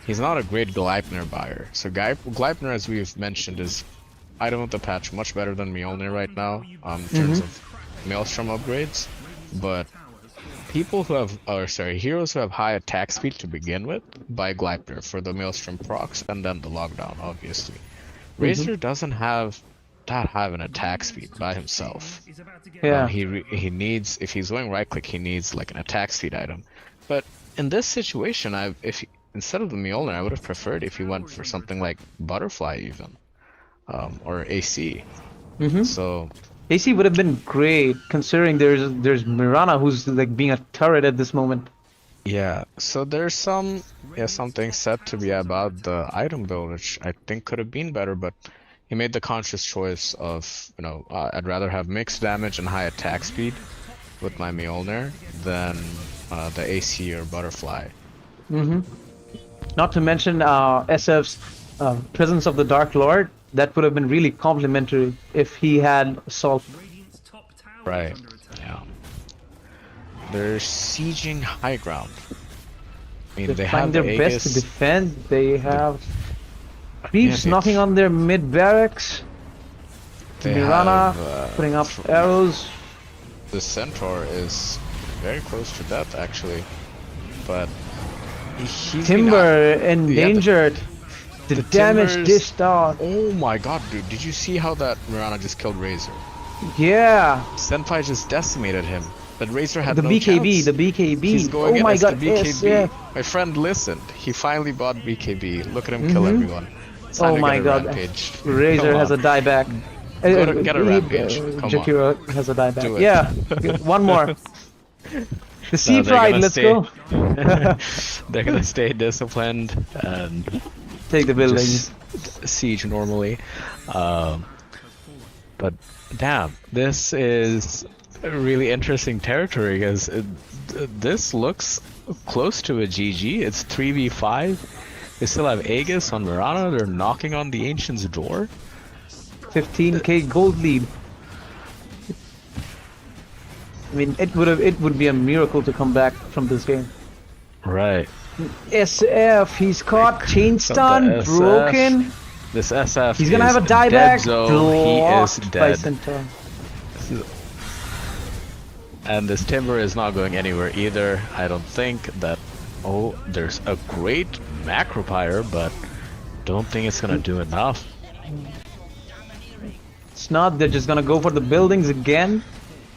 he's not a great Gleipnir buyer. So Gleipnir, as we've mentioned, is item of the patch, much better than Mjolnir right now in terms of Maelstrom upgrades. But people who have, heroes who have high attack speed to begin with buy Gleipnir for the Maelstrom procs and then the lockdown, obviously. Razor doesn't have that high of an attack speed by himself. Yeah. He needs, if he's going right click, he needs like an attack speed item. But in this situation, instead of the Mjolnir, I would have preferred if he went for something like Butterfly even, or AC. So AC would have been great considering there's Mirana who's like being a turret at this moment. yeah, so there's something said to be about the item build, which I think could have been better, but he made the conscious choice of, you know, I'd rather have mixed damage and high attack speed with my Mjolnir than the AC or Butterfly. Not to mention SF's Presence of the Dark Lord. That would have been really complimentary if he had Assault. Right, yeah. They're sieging high ground. I mean, they Trying have their the best to Aegis. defend. They have creeps they- knocking on their mid barracks. They Mirana have, putting up arrows. the Centaur is very close to death, actually. But he's been Timber the endangered. The damage Timbers- dished out. Oh my god, dude. Did you see how that Mirana just killed Razor? Yeah. Senpai just decimated him. But Razor had The no BKB. chance. The BKB. He's going Oh in my as god. the BKB. SF. My friend listened. He finally bought BKB. Look at him kill everyone. It's time Oh to my get a god. rampage. Razor Come has a on. dieback. Get a rampage. Come on. Jakiro has a dieback. Do it. Yeah. One more. The Sea No, they're Pride. gonna Let's stay- go. They're gonna stay disciplined and Take the buildings. just siege normally. But damn, this is a really interesting territory because this looks close to a GG. It's 3v5. They still have Aegis on Mirana. They're knocking on the Ancient's door. 15k gold lead. I mean, it would be a miracle to come back from this game. Right. SF, he's caught, chain So the stun, SF broken. This SF He's gonna is have a dead dieback. zone. He is Blocked by dead. Centaur. And this Timber is not going anywhere either. I don't think that... Oh, there's a great Macropyre, but don't think it's gonna do enough. It's not. They're just gonna go for the buildings again.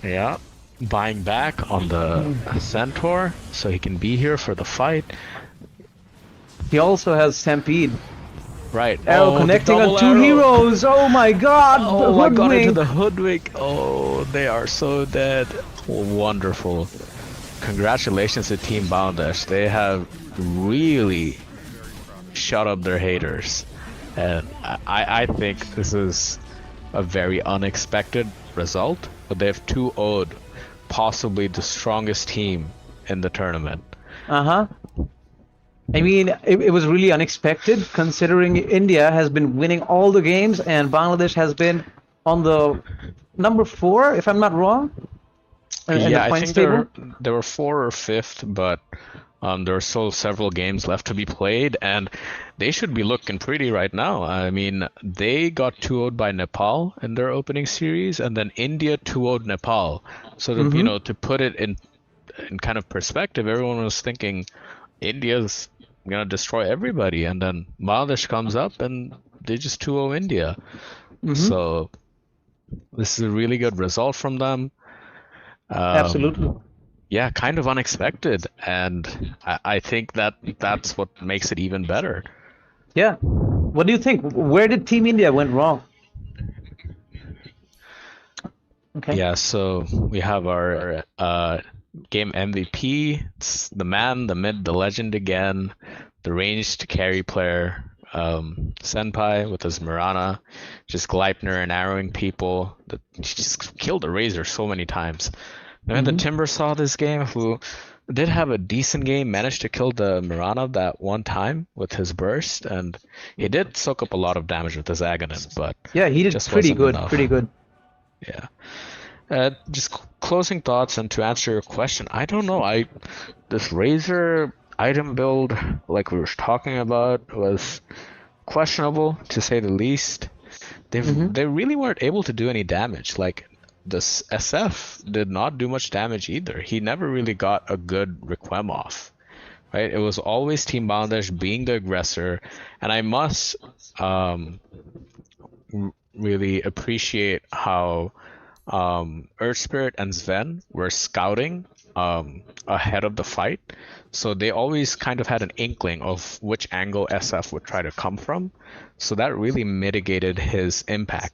Yeah. Buying back on the Centaur, so he can be here for the fight. He also has Stampede. Right. Arrow the connecting on double two arrow. heroes. Oh my god. Oh my god, into Hoodwink. the Hoodwink. Oh, they are so dead. Wonderful. Congratulations to Team Boundash. They have really shut up their haters. And I think this is a very unexpected result. But they have 2-0'd possibly the strongest team in the tournament. Uh-huh. I mean, it was really unexpected considering India has been winning all the games and Bangladesh has been on the number 4, if I'm not wrong. in the Yeah, I points think table. they were 4 or 5th, but there are still several games left to be played, and they should be looking pretty right now. I mean, they got 2-0'd by Nepal in their opening series, and then India 2-0'd Nepal. So to put it in kind of perspective, everyone was thinking India's gonna destroy everybody, and then Bangladesh comes up and they just 2-0 India. So this is a really good result from them. Absolutely. Yeah, kind of unexpected, and I think that's what makes it even better. Yeah. What do you think? Where did Team India went wrong? Okay. Yeah, so we have our game MVP. It's the man, the myth, the legend again, the ranged carry player, Senpai with his Mirana, just Gleipnir and arrowing people. He just killed the Razor so many times. And then the Timber saw this game, who did have a decent game, managed to kill the Mirana that one time with his burst, and he did soak up a lot of damage with his Aghanim, but Yeah, he did just pretty wasn't good. enough. Pretty good. Yeah. Just closing thoughts, and to answer your question, I don't know. This Razor item build, like we were talking about, was questionable to say the least. They really weren't able to do any damage. Like this SF did not do much damage either. He never really got a good Requiem off. Right? It was always Team Bangladesh being the aggressor, and I must really appreciate how Earth Spirit and Sven were scouting ahead of the fight, so they always kind of had an inkling of which angle SF would try to come from, so that really mitigated his impact